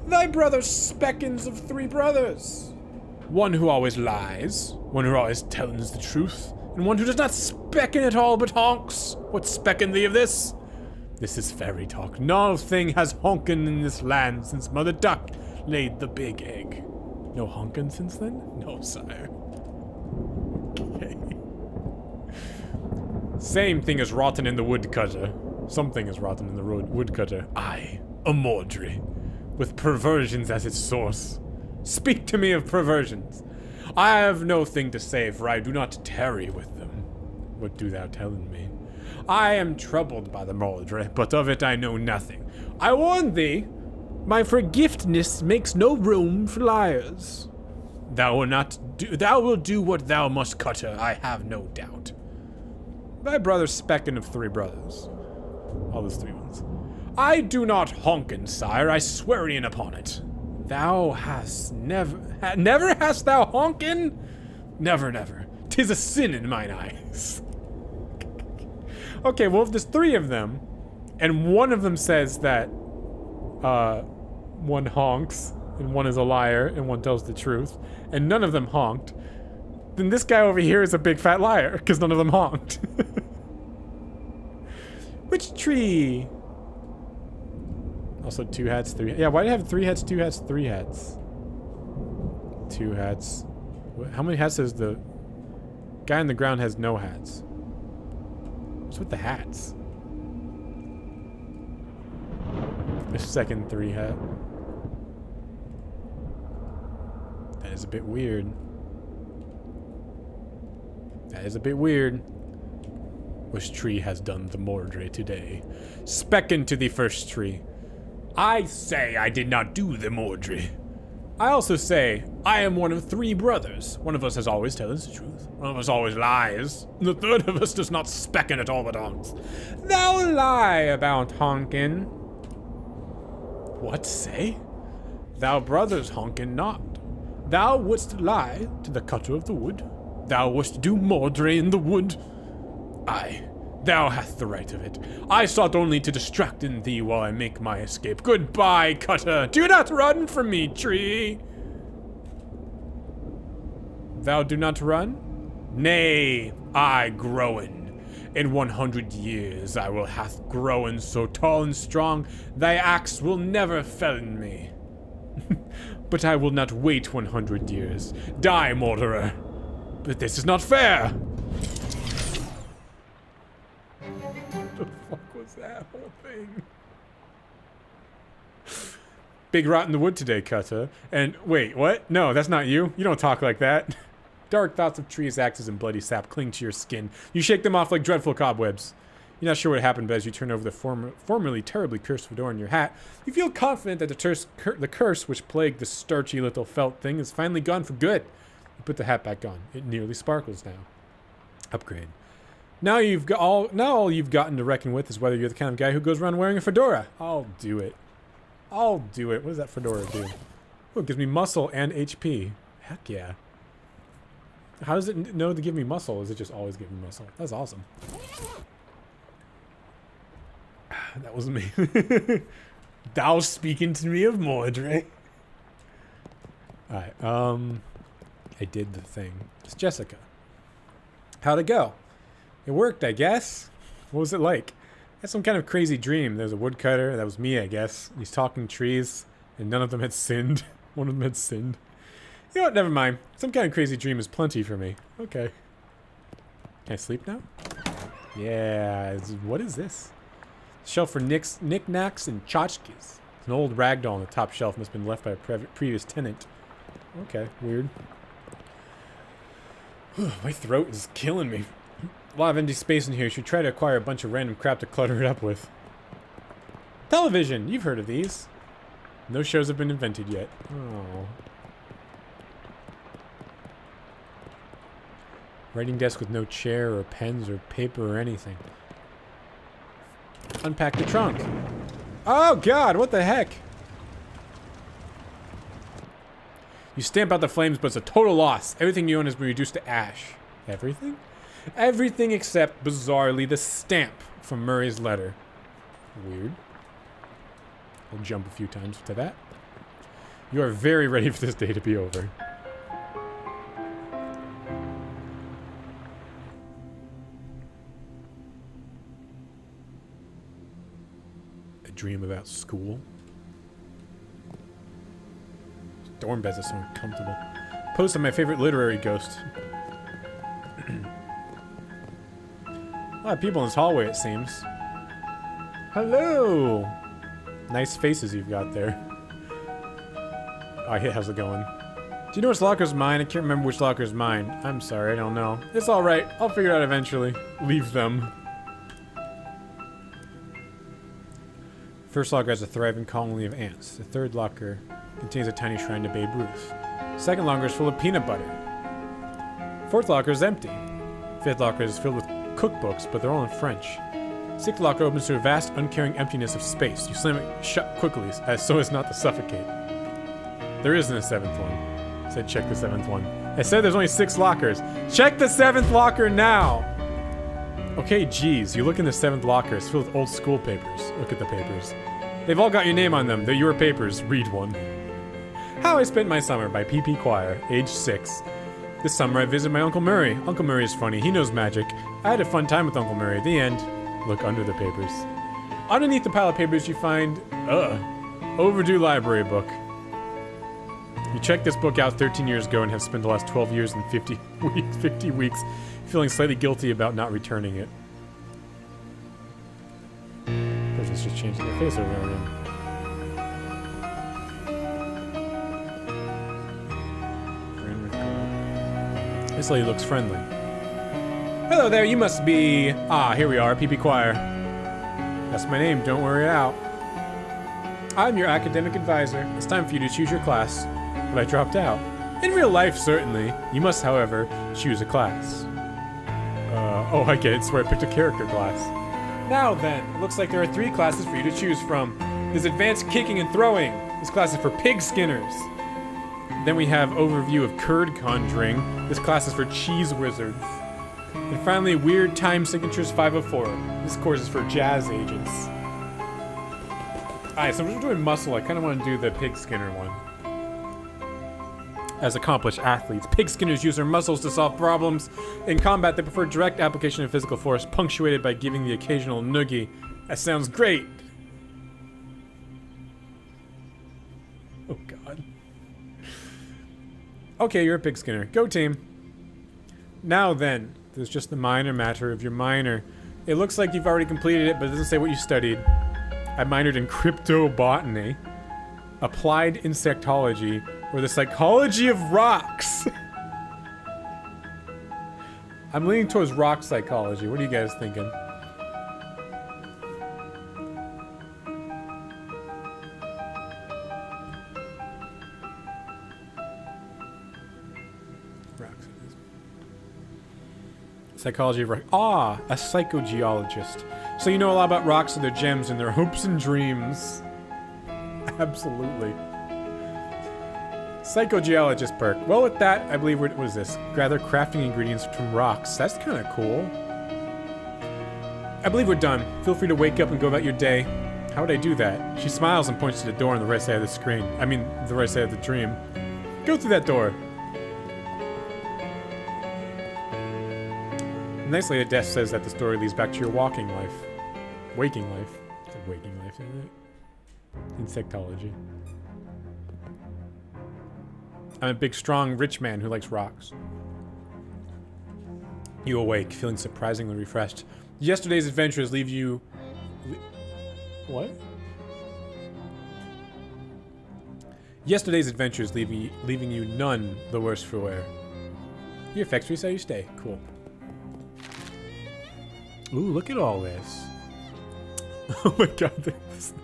Thy brother speckins of 3 brothers. One who always lies, one who always tells the truth, and one who does not specken at all but honks. What specken thee of this? This is fairy talk. No thing has honkin in this land since Mother Duck laid the big egg. No honkin since then? No, sire. Okay. Same thing as rotten in the woodcutter. Something is rotten in the woodcutter. Aye, a Mordre, with perversions as its source. Speak to me of perversions. I have no thing to say, for I do not tarry with them. What do thou tellin me? I am troubled by the Mordre, but of it I know nothing. I warn thee, my forgiftness makes no room for liars. Thou will do what thou must, Cutter, I have no doubt. Thy brother's speckin of 3 brothers. All those 3 ones. I do not honkin, sire, I swear in upon it. Thou hast never hast thou honkin? Never, never. 'Tis a sin in mine eyes. Okay, well, if there's 3 of them, and one of them says that, one honks, and one is a liar, and one tells the truth, and none of them honked, then this guy over here is a big fat liar, because none of them honked. Which tree? Also 2 hats, 3. Yeah, why do you have 3 hats, 2 hats, 3 hats? 2 hats. How many hats does the guy on the ground has? No hats. What's with the hats? The second 3 hat. That is a bit weird. That is a bit weird. Which tree has done the Mordre today? Specken to the first tree. I say I did not do the Mordre. I also say, I am one of 3 brothers. One of us has always tells the truth. One of us always lies. The third of us does not specken at all but honks. Thou lie about honkin'. What say? Thou brothers honkin' not. Thou wouldst lie to the cutter of the wood. Thou wouldst do mordre in the wood. Aye, thou hast the right of it. I sought only to distract in thee while I make my escape. Goodbye, cutter. Do not run from me, tree. Thou do not run? Nay, I growen. In 100 years I will hath grown so tall and strong, thy axe will never fellen me. But I will not wait 100 years. Die, murderer. But this is not fair. What the fuck was that whole thing? Big rot in the wood today, Cutter. And wait, what? No, that's not you. You don't talk like that. Dark thoughts of trees, axes, and bloody sap cling to your skin. You shake them off like dreadful cobwebs. You're not sure what happened, but as you turn over the formerly terribly cursed fedora in your hat, you feel confident that the curse which plagued the starchy little felt thing is finally gone for good. You put the hat back on. It nearly sparkles now. Upgrade. Now all you've gotten to reckon with is whether you're the kind of guy who goes around wearing a fedora. I'll do it. I'll do it. What does that fedora do? Oh, it gives me muscle and HP. Heck yeah. How does it know to give me muscle? Or is it just always give me muscle? That's awesome. That was me. Thou speaking to me of Mordre. Alright, I did the thing. It's Jessica. How'd it go? It worked, I guess. What was it like? I had some kind of crazy dream. There's a woodcutter. That was me, I guess. These talking trees, and none of them had sinned. One of them had sinned. You know what? Never mind. Some kind of crazy dream is plenty for me. Okay. Can I sleep now? Yeah. What is this? Shelf for knickknacks and tchotchkes. It's an old ragdoll on the top shelf. Must have been left by a previous tenant. Okay, weird. My throat is killing me. A lot of empty space in here. You should try to acquire a bunch of random crap to clutter it up with. Television! You've heard of these. No shows have been invented yet. Oh. Writing desk with no chair or pens or paper or anything. Unpack the trunk. Oh god, what the heck? You stamp out the flames, but it's a total loss. Everything you own has been reduced to ash. Everything? Everything except, bizarrely, the stamp from Murray's letter. Weird. I'll jump a few times to that. You are very ready for this day to be over. Dream about school. Dorm beds are so uncomfortable. Post on my favorite literary ghost. A lot of people in this hallway, it seems. Hello! Nice faces you've got there. Oh, hey, how's it going? Do you know which locker's mine? I can't remember which locker's mine. I'm sorry, I don't know. It's alright. I'll figure it out eventually. Leave them. First locker has a thriving colony of ants. The third locker contains a tiny shrine to Babe Ruth. Second locker is full of peanut butter. Fourth locker is empty. Fifth locker is filled with cookbooks, but they're all in French. Sixth locker opens to a vast, uncaring emptiness of space. You slam it shut quickly, so as not to suffocate. There isn't a seventh one. I said check the seventh one. I said there's only 6 lockers. Check the 7th locker now! Okay, geez, you look in the 7th locker. It's filled with old school papers. Look at the papers. They've all got your name on them. They're your papers. Read one. How I Spent My Summer by P.P. Choir, age 6. This summer I visited my Uncle Murray. Uncle Murray is funny. He knows magic. I had a fun time with Uncle Murray. The end. Look under the papers. Underneath the pile of papers you find, overdue library book. You checked this book out 13 years ago and have spent the last 12 years and 50 weeks feeling slightly guilty about not returning it. Person's just changing their face over and over again. This lady looks friendly. Hello there, you must be... Ah, here we are, PP Choir. That's my name, don't worry it out. I'm your academic advisor. It's time for you to choose your class. but I dropped out. In real life, certainly. You must, however, choose a class. Oh, I get it. It's where I picked a character class. Now then, looks like there are 3 classes for you to choose from. There's advanced kicking and throwing. This class is for pig skinners. Then we have overview of curd conjuring. This class is for cheese wizards. And finally, weird time signatures 504. This course is for jazz agents. Alright, so we're doing muscle. I kind of want to do the pig skinner one. As accomplished athletes, pig skinners use their muscles to solve problems. In combat, they prefer direct application of physical force, punctuated by giving the occasional noogie. That sounds great. Oh god. Okay, you're a pig skinner. Go team. Now then, there's just the minor matter of your minor. It looks like you've already completed it, but it doesn't say what you studied. I minored in cryptobotany, applied insectology, or the psychology of rocks. I'm leaning towards rock psychology. What are you guys thinking? Rocks. Psychology of rock. Ah, a psychogeologist. So you know a lot about rocks and their gems and their hopes and dreams. Absolutely. Psychogeologist perk. Well, with that, I believe what is this? Gather crafting ingredients from rocks. That's kind of cool. I believe we're done. Feel free to wake up and go about your day. How would I do that? She smiles and points to the door on the right side of the screen. I mean, the right side of the dream. Go through that door. Nicely, the desk says that the story leads back to your walking life. Waking life. It's a waking life, isn't it? Insectology. I'm a big, strong, rich man who likes rocks. You awake, feeling surprisingly refreshed. Yesterday's adventures leave you... What? Yesterday's adventures leaving you none the worse for wear. Your effects reset you stay. Cool. Ooh, look at all this. Oh my god, this...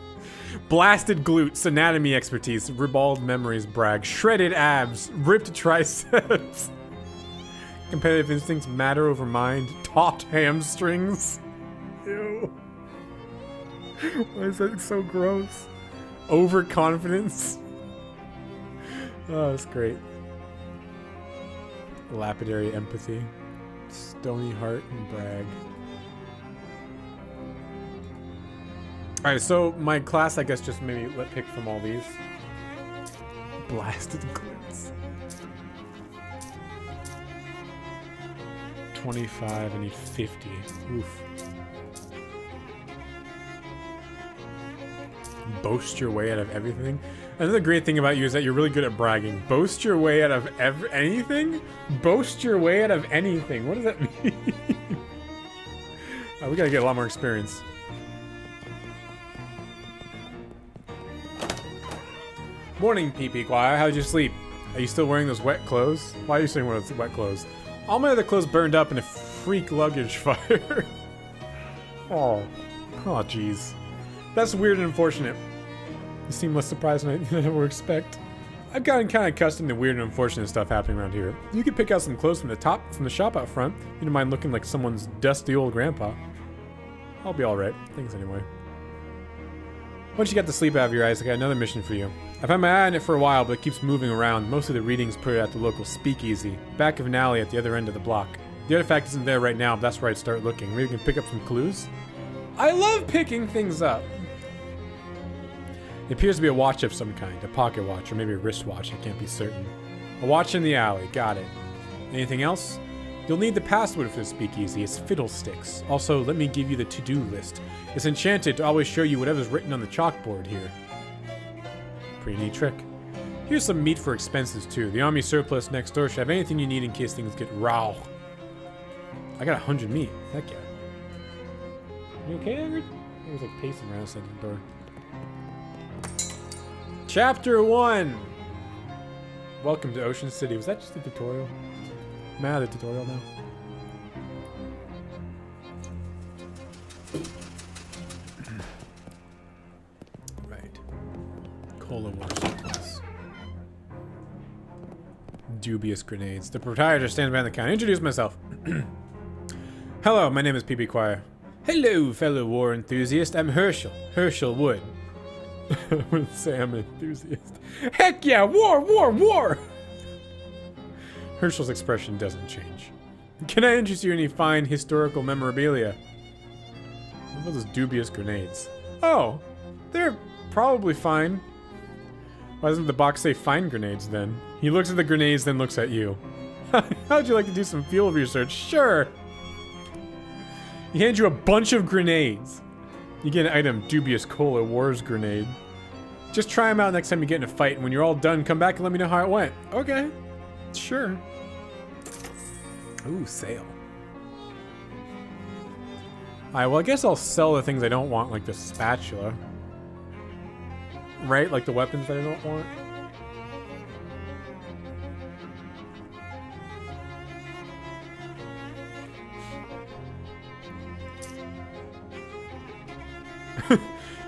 Blasted glutes, anatomy expertise, ribald memories brag, shredded abs, ripped triceps, competitive instincts matter over mind, taut hamstrings. Ew. Why is that so gross? Overconfidence. Oh, that's great. Lapidary empathy, stony heart and brag. Alright, so my class, I guess, just maybe let pick from all these. Blasted glutes. 25, I need 50. Oof. Boast your way out of everything. Another great thing about you is that you're really good at bragging. Boast your way out of anything? Boast your way out of anything. What does that mean? We gotta get a lot more experience. Morning, PP Choir. How'd you sleep? Are you still wearing those wet clothes? Why are you still wearing those wet clothes? All my other clothes burned up in a freak luggage fire. Oh. Oh, jeez. That's weird and unfortunate. You seem less surprised than I ever expect. I've gotten kind of accustomed to weird and unfortunate stuff happening around here. You could pick out some clothes from the shop out front. You don't mind looking like someone's dusty old grandpa. I'll be alright. Thanks anyway. Once you got the sleep out of your eyes, I got another mission for you. I've had my eye on it for a while, but it keeps moving around. Most of the readings put it at the local speakeasy, back of an alley at the other end of the block. The artifact isn't there right now, but that's where I'd start looking. Maybe we can pick up some clues? I love picking things up! It appears to be a watch of some kind, a pocket watch, or maybe a wristwatch, I can't be certain. A watch in the alley, got it. Anything else? You'll need the password for the speakeasy, it's Fiddlesticks. Also, let me give you the to-do list. It's enchanted to always show you whatever's written on the chalkboard here. Pretty neat trick. Here's some meat for expenses too. The army surplus next door should have anything you need in case things get raw. I got 100 meat. Heck yeah. You okay, Ingrid? I was like pacing around outside the door. Chapter 1! Welcome to Ocean City. Was that just a tutorial? I'm out of the tutorial now. Right. Cola water surplus. dubious grenades. The proprietor stands behind the counter. Introduce myself. Hello, my name is P.B. Quire. Hello, fellow war enthusiast. I'm Herschel. Herschel Wood. I wouldn't say I'm an enthusiast. Heck yeah! War! War! War! Herschel's expression doesn't change. Can I interest you in any fine historical memorabilia? What about those dubious grenades? Oh, they're probably fine. Why doesn't the box say fine grenades then? He looks at the grenades, then looks at you. How'd you like to do some field research? Sure. He hands you a bunch of grenades. You get an item, dubious cola wars grenade. Just try them out next time you get in a fight, and when you're all done, come back and let me know how it went. Okay. Sure. Ooh, sale. Alright, well I guess I'll sell the things I don't want, like the spatula. Right? Like the weapons that I don't want.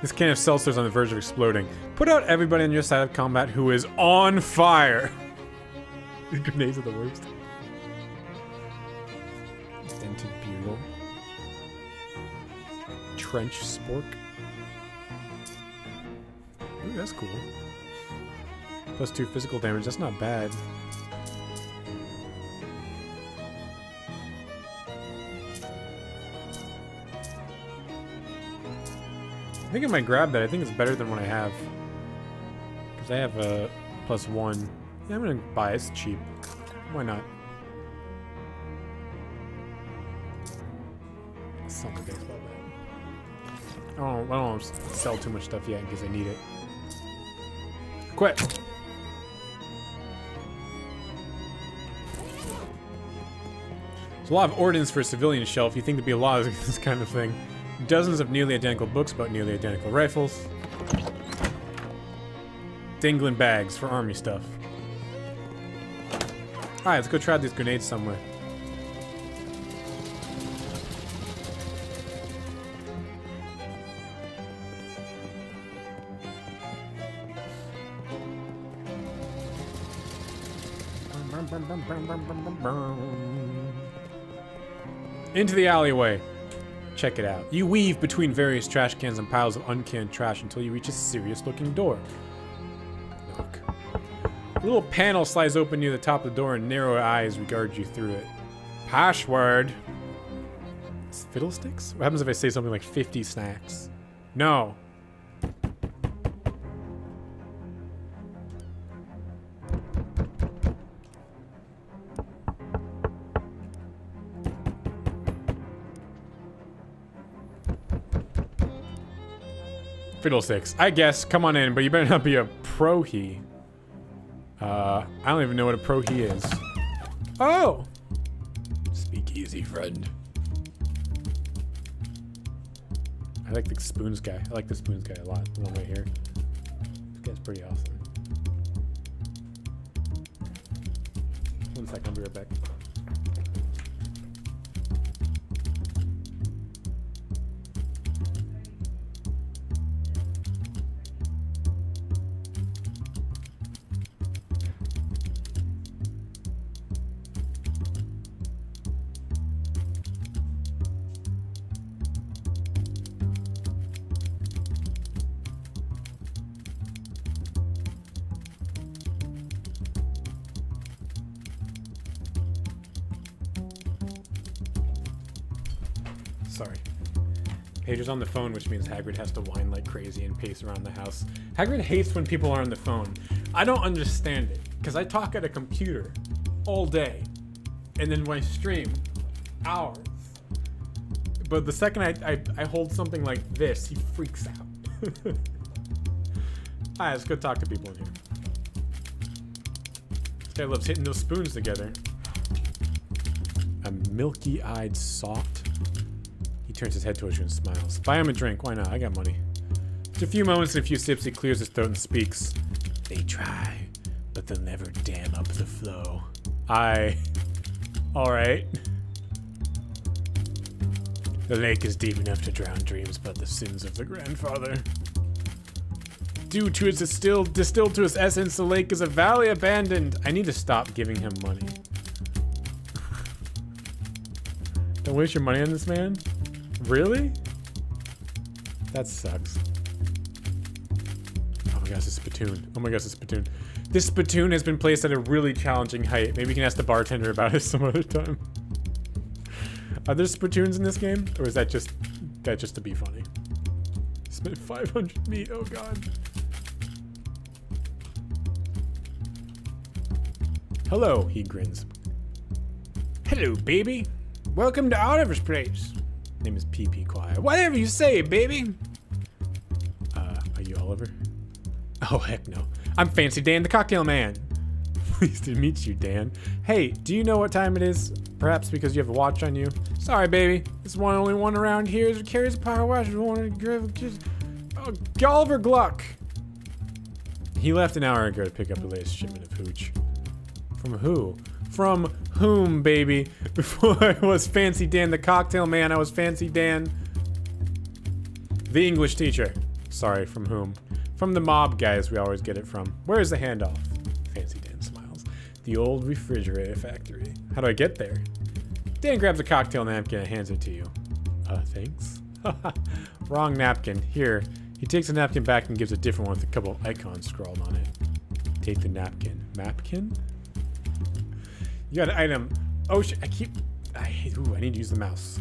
This can of seltzer's on the verge of exploding. Put out everybody on your side of combat who is on fire. These grenades are the worst. Dented bugle. Trench spork. Ooh, that's cool. +2 physical damage, that's not bad. I think I might grab that. I think it's better than what I have. Because I have a +1. Yeah, I'm gonna buy it. It's cheap. Why not? Something about that. I don't want to sell too much stuff yet in case I need it. Quit! There's a lot of ordnance for a civilian shelf. You think there'd be a lot of this kind of thing. Dozens of nearly identical books about nearly identical rifles. Dangling bags for army stuff. Alright, let's go try these grenades somewhere. Into the alleyway. Check it out. You weave between various trash cans and piles of uncanned trash until you reach a serious-looking door. Knock. A little panel slides open near the top of the door and narrow eyes regard you through it. Password. Fiddlesticks? What happens if I say something like 50 snacks? No. Fiddlesticks. I guess. Come on in, but you better not be a pro-he. I don't even know what a pro-he is. Oh! Speak easy, friend. I like the spoons guy. I like the spoons guy a lot. The one right here. This guy's pretty awesome. 1 second, I'll be right back. Sorry. Pager's on the phone, which means Hagrid has to whine like crazy and pace around the house. Hagrid hates when people are on the phone. I don't understand it, because I talk at a computer all day, and then when I stream, hours. But the second I hold something like this, he freaks out. Alright, let's go talk to people in here. This guy loves hitting those spoons together. A milky-eyed soft. He turns his head towards you and smiles. Buy him a drink. Why not? I got money. After a few moments and a few sips, he clears his throat and speaks. They try, but they'll never dam up the flow. Alright. The lake is deep enough to drown dreams about the sins of the grandfather. Due to its distilled to its essence, the lake is a valley abandoned. I need to stop giving him money. Don't waste your money on this man. Really? That sucks. Oh my gosh, this spittoon. Oh my gosh, this spittoon. This spittoon has been placed at a really challenging height. Maybe we can ask the bartender about it some other time. Are there spittoons in this game? Or is that just to be funny? Spent 500 meat, oh god. Hello, he grins. Hello, baby. Welcome to Oliver's place. Name is PP Quiet. Whatever you say, baby. Are you Oliver? Oh, heck no. I'm Fancy Dan, the cocktail man. Pleased to meet you, Dan. Hey, do you know what time it is? Perhaps because you have a watch on you? Sorry, baby. This one only one around here who carries a power watch. Oh, Oliver Gluck. He left an hour ago to pick up the latest shipment of hooch. From who? From whom, baby? Before I was Fancy Dan the cocktail man, I was Fancy Dan the English teacher. Sorry, from whom? From the mob guys we always get it from. Where's the handoff? Fancy Dan smiles. The old refrigerator factory. How do I get there? Dan grabs a cocktail napkin and hands it to you. Thanks. Wrong napkin. Here. He takes the napkin back and gives a different one with a couple icons scrawled on it. Take the napkin. Mapkin? You got an item. Ocean. I need to use the mouse.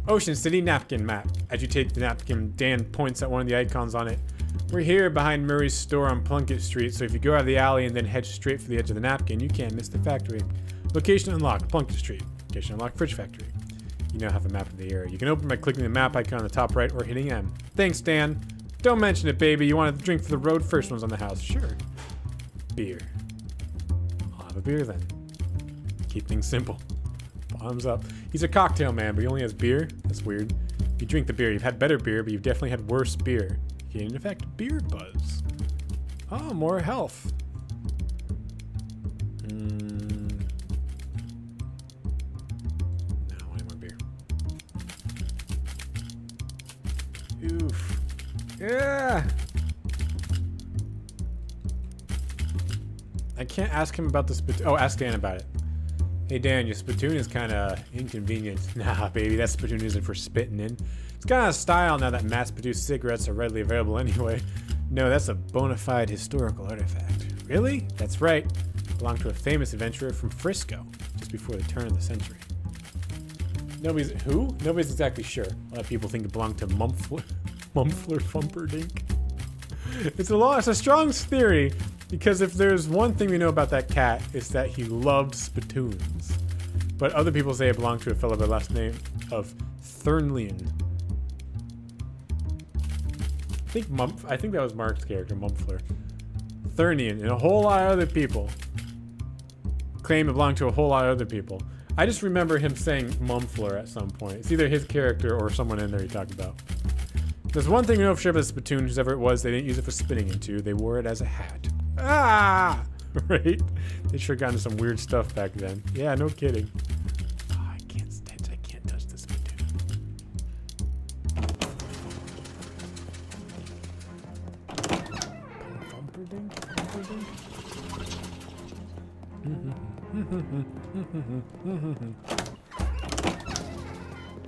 Ocean City napkin map. As you take the napkin, Dan points at one of the icons on it. We're here behind Murray's store on Plunkett Street, so if you go out of the alley and then head straight for the edge of the napkin, you can't miss the factory. Location unlocked, Plunkett Street. Location unlocked, Fridge Factory. You now have a map of the area. You can open by clicking the map icon on the top right or hitting M. Thanks, Dan. Don't mention it, baby. You want a drink for the road? First one's on the house. Sure. Beer. I'll have a beer then. Keep things simple. Bottoms up. He's a cocktail man, but he only has beer? That's weird. If you drink the beer, you've had better beer, but you've definitely had worse beer. You can, in effect, beer buzz. Oh, more health. No, I want more beer. Oof. Yeah. I can't ask him about the spittoon. Oh, ask Dan about it. Hey Dan, your spittoon is kind of inconvenient. Nah, baby, that spittoon isn't for spitting in. It's kind of style now that mass-produced cigarettes are readily available anyway. No, that's a bona fide historical artifact. Really? That's right. It belonged to a famous adventurer from Frisco, just before the turn of the century. Nobody's exactly sure. A lot of people think it belonged to Mumfler Fumperdink. It's a strong theory, because if there's one thing we know about that cat, it's that he loved spittoons. But other people say it belonged to a fellow by the last name of Thurnlian. I think that was Mark's character, Mumfler. Thurnian, and a whole lot of other people claim it belonged to a whole lot of other people. I just remember him saying Mumfler at some point. It's either his character or someone in there he talked about. There's one thing we know for sure about the spittoon, whoever it was, they didn't use it for spitting into. They wore it as a hat. Ah! Right? They sure got into some weird stuff back then. Yeah, no kidding. Oh, I can't touch this spittoon.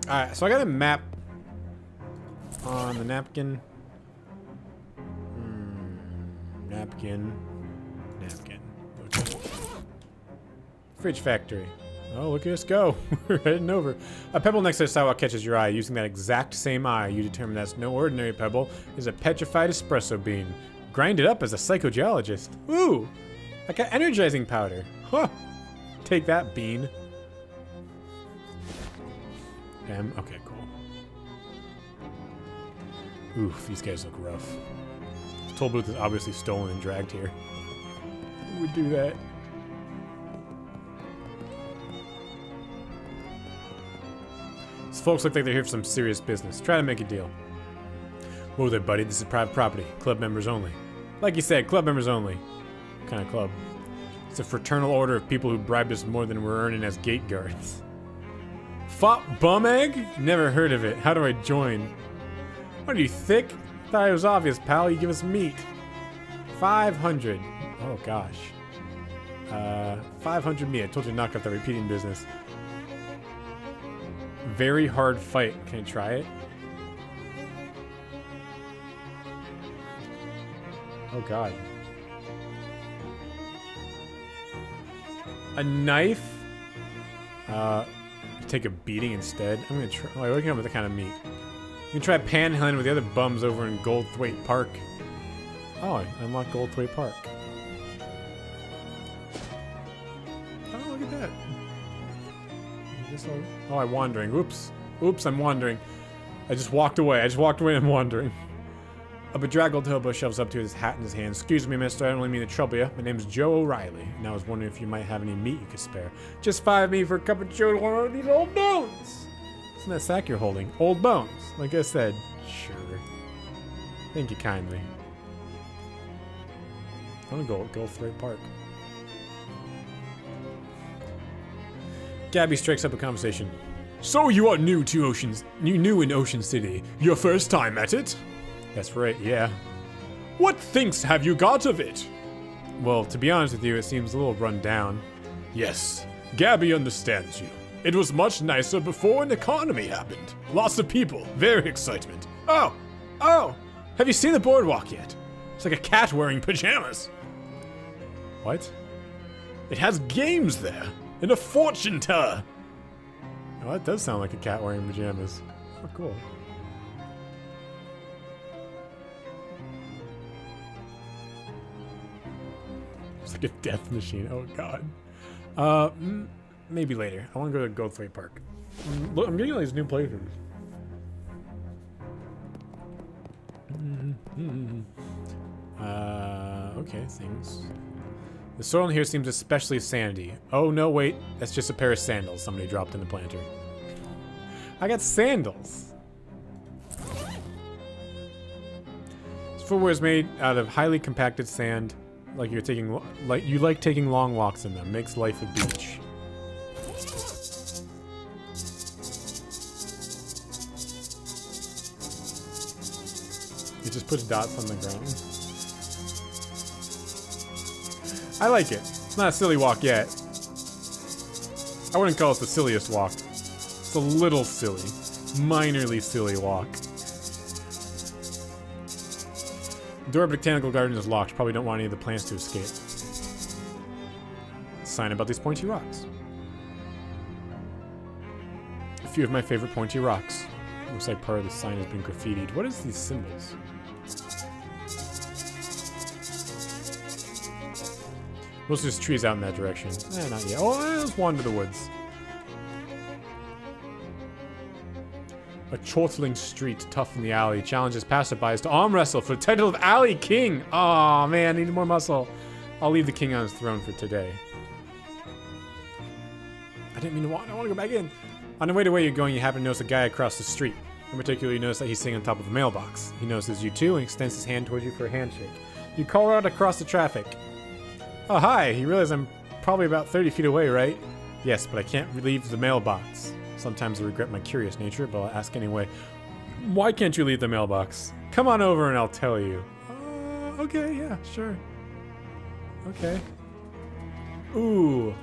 Alright, so I got a map on the napkin. Napkin. Okay. Fridge factory. Oh, look at us go. We're heading over. A pebble next to the sidewalk catches your eye. Using that exact same eye, you determine that's no ordinary pebble. It's a petrified espresso bean. Grind it up as a psychogeologist. Ooh! I got energizing powder. Huh! Take that, bean. Okay, cool. Oof, these guys look rough. This toll booth is obviously stolen and dragged here. Who would do that? These folks look like they're here for some serious business. Try to make a deal. Whoa there, buddy. This is private property. Club members only. Like you said, club members only. What kind of club? It's a fraternal order of people who bribed us more than we're earning as gate guards. Fop bum egg? Never heard of it. How do I join? What are you, thick? Thought it was obvious, pal. You give us meat. 500. Oh, gosh. 500 me. I told you to knock off the repeating business. Very hard fight. Can I try it? Oh, God. A knife? Take a beating instead. I'm gonna try. Oh, I'm looking up the kind of meat. You can try panhandling with the other bums over in Goldthwaite Park. Oh, I unlocked Goldthwaite Park. Oh, look at that. Oh, I'm wandering. Oops. Oops, I'm wandering. I just walked away. And I'm wandering. A bedraggled hobo shoves up to his hat in his hand. Excuse me, mister. I don't really mean to trouble you. My name's Joe O'Reilly, and I was wondering if you might have any meat you could spare. Just 5 meat for a cup of joe to one of these old bones. Isn't that sack you're holding? Old bones. Like I said. Sure. Thank you kindly. I'm gonna go Goldthwaite Park. Gabby strikes up a conversation. So you are new in Ocean City. Your first time at it? That's right, yeah. What thinks have you got of it? Well, to be honest with you, it seems a little run down. Yes, Gabby understands you. It was much nicer before an economy happened. Lots of people, very excitement. Oh, have you seen the boardwalk yet? It's like a cat wearing pajamas. What? It has games there, and a fortune teller. Oh, that does sound like a cat wearing pajamas. Oh, cool. It's like a death machine. Oh, God. Maybe later. I want to go to Goldthwaite Park. Look, I'm getting all these new places. Okay, things. The soil in here seems especially sandy. Oh, no, wait. That's just a pair of sandals somebody dropped in the planter. I got sandals. This footwear is made out of highly compacted sand. Like you're taking, you like taking long walks in them. Makes life a beach. It just puts dots on the ground. I like it. It's not a silly walk yet. I wouldn't call it the silliest walk. It's a little silly. Minorly silly walk. The door of Botanical Garden is locked. Probably don't want any of the plants to escape. Sign about these pointy rocks. A few of my favorite pointy rocks. Looks like part of the sign has been graffitied. What is these symbols? Most of there's trees out in that direction. Not yet. Oh, let's wander the woods. A chortling street, tough in the alley, challenges passerbys to arm wrestle for the title of Alley King. Aw, man, I need more muscle. I'll leave the king on his throne for today. I didn't mean to walk. I want to go back in. On the way to where you're going, you happen to notice a guy across the street. In particular, you notice that he's sitting on top of a mailbox. He notices you too and extends his hand towards you for a handshake. You call out across the traffic. Oh, hi. You realize I'm probably about 30 feet away, right? Yes, but I can't leave the mailbox. Sometimes I regret my curious nature, but I'll ask anyway. Why can't you leave the mailbox? Come on over and I'll tell you. Okay, yeah, sure. Okay. Ooh.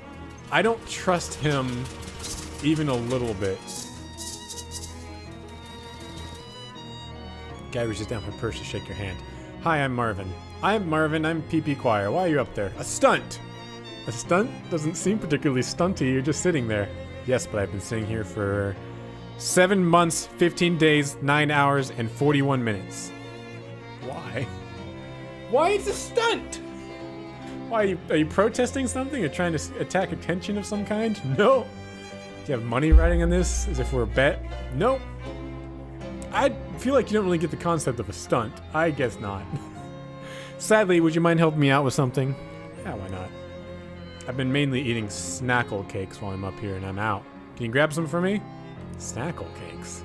I don't trust him even a little bit. Guy reaches down for a purse to shake your hand. Hi, I'm Marvin. I'm Marvin, I'm PP Choir. Why are you up there? A stunt! A stunt? Doesn't seem particularly stunty, you're just sitting there. Yes, but I've been sitting here for 7 months, 15 days, 9 hours, and 41 minutes. Why? Why it's a stunt? Why, are you protesting something? Or trying to attack attention of some kind? No. Do you have money riding on this? As if we're a bet? Nope. I feel like you don't really get the concept of a stunt. I guess not. Sadly, would you mind helping me out with something? Yeah, why not? I've been mainly eating snackle cakes while I'm up here and I'm out. Can you grab some for me? Snackle cakes.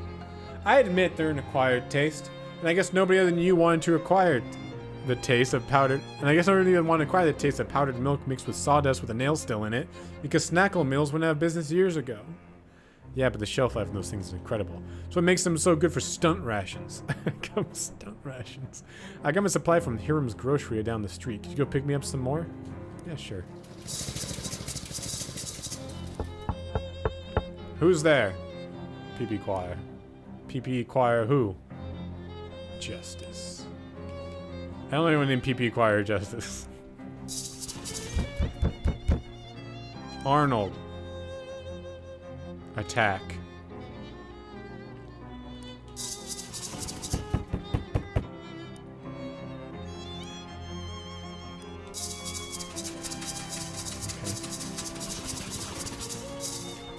I admit they're an acquired taste, and I guess nobody other than you wanted to acquire the taste of powdered, and I guess nobody even wanted to acquire the taste of powdered milk mixed with sawdust with a nail still in it, because snackle mills wouldn't have business years ago. Yeah, but the shelf life of those things is incredible. That's what makes them so good for stunt rations. Stunt rations. I got my supply from Hiram's Grocery down the street. Could you go pick me up some more? Yeah, sure. Who's there? PP Choir. PP Choir who? Justice. I don't know anyone named PP Choir Justice. Arnold. Attack.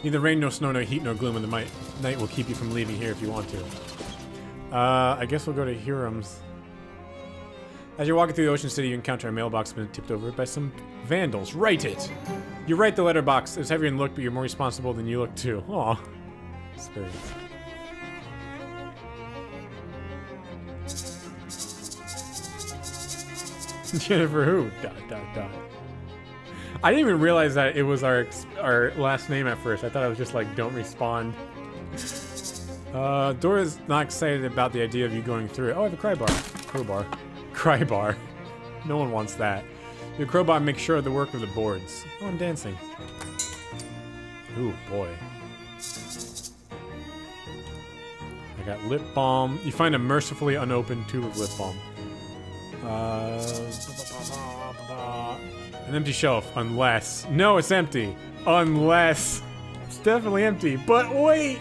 Neither rain, no snow, no heat, no gloom, and the night will keep you from leaving here if you want to. I guess we'll go to Hiram's. As you're walking through the Ocean City, you encounter a mailbox been tipped over by some vandals. Write it! You write the letterbox. It's heavier in look, but you're more responsible than you look too. Aw. Spirit. Jennifer who? ... I didn't even realize that it was our last name at first. I thought it was just like, don't respond. Dora's not excited about the idea of you going through it. Oh, I have a crowbar. Crowbar. No one wants that. Your crowbar makes sure of the work of the boards. Oh, I'm dancing. Ooh, boy. I got lip balm. You find a mercifully unopened tube of lip balm. An empty shelf, unless... No, it's empty. Unless... It's definitely empty, but wait!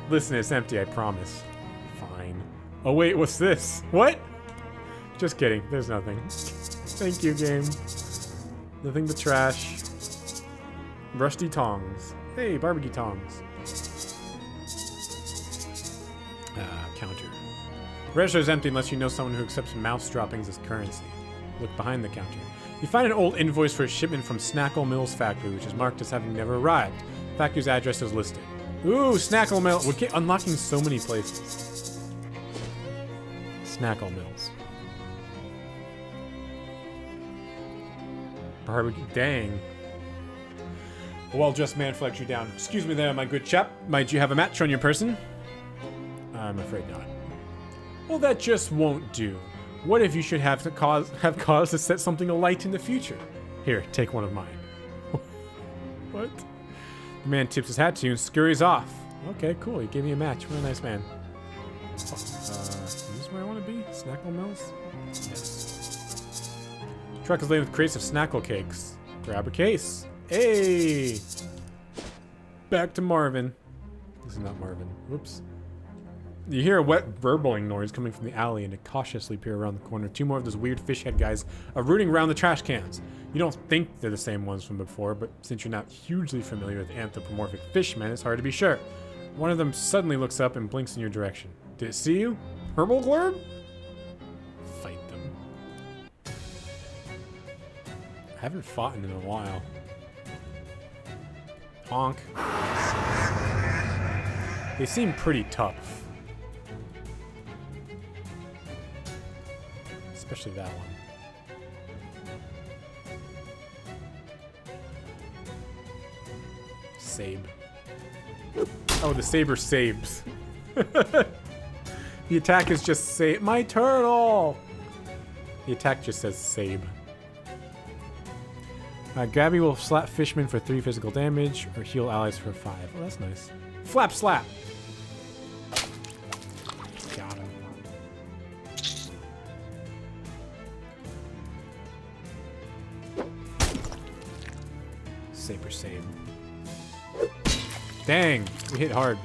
Listen, it's empty, I promise. Fine. Oh wait, what's this? What? Just kidding, there's nothing. Thank you, game. Nothing but trash. Rusty tongs. Hey, barbecue tongs. Counter. Register is empty unless you know someone who accepts mouse droppings as currency. Look behind the counter. You find an old invoice for a shipment from Snackle Mills factory, which is marked as having never arrived. Factory's address is listed. Ooh, Snackle Mills. We're unlocking so many places. Snackle Mills. Barbecue. Dang. A well-dressed man flags you down. Excuse me there, my good chap. Might you have a match on your person? I'm afraid not. Well, that just won't do. What if you should have cause to set something alight in the future? Here, take one of mine. What? The man tips his hat to you and scurries off. Okay, cool. He gave me a match. What a nice man. Is this where I want to be? Snackle Mills? Yes. Truck is laden with crates of Snackle cakes. Grab a case. Hey! Back to Marvin. This is not Marvin. Whoops. You hear a wet burbling noise coming from the alley and you cautiously peer around the corner. Two more of those weird fish head guys are rooting around the trash cans. You don't think they're the same ones from before, but since you're not hugely familiar with anthropomorphic fishmen, it's hard to be sure. One of them suddenly looks up and blinks in your direction. Did it see you? Herbal Glurb? Fight them. I haven't fought in a while. Honk. They seem pretty tough. Especially that one. Sabe. Oh, the saber sabes. The attack is just Sabe. My turtle! The attack just says Sabe. Gabby will slap Fishman for 3 physical damage, or heal allies for 5. Oh, that's nice. Flap slap! Got him. Saber save. Dang, we hit hard.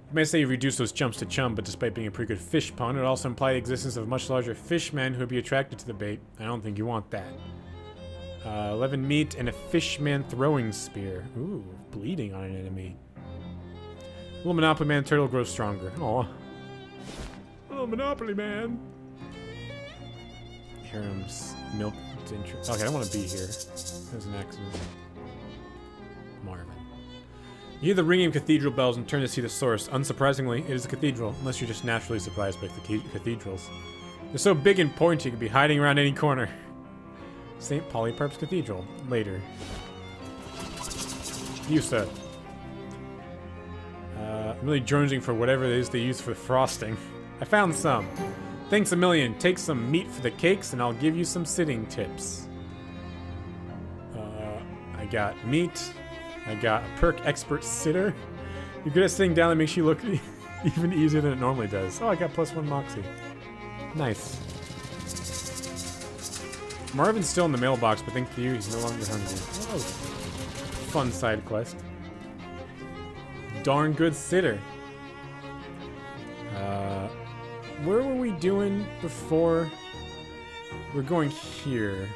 You may say you reduce those jumps to chum, but despite being a pretty good fish pun, it would also imply the existence of much larger fishmen who would be attracted to the bait. I don't think you want that. 11 meat and a fishman throwing spear. Ooh, bleeding on an enemy. Little Monopoly Man turtle grows stronger. Aw. Little Monopoly Man. Hiram's milk. Okay, I don't want to be here. There's an accident. Marvin. You hear the ringing of cathedral bells and turn to see the source. Unsurprisingly, it is a cathedral, unless you're just naturally surprised by the cathedrals. They're so big and pointy, you could be hiding around any corner. St. Polycarp's Cathedral. Later. You, sir. I'm really jonesing for whatever it is they use for frosting. I found some. Thanks a million. Take some meat for the cakes and I'll give you some sitting tips. I got meat. I got a perk expert sitter. You're good at sitting down, that makes you look even easier than it normally does. Oh, I got +1 moxie. Nice. Marvin's still in the mailbox, but thanks to you, he's no longer hungry. Oh, fun side quest. Darn good sitter. Where were we doing before? We're going here.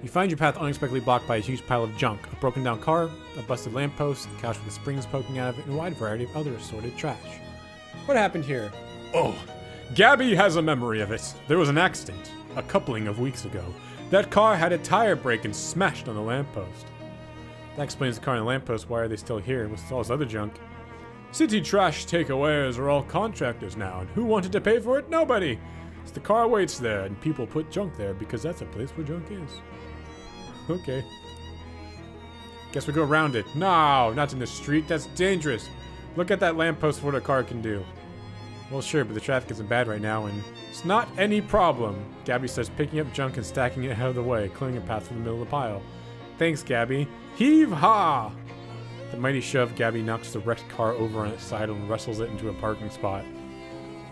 You find your path unexpectedly blocked by a huge pile of junk. A broken down car, a busted lamppost, a couch with the springs poking out of it, and a wide variety of other assorted trash. What happened here? Oh, Gabby has a memory of it. There was an accident, a coupling of weeks ago. That car had a tire break and smashed on the lamppost. That explains the car and the lamppost. Why are they still here with all this other junk? City trash takeawayers are all contractors now, and who wanted to pay for it? Nobody! So the car waits there, and people put junk there because that's a place where junk is. Okay. Guess we go around it. No, not in the street. That's dangerous. Look at that lamppost for what a car can do. Well, sure, but the traffic isn't bad right now, and it's not any problem. Gabby starts picking up junk and stacking it out of the way, clearing a path through the middle of the pile. Thanks, Gabby. Heave-ha! The mighty shove, Gabby knocks the wrecked car over on its side and wrestles it into a parking spot.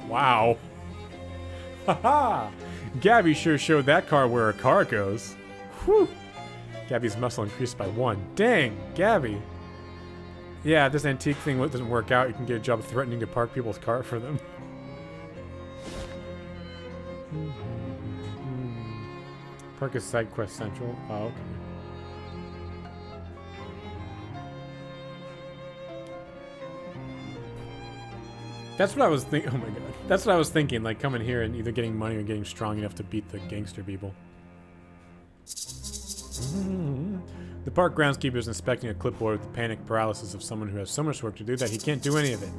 Wow. Ha-ha! Gabby sure showed that car where a car goes. Whew! Gabby's muscle increased by 1. Dang, Gabby. Yeah, if this antique thing doesn't work out, you can get a job threatening to park people's car for them. Park is side quest central. Oh, okay. That's what I was thinking. Oh my god. That's what I was thinking, like coming here and either getting money or getting strong enough to beat the gangster people. The park groundskeeper is inspecting a clipboard with the panic paralysis of someone who has so much work to do that he can't do any of it.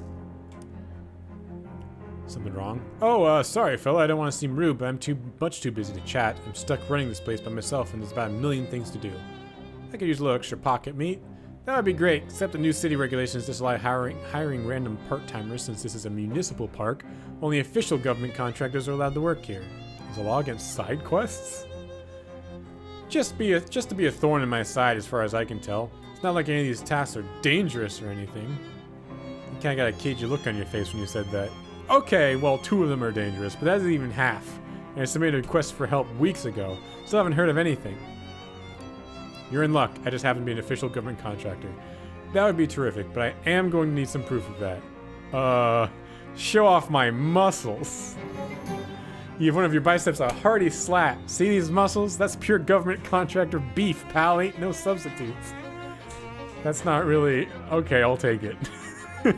Something wrong? Oh, sorry, fella. I don't want to seem rude, but I'm too busy to chat. I'm stuck running this place by myself, and there's about a million things to do. I could use a little extra pocket meat. That would be great, except the new city regulations disallow hiring random part-timers since this is a municipal park. Only official government contractors are allowed to work here. Is the law against side quests? Just to be a thorn in my side as far as I can tell. It's not like any of these tasks are dangerous or anything. You kinda got a cagey look on your face when you said that. Okay, well 2 of them are dangerous, but that isn't even half. And I submitted a request for help weeks ago. Still haven't heard of anything. You're in luck. I just happen to be an official government contractor. That would be terrific, but I am going to need some proof of that. Show off my muscles. You give one of your biceps a hearty slap. See these muscles? That's pure government contractor beef, pal. Ain't no substitutes. That's not really... Okay, I'll take it. What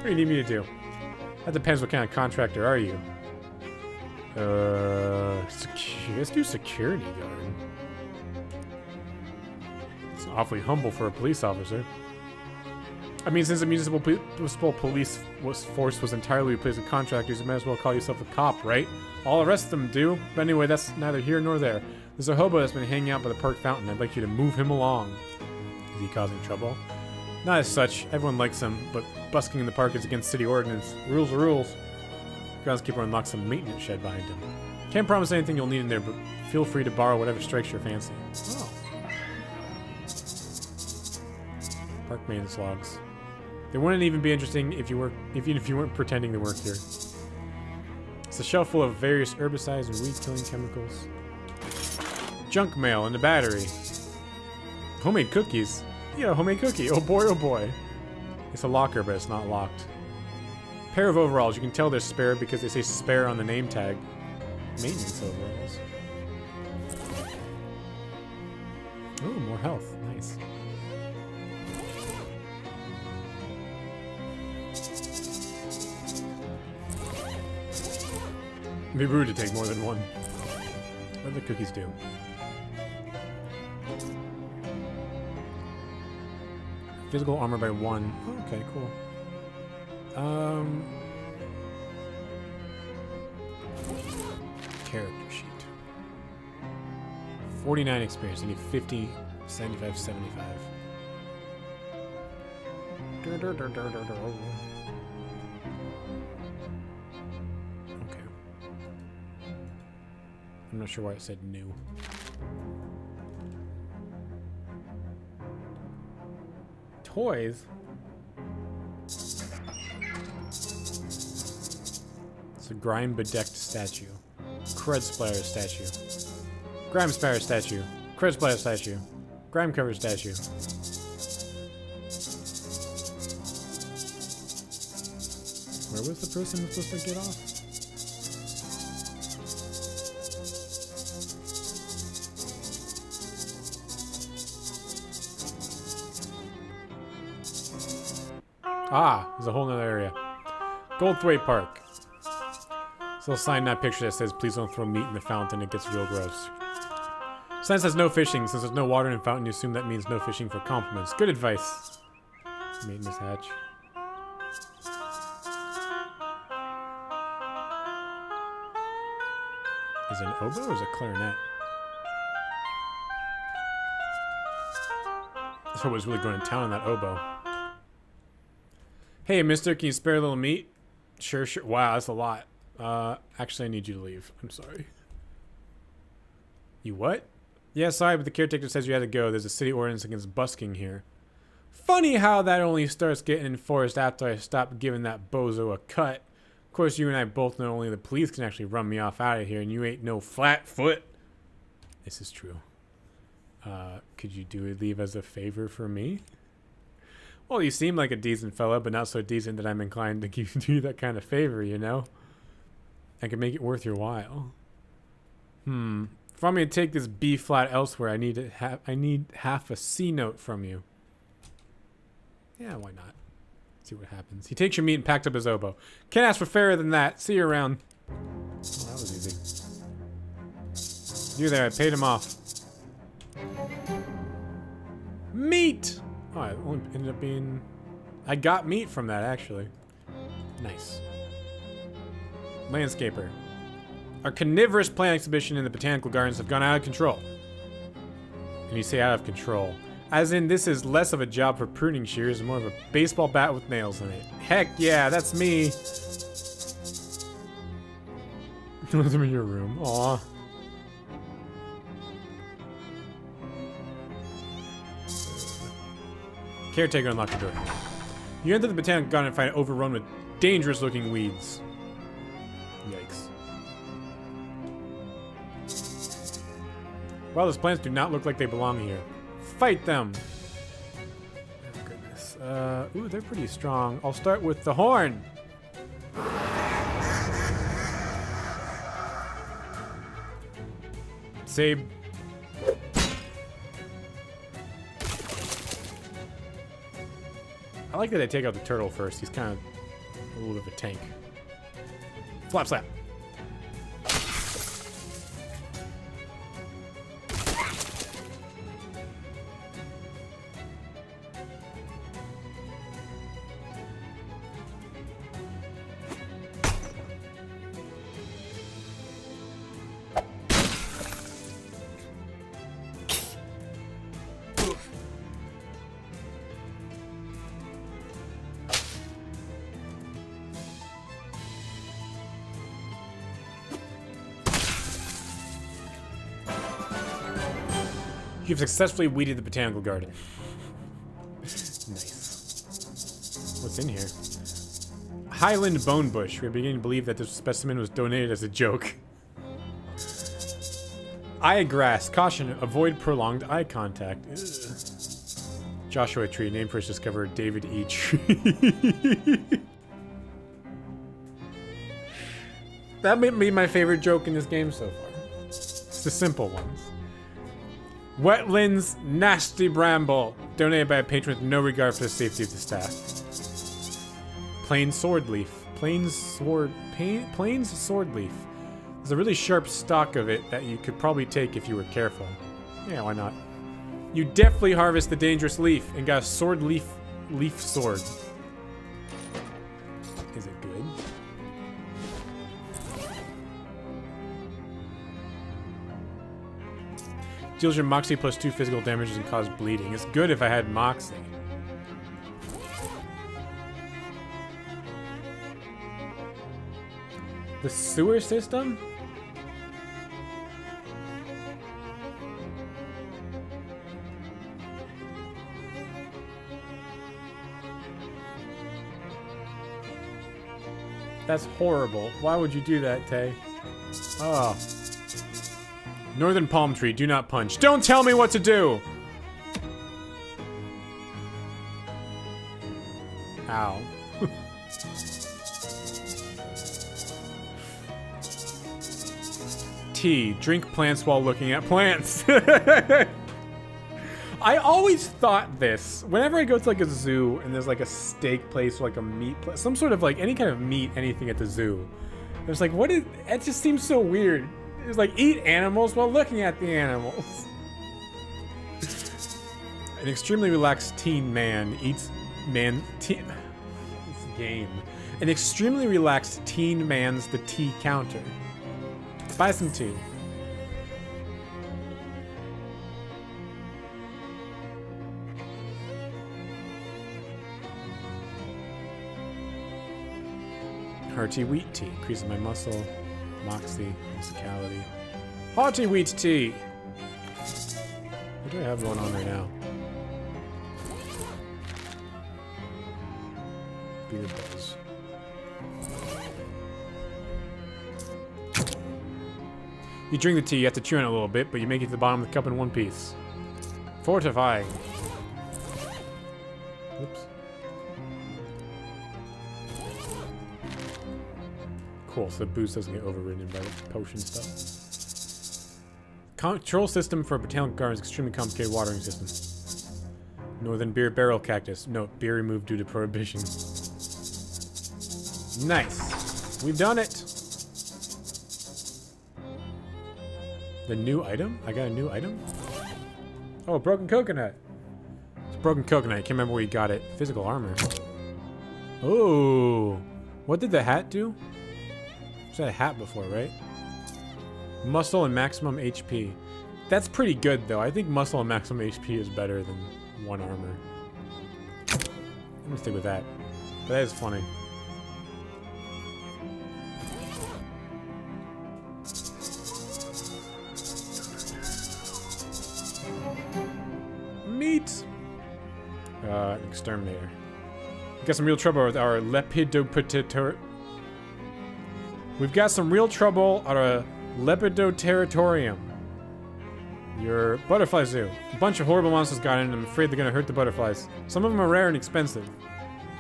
do you need me to do? That depends what kind of contractor are you. Let's do security guard. It's awfully humble for a police officer. I mean, since the municipal police force was entirely replaced with contractors, you might as well call yourself a cop, right? All the rest of them do. But anyway, that's neither here nor there. There's a hobo that's been hanging out by the park fountain. I'd like you to move him along. Is he causing trouble? Not as such. Everyone likes him, but busking in the park is against city ordinance. Rules are rules. Groundskeeper unlocks a maintenance shed behind him. Can't promise anything you'll need in there, but feel free to borrow whatever strikes your fancy. Oh. Park maintenance logs. They wouldn't even be interesting if you weren't pretending to work here. It's a shelf full of various herbicides and weed-killing chemicals. Junk mail and a battery. Homemade cookies. Yeah, homemade cookie. Oh boy, oh boy. It's a locker, but it's not locked. Pair of overalls. You can tell they're spare because they say spare on the name tag. Maintenance overalls. Oh, more health. Nice. It'd be rude to take more than one. What do the cookies do? Physical armor by 1. Oh, okay, cool. Character sheet. 49 experience. I need 50, 75, 75. Okay. I'm not sure why it said new. Toys? It's a grime bedecked statue. Crud splatter statue. Grime splatter statue. Crud splatter statue. Grime covered statue. Where was the person supposed to get off? Ah, there's a whole nother area. Goldthwaite Park. This little sign in that picture that says, please don't throw meat in the fountain, it gets real gross. Sign says no fishing. Since there's no water in the fountain, you assume that means no fishing for compliments. Good advice. Maintenance hatch. Is it an oboe or is it a clarinet? This oboe's really going to town on that oboe. Hey, mister, can you spare a little meat? Sure, sure. Wow, that's a lot. Actually, I need you to leave. I'm sorry. You what? Yeah, sorry, but the caretaker says you had to go. There's a city ordinance against busking here. Funny how that only starts getting enforced after I stop giving that bozo a cut. Of course, you and I both know only the police can actually run me off out of here, and you ain't no flat foot. This is true. Could you leave as a favor for me? Well, you seem like a decent fella, but not so decent that I'm inclined to give you that kind of favor, you know? I can make it worth your while. If I'm going to take this B flat elsewhere, I need half a C note from you. Yeah, why not? See what happens. He takes your meat and packed up his oboe. Can't ask for fairer than that. See you around. Oh, that was easy. You there, I paid him off. Meat! Oh, it only ended up being... I got meat from that, actually. Nice. Landscaper. Our carnivorous plant exhibition in the botanical gardens have gone out of control. And you say out of control. As in, this is less of a job for pruning shears and more of a baseball bat with nails in it. Heck yeah, that's me. Let them in your room. Aw. Caretaker unlocked the door. You enter the botanical garden and find it overrun with dangerous-looking weeds. Yikes. Well, those plants do not look like they belong here. Fight them! Oh, goodness. Ooh, they're pretty strong. I'll start with the horn! Save. I like that they take out the turtle first. He's kind of a little bit of a tank. Flap slap. You've successfully weeded the botanical garden. Nice. What's in here? Highland bone bush. We're beginning to believe that this specimen was donated as a joke. Eye grass. Caution. Avoid prolonged eye contact. Ugh. Joshua tree. Named for its discoverer, David E. Tree. That may be my favorite joke in this game so far. It's the simple ones. Wetlands Nasty Bramble. Donated by a patron with no regard for the safety of the staff. Plain sword leaf. Plains sword leaf. There's a really sharp stalk of it that you could probably take if you were careful. Yeah, why not? You deftly harvest the dangerous leaf and got a sword leaf sword. Is it good? Deals your Moxie plus 2 physical damages and causes bleeding. It's good if I had Moxie. The sewer system? That's horrible. Why would you do that, Tay? Oh. Northern palm tree, do not punch. Don't tell me what to do! Ow. T. Drink plants while looking at plants. I always thought this. Whenever I go to like a zoo and there's like a steak place or like a meat place, some sort of like any kind of meat, anything at the zoo. There's like, what is, it just seems so weird. It's like, eat animals while looking at the animals. An extremely relaxed teen man eats man, this game. An extremely relaxed teen mans the tea counter. Buy some tea. Hearty wheat tea increases my muscle, moxie, musicality. Hearty wheat tea. What do I have going on right now? Beer buzz. You drink the tea, you have to chew on it a little bit, but you make it to the bottom of the cup in one piece. Fortifying. Oops. Cool, so the boost doesn't get overridden by the potion stuff. Control system for botanical gardens, extremely complicated watering system. Northern beer barrel cactus. No, beer removed due to prohibition. Nice. We've done it. The new item? I got a new item? Oh, broken coconut. It's a broken coconut. I can't remember where you got it. Physical armor. Oh. What did the hat do? I've had a hat before, right? Muscle and maximum HP. That's pretty good, though. I think muscle and maximum HP is better than one armor. I'm gonna stick with that. But that is funny. Meat! Exterminator. We got some real trouble with our Lepidopterygium. We've got some real trouble at our Lepidopterygium. Your butterfly zoo. A bunch of horrible monsters got in and I'm afraid they're gonna hurt the butterflies. Some of them are rare and expensive.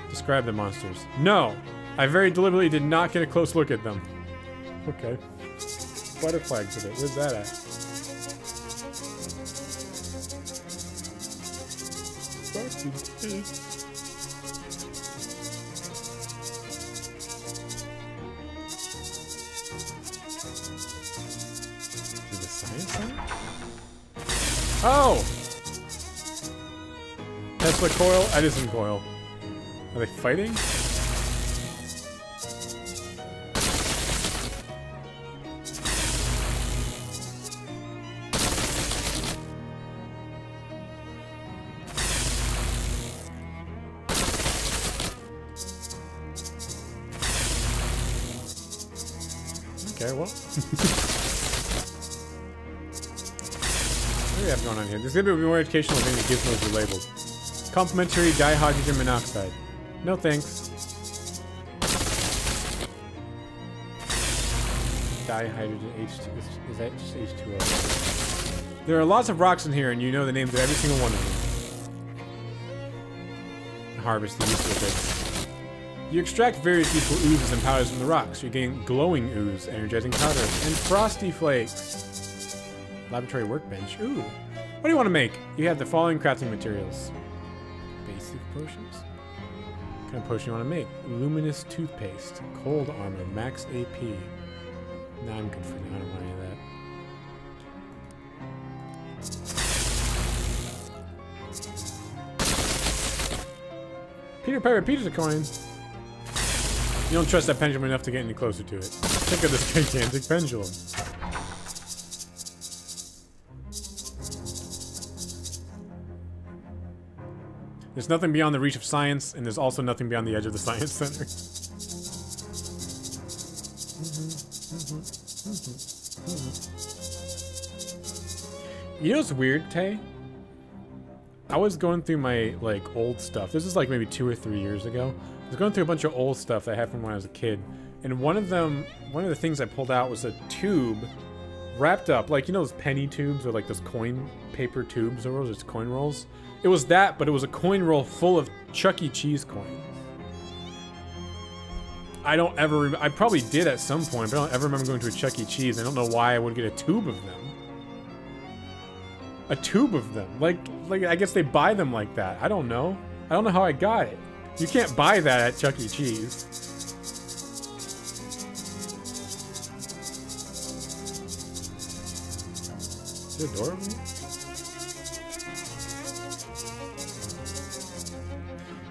Describe the monsters. No! I very deliberately did not get a close look at them. Okay. Butterfly exhibit. Where's that at? Oh! Tesla coil, Edison coil. Are they fighting? Okay, well. What do we have going on here? There's gonna be more educational thing that gizmos are labeled. Complementary dihydrogen monoxide. No thanks. Dihydrogen H2. Is that just H2O? There are lots of rocks in here, and you know the names of every single one of them. Harvest the useful bits. You extract various useful oozes and powders from the rocks. You gain glowing ooze, energizing powder, and frosty flakes. Laboratory workbench. Ooh. What do you want to make? You have the following crafting materials. Basic potions. What kind of potion you want to make? Luminous toothpaste. Cold armor. Max AP. Nah, I'm good for now. I don't want any of that. Peter Piper, Peter's a coin. You don't trust that pendulum enough to get any closer to it. Check out this gigantic pendulum. There's nothing beyond the reach of science, and there's also nothing beyond the edge of the science center. You know what's weird, Tay? I was going through my, like, old stuff. This is, like, maybe 2 or 3 years ago. I was going through a bunch of old stuff that I had from when I was a kid. And one of the things I pulled out was a tube wrapped up, like, you know those penny tubes or, like, those coin paper tubes or those coin rolls? It was that, but it was a coin roll full of Chuck E. Cheese coins. I don't ever I probably did at some point, but I don't ever remember going to a Chuck E. Cheese. I don't know why I would get a tube of them. A tube of them. Like I guess they buy them like that. I don't know. I don't know how I got it. You can't buy that at Chuck E. Cheese. Is there a door over here?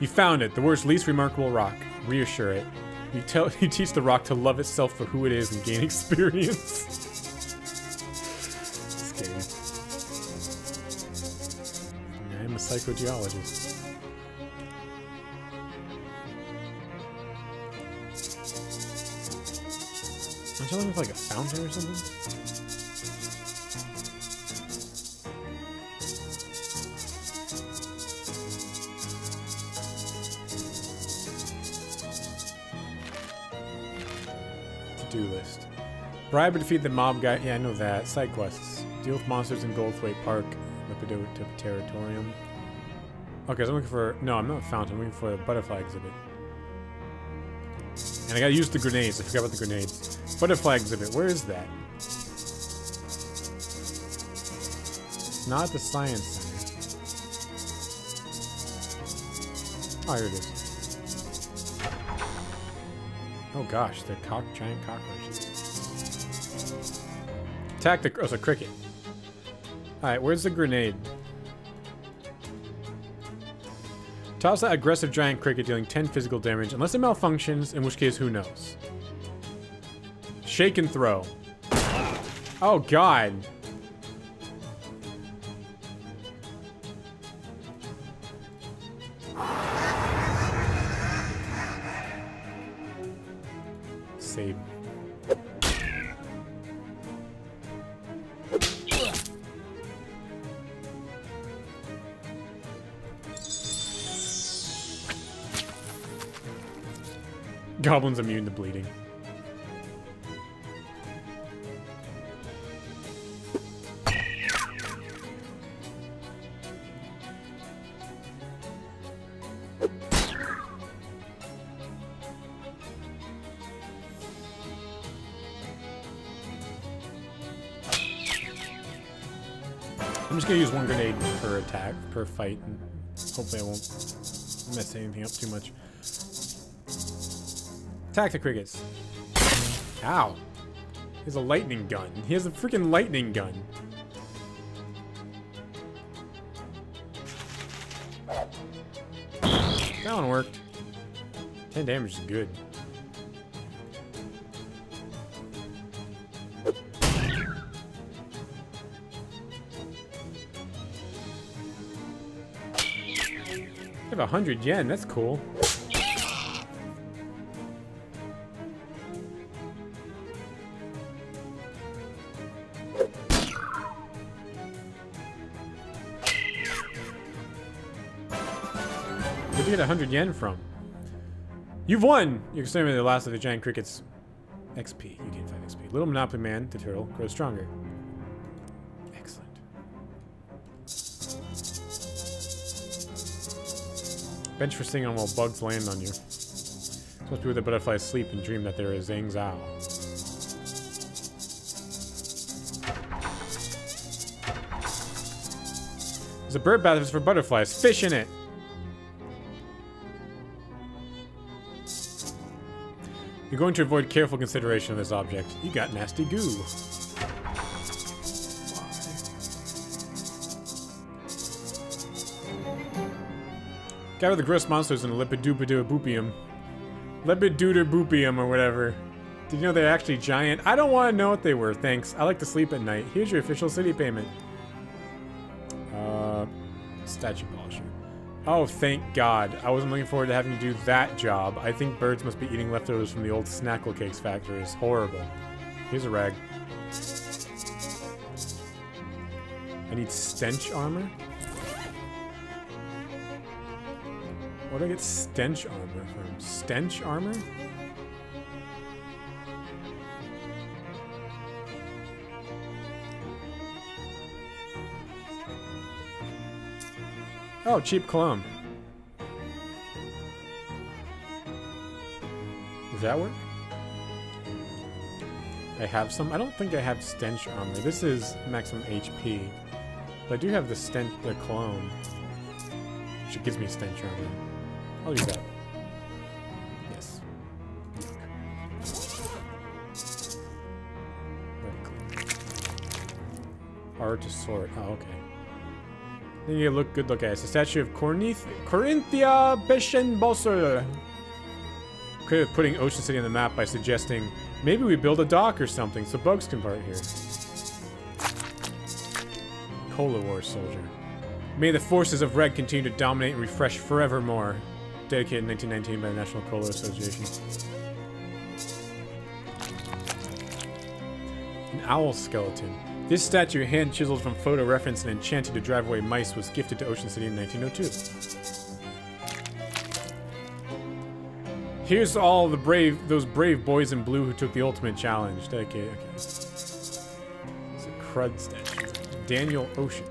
You found it. The world's least remarkable rock. Reassure it. You teach the rock to love itself for who it is and gain experience. Scary. I'm a psychogeologist. Aren't you looking for like a fountain or something? To-do list. Bribe to defeat the mob guy. Yeah, I know that. Side quests. Deal with monsters in Goldthwaite Park. Territorium. Okay, so I'm looking for... No, I'm not a fountain. I'm looking for a butterfly exhibit. And I gotta use the grenades. I forgot about the grenades. Butterfly exhibit. Where is that? It's not at the science center. Oh, here it is. Oh gosh, they're giant cockroaches. Attack the... Oh, it's a cricket. Alright, where's the grenade? Toss that aggressive giant cricket dealing 10 physical damage, unless it malfunctions, in which case, who knows? Shake and throw. Oh god. Save. Goblin's immune to bleeding. I'm just gonna use one grenade per attack, per fight, and hopefully I won't mess anything up too much. Attack the crickets. Ow. He has a lightning gun. He has a freaking lightning gun. That one worked. 10 damage is good. I have 100 yen. That's cool. Where'd you get 100 yen from? You've won! You exterminated the last of the giant crickets. XP. You gain 5 XP. Little Monopoly Man, the turtle, grows stronger. Excellent. Bench for singing while bugs land on you. Supposed to be where the butterflies sleep and dream that there is Zhang Zhao. There's a bird bath for butterflies. Fish in it! You're going to avoid careful consideration of this object. You got nasty goo. Gather the gross monsters in a Lepidopterobupium. Lepidopterobupium or whatever. Did you know they're actually giant? I don't want to know what they were, thanks. I like to sleep at night. Here's your official city payment. Statue polisher. Oh, thank God. I wasn't looking forward to having to do that job. I think birds must be eating leftovers from the old Snackle Cakes factory. It's horrible. Here's a rag. I need stench armor? Where do I get stench armor from? Stench armor? Oh, cheap cologne. Does that work? I have some. I don't think I have stench armor. This is maximum HP. But I do have the cologne. Which gives me stench armor. I'll use that. Yes. Hard to sort. Oh, okay. Then you look good look at it. It's a statue of Corinthia Beschenbosser. Could have putting Ocean City on the map by suggesting maybe we build a dock or something so bugs can park here. Cola War soldier. May the forces of Red continue to dominate and refresh forevermore. Dedicated in 1919 by the National Cola Association. An owl skeleton. This statue, hand chiseled from photo reference and enchanted to drive away mice, was gifted to Ocean City in 1902. Here's all the those brave boys in blue who took the ultimate challenge. Dedicated. Okay. It's a crud statue. Daniel Ocean.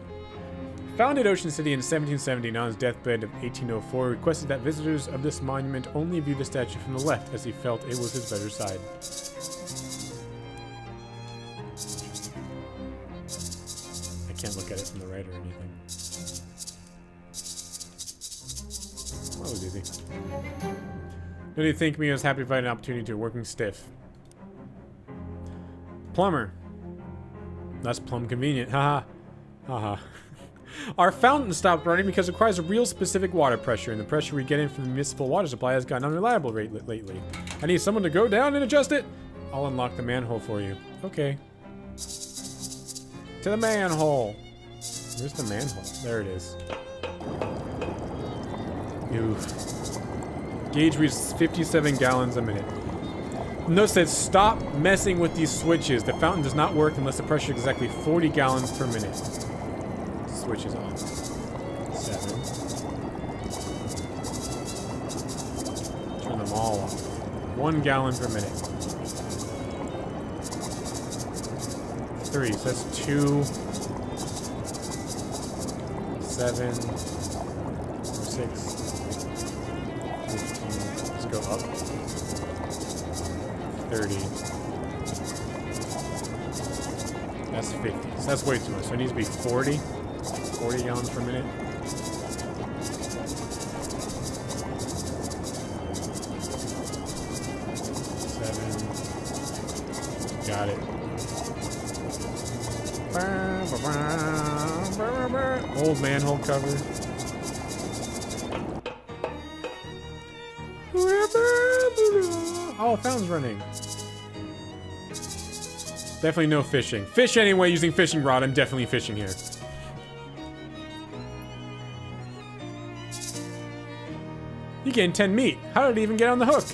Founded Ocean City in 1770 on his deathbed of 1804, requested that visitors of this monument only view the statue from the left, as he felt it was his better side. I can't look at it from the right or anything. That was easy. Don't you think me? I was happy to find an opportunity to working stiff. Plumber. That's plumb convenient. Haha. Haha. Our fountain stopped running because it requires a real specific water pressure, and the pressure we get in from the municipal water supply has gotten unreliable lately. I need someone to go down and adjust it. I'll unlock the manhole for you. Okay. To the manhole. Where's the manhole? There it is. Oof. Gauge reads 57 gallons a minute. Notice that stop messing with these switches. The fountain does not work unless the pressure is exactly 40 gallons per minute. Switch is on. 7. Turn them all off. 1 gallon per minute. 3. So that's 2. 7. 6. 15. Let's go up. 30. That's 50. So that's way too much. So it needs to be 40. 40 gallons per minute. 7. Got it. Old manhole cover. Oh, fountain's running. Definitely no fishing. Fish anyway using fishing rod. I'm definitely fishing here. You getting 10 meat. How did it even get on the hook?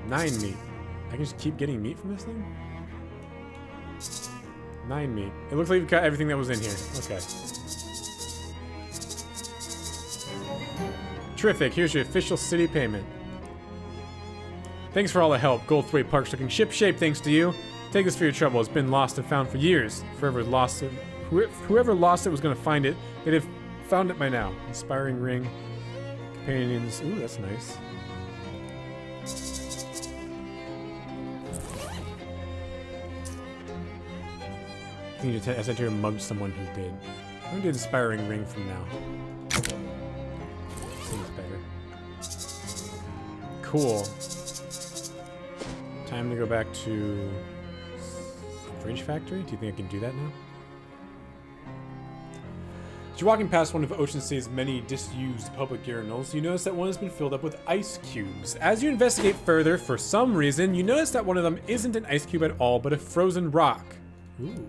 Nine meat. I can just keep getting meat from this thing? 9 meat. It looks like we've got everything that was in here. Okay. Terrific. Here's your official city payment. Thanks for all the help. Goldthwaite Park's looking ship-shape thanks to you. Take this for your trouble. It's been lost and found for years. Whoever lost it was going to find it. They'd have found it by now. Inspiring ring. Companions. Ooh, that's nice. I think I said to mug someone who did. I'm going to do inspiring ring from now. Seems better. Cool. Time to go back to Fridge Factory? Do you think I can do that now? As you're walking past one of Ocean City's many disused public urinals, you notice that one has been filled up with ice cubes. As you investigate further, for some reason, you notice that one of them isn't an ice cube at all, but a frozen rock. Ooh.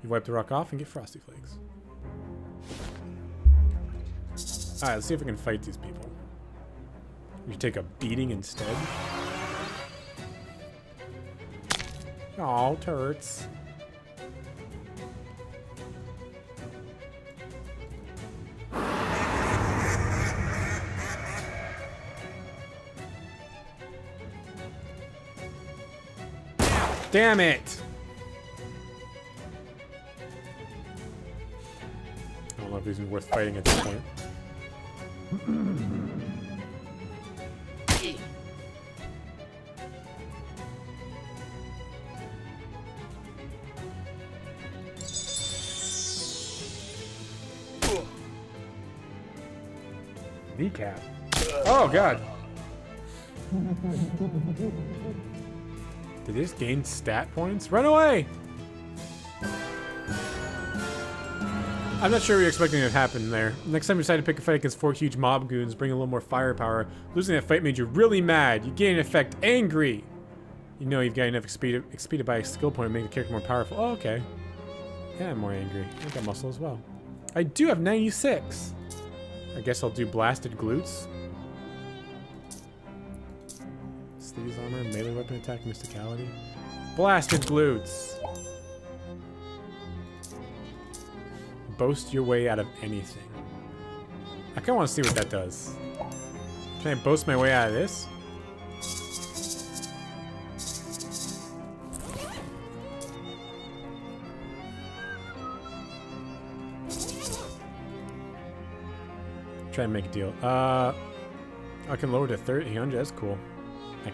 You wipe the rock off and get Frosty Flakes. Alright, let's see if we can fight these people. You take a beating instead. Aw, turrets. Damn it! I don't know if he's worth fighting at this point. Kneecap. Oh god. Did this gain stat points? Run away! I'm not sure what you're expecting to happen there. Next time you decide to pick a fight against 4 huge mob goons, bring a little more firepower. Losing that fight made you really mad. You gain an effect angry. You know you've got enough XP to buy a skill point and make the character more powerful. Oh, okay. Yeah, I'm more angry. I got muscle as well. I do have 96. I guess I'll do blasted glutes. Sleeves armor, melee weapon attack, mysticality. Blasted glutes. Boast your way out of anything. I kinda wanna see what that does. Can I boast my way out of this? Try and make a deal. I can lower to 300. That's cool. I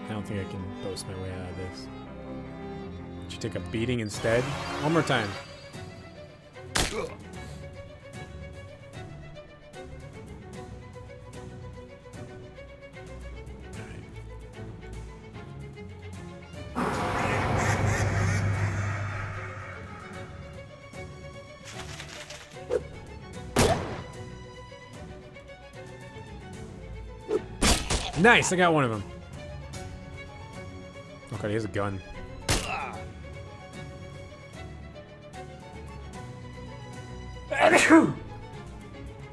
don't think I can boast my way out of this. Should take a beating instead. One more time. Nice, I got one of them. Okay, he has a gun.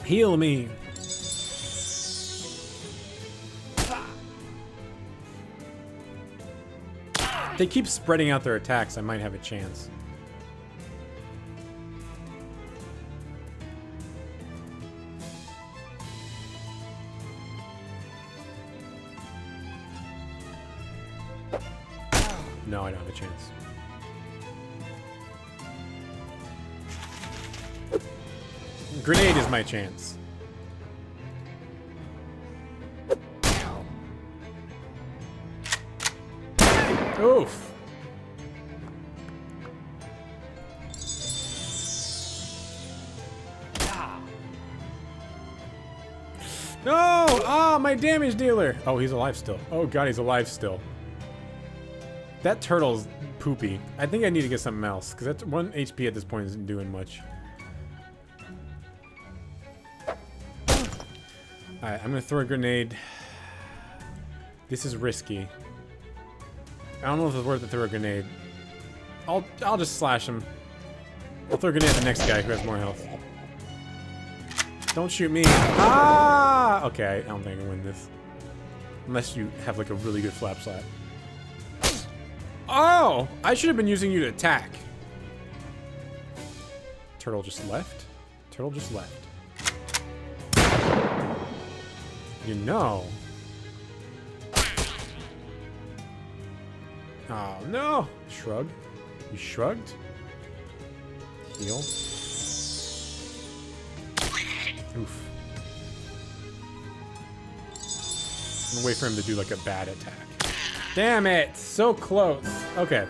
Heal me. They keep spreading out their attacks. I might have a chance. No, I don't have a chance. Grenade is my chance. Oof. No! Ah, my damage dealer! Oh, he's alive still. Oh god, he's alive still. That turtle's poopy. I think I need to get something else, because that's 1 HP at this point isn't doing much. Alright, I'm gonna throw a grenade. This is risky. I don't know if it's worth it to throw a grenade. I'll just slash him. I'll throw a grenade at the next guy who has more health. Don't shoot me. Ah! Okay, I don't think I can win this. Unless you have like a really good flap slap. Oh! I should have been using you to attack. Turtle just left? Turtle just left. You know. Oh, no! Shrug. You shrugged? Heal. Oof. I'm gonna wait for him to do like a bad attack. Damn it! So close. Okay.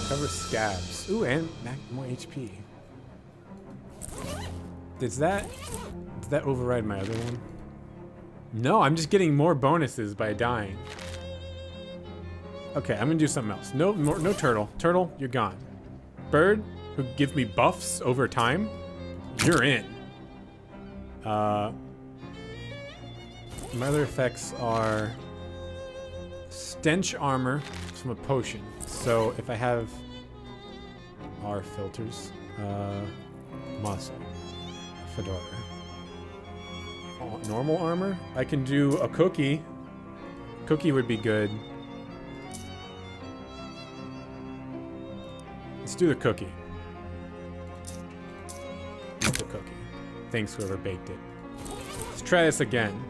Cover scabs. Ooh, and more HP. Did that override my other one? No, I'm just getting more bonuses by dying. Okay, I'm gonna do something else. No turtle. Turtle, you're gone. Bird, who gives me buffs over time, you're in. My other effects are stench armor from a potion. So if I have R filters. Muscle. Fedora. Oh, normal armor? I can do a cookie. Cookie would be good. Let's do the cookie. Eat the cookie. Thanks whoever baked it. Let's try this again.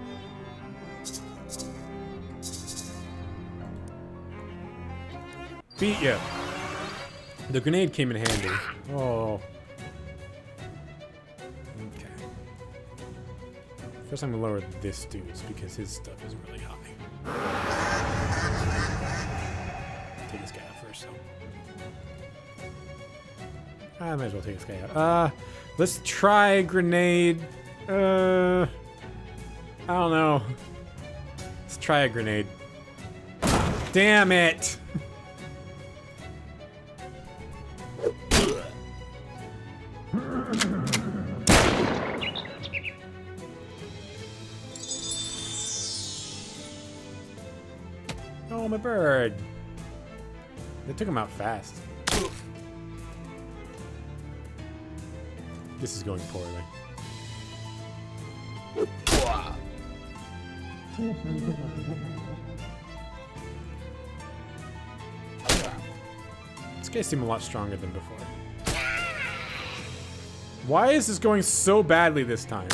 Beat ya. The grenade came in handy. Oh. Okay. First I'm gonna lower this dude's because his stuff is really high. Take this guy out first, though. I might as well take this guy out. Let's try grenade. I don't know. Let's try a grenade. Damn it! Oh, my bird. They took him out fast. This is going poorly. This guy seemed a lot stronger than before. Why is this going so badly this time?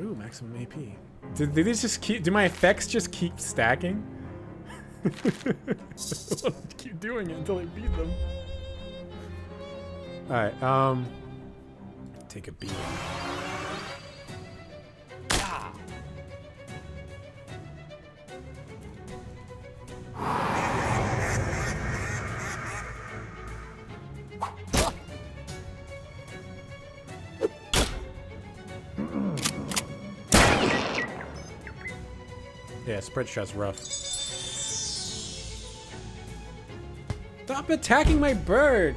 Ooh, maximum AP. Did these just keep? Do my effects just keep stacking? I'll keep doing it until I beat them. All right. Take a beat. Yeah, spread shot's rough. Stop attacking my bird!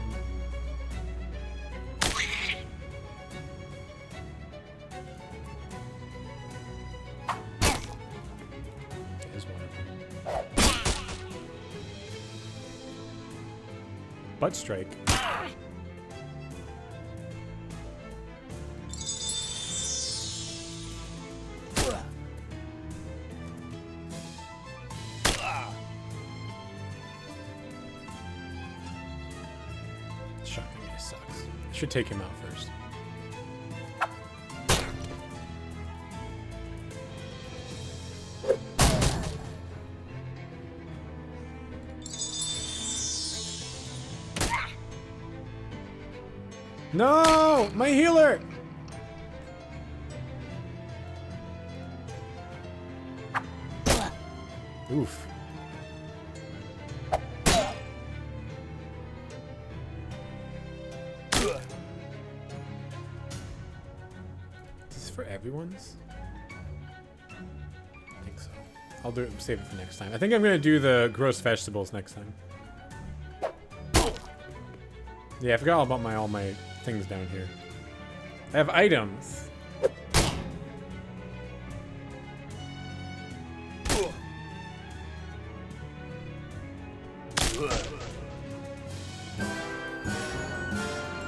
There's one of them. Butt strike. Shotgun guy sucks. Should take him out first. No! My healer! Oof. Is this for everyone's? I think so. I'll do it, save it for next time. I think I'm gonna do the gross vegetables next time. Yeah, I forgot all about all my things down here. I have items.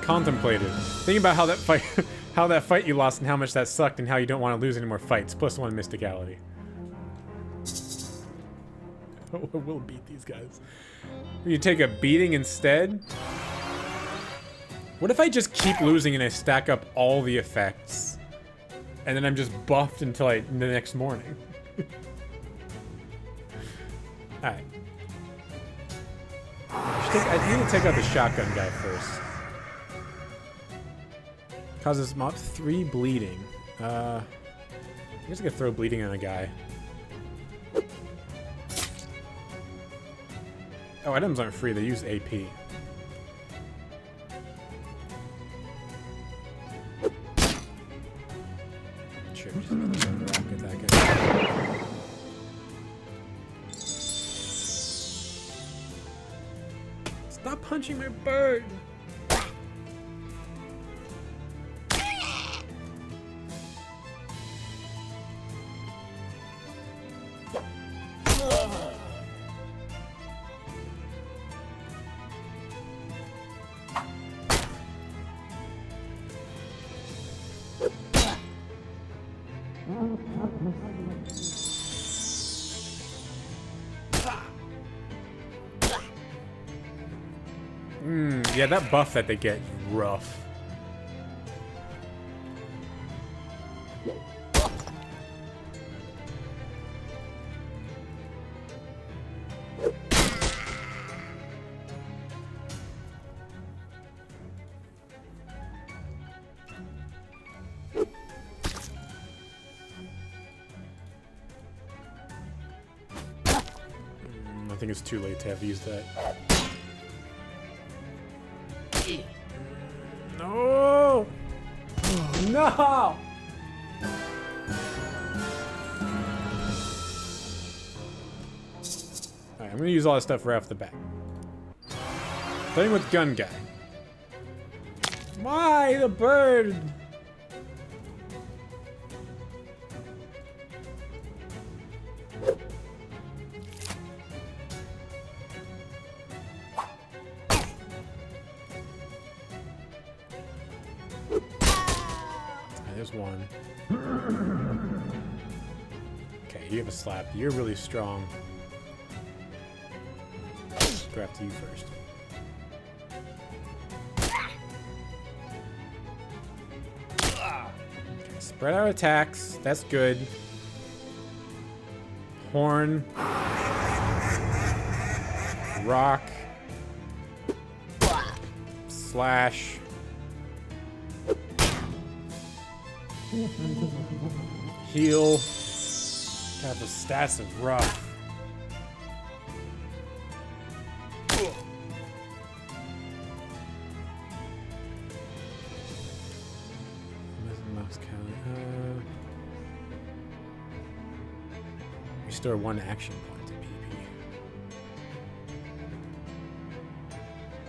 Contemplated. Think about how that fight, how that fight you lost, and how much that sucked, and how you don't want to lose any more fights. +1 mysticality. I will beat these guys. You take a beating instead. What if I just keep losing and I stack up all the effects, and then I'm just buffed until the next morning? All right. I need to take out the shotgun guy first. Causes mob 3 bleeding. I guess I could throw bleeding on a guy. Oh, items aren't free. They use AP. Sure, I'm just gonna rocket that guy. Let's Stop punching my bird! Yeah, that buff that they get is rough. I think it's too late to have used that. No! No! Alright, I'm gonna use all this stuff right off the bat. Playing with gun guy. Why the bird? There's one. Okay, you have a slap. You're really strong. Go after you first. Okay, spread out attacks. That's good. Horn. Rock. Slash. Heal. God, the stats are rough. Restore 1 action point to PP.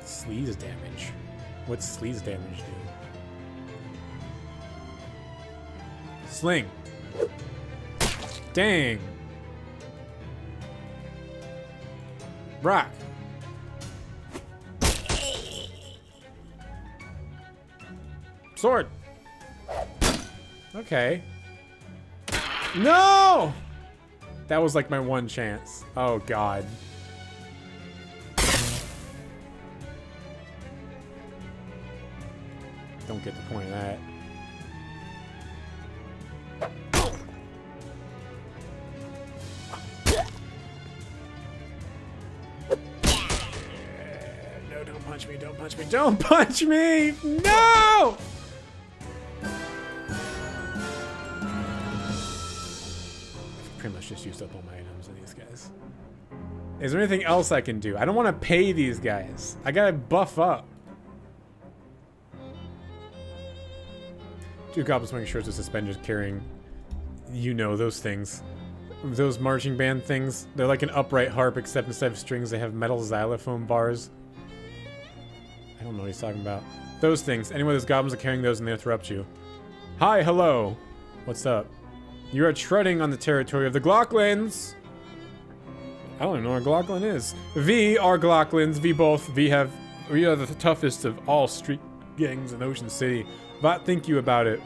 Sleaze damage. What's sleaze damage do? Sling. Dang. Rock. Sword. Okay. No! That was like my one chance. Oh, God. Don't get the point of that. No, don't punch me, don't punch me, don't punch me! No! Pretty much just used up all my items on these guys. Is there anything else I can do? I don't want to pay these guys. I gotta buff up. 2 goblins wearing shorts with suspenders carrying, you know, those things. Those marching band things. They're like an upright harp, except instead of strings, they have metal xylophone bars. I don't know what he's talking about. Those things. Anyway, those goblins are carrying those and they interrupt you. Hi, hello. What's up? You are treading on the territory of the Glocklins. I don't even know what Glocklin is. We are Glocklins. We are the toughest of all street gangs in Ocean City. What think you about it?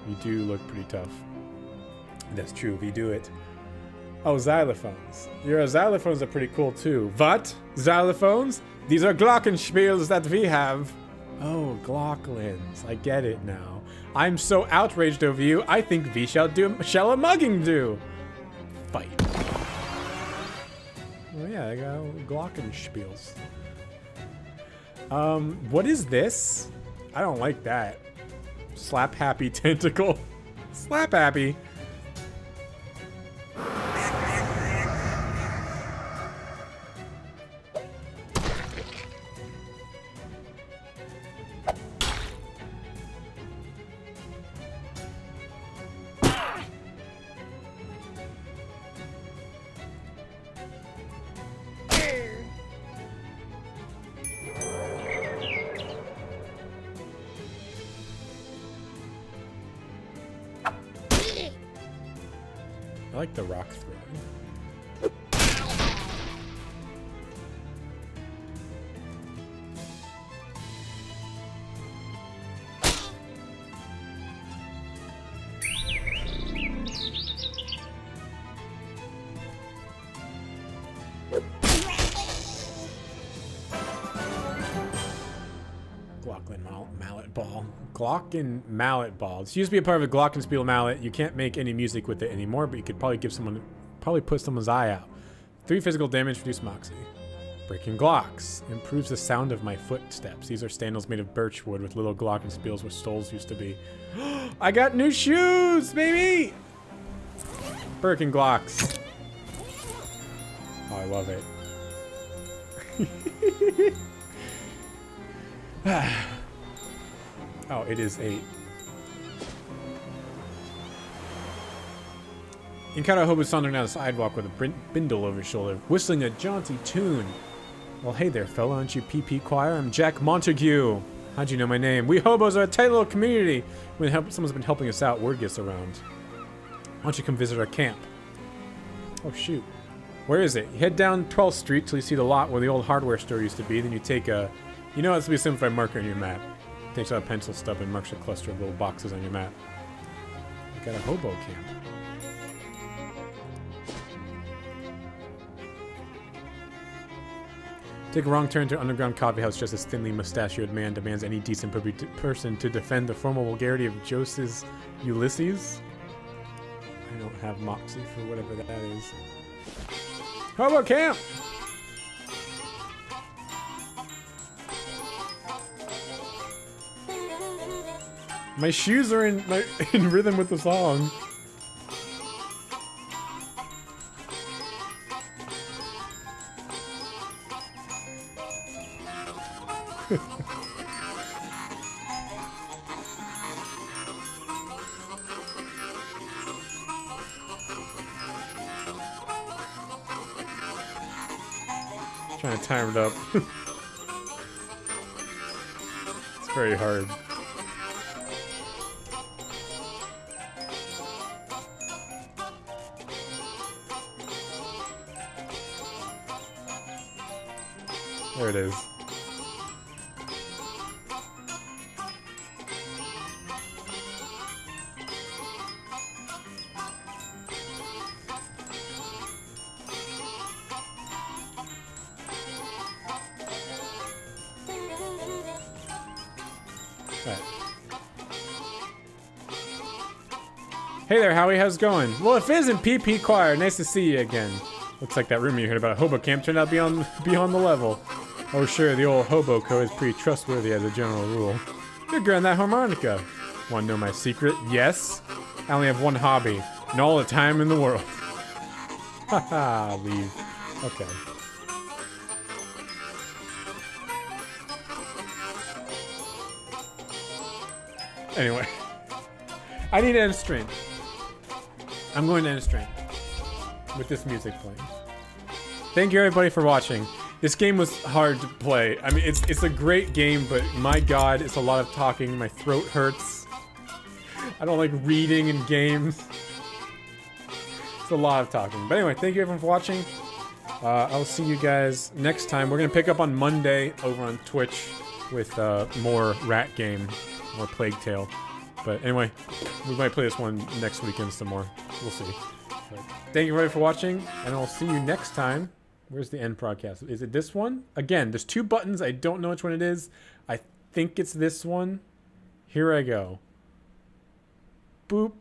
You do look pretty tough. That's true. We do it. Oh, xylophones. Your xylophones are pretty cool too. What? Xylophones? These are glockenspiels that we have. Oh, Glocklins. I get it now. I'm so outraged over you, I think we shall a mugging do. Fight. Oh yeah, I got glockenspiels. What is this? I don't like that. Slap happy tentacle. Slap happy. like the rock throwing. Mallet ball. Glocken mallet ball. This used to be a part of a glockenspiel mallet. You can't make any music with it anymore, but you could probably put someone's eye out. 3 physical damage, reduce moxie. Breaking glocks. Improves the sound of my footsteps. These are sandals made of birch wood with little glockenspiels where stoles used to be. I got new shoes, baby! Birkin glocks. Oh, I love it. Oh, it is 8. Encounter a hobo sauntering down the sidewalk with a bindle over his shoulder, whistling a jaunty tune. Well, hey there, fella. Aren't you PP Choir? I'm Jack Montague. How'd you know my name? We hobos are a tight little community. When someone's been helping us out, word gets around. Why don't you come visit our camp? Oh, shoot. Where is it? You head down 12th Street till you see the lot where the old hardware store used to be. Then you take a... You know, it's to be a simplified marker on your map. Takes out a pencil stub and marks a cluster of little boxes on your map. You got a hobo camp. Take a wrong turn to an underground coffee house just as thinly mustachioed man demands any decent person to defend the formal vulgarity of Jos's Ulysses. I don't have moxie for whatever that is. Hobo camp! My shoes are in rhythm with the song. Trying to time it up. It's very hard. There it is. Right. Hey there, Howie. How's it going? Well, if it isn't PP Choir, nice to see you again. Looks like that rumor you heard about Hobo Camp turned out beyond the level. Oh sure, the old hobo co is pretty trustworthy as a general rule. Good girl on that harmonica. Wanna know my secret? Yes. I only have one hobby, and all the time in the world. Haha, leave. Okay. Anyway. I need to end stream. I'm going to end stream. With this music playing. Thank you everybody for watching. This game was hard to play. I mean, it's a great game, but my god, it's a lot of talking. My throat hurts. I don't like reading in games. It's a lot of talking. But anyway, thank you everyone for watching. I'll see you guys next time. We're going to pick up on Monday over on Twitch with more Rat Game, more Plague Tale. But anyway, we might play this one next weekend some more. We'll see. But thank you everybody for watching, and I'll see you next time. Where's the end broadcast? Is it this one? Again, there's 2 buttons. I don't know which one it is. I think it's this one. Here I go. Boop.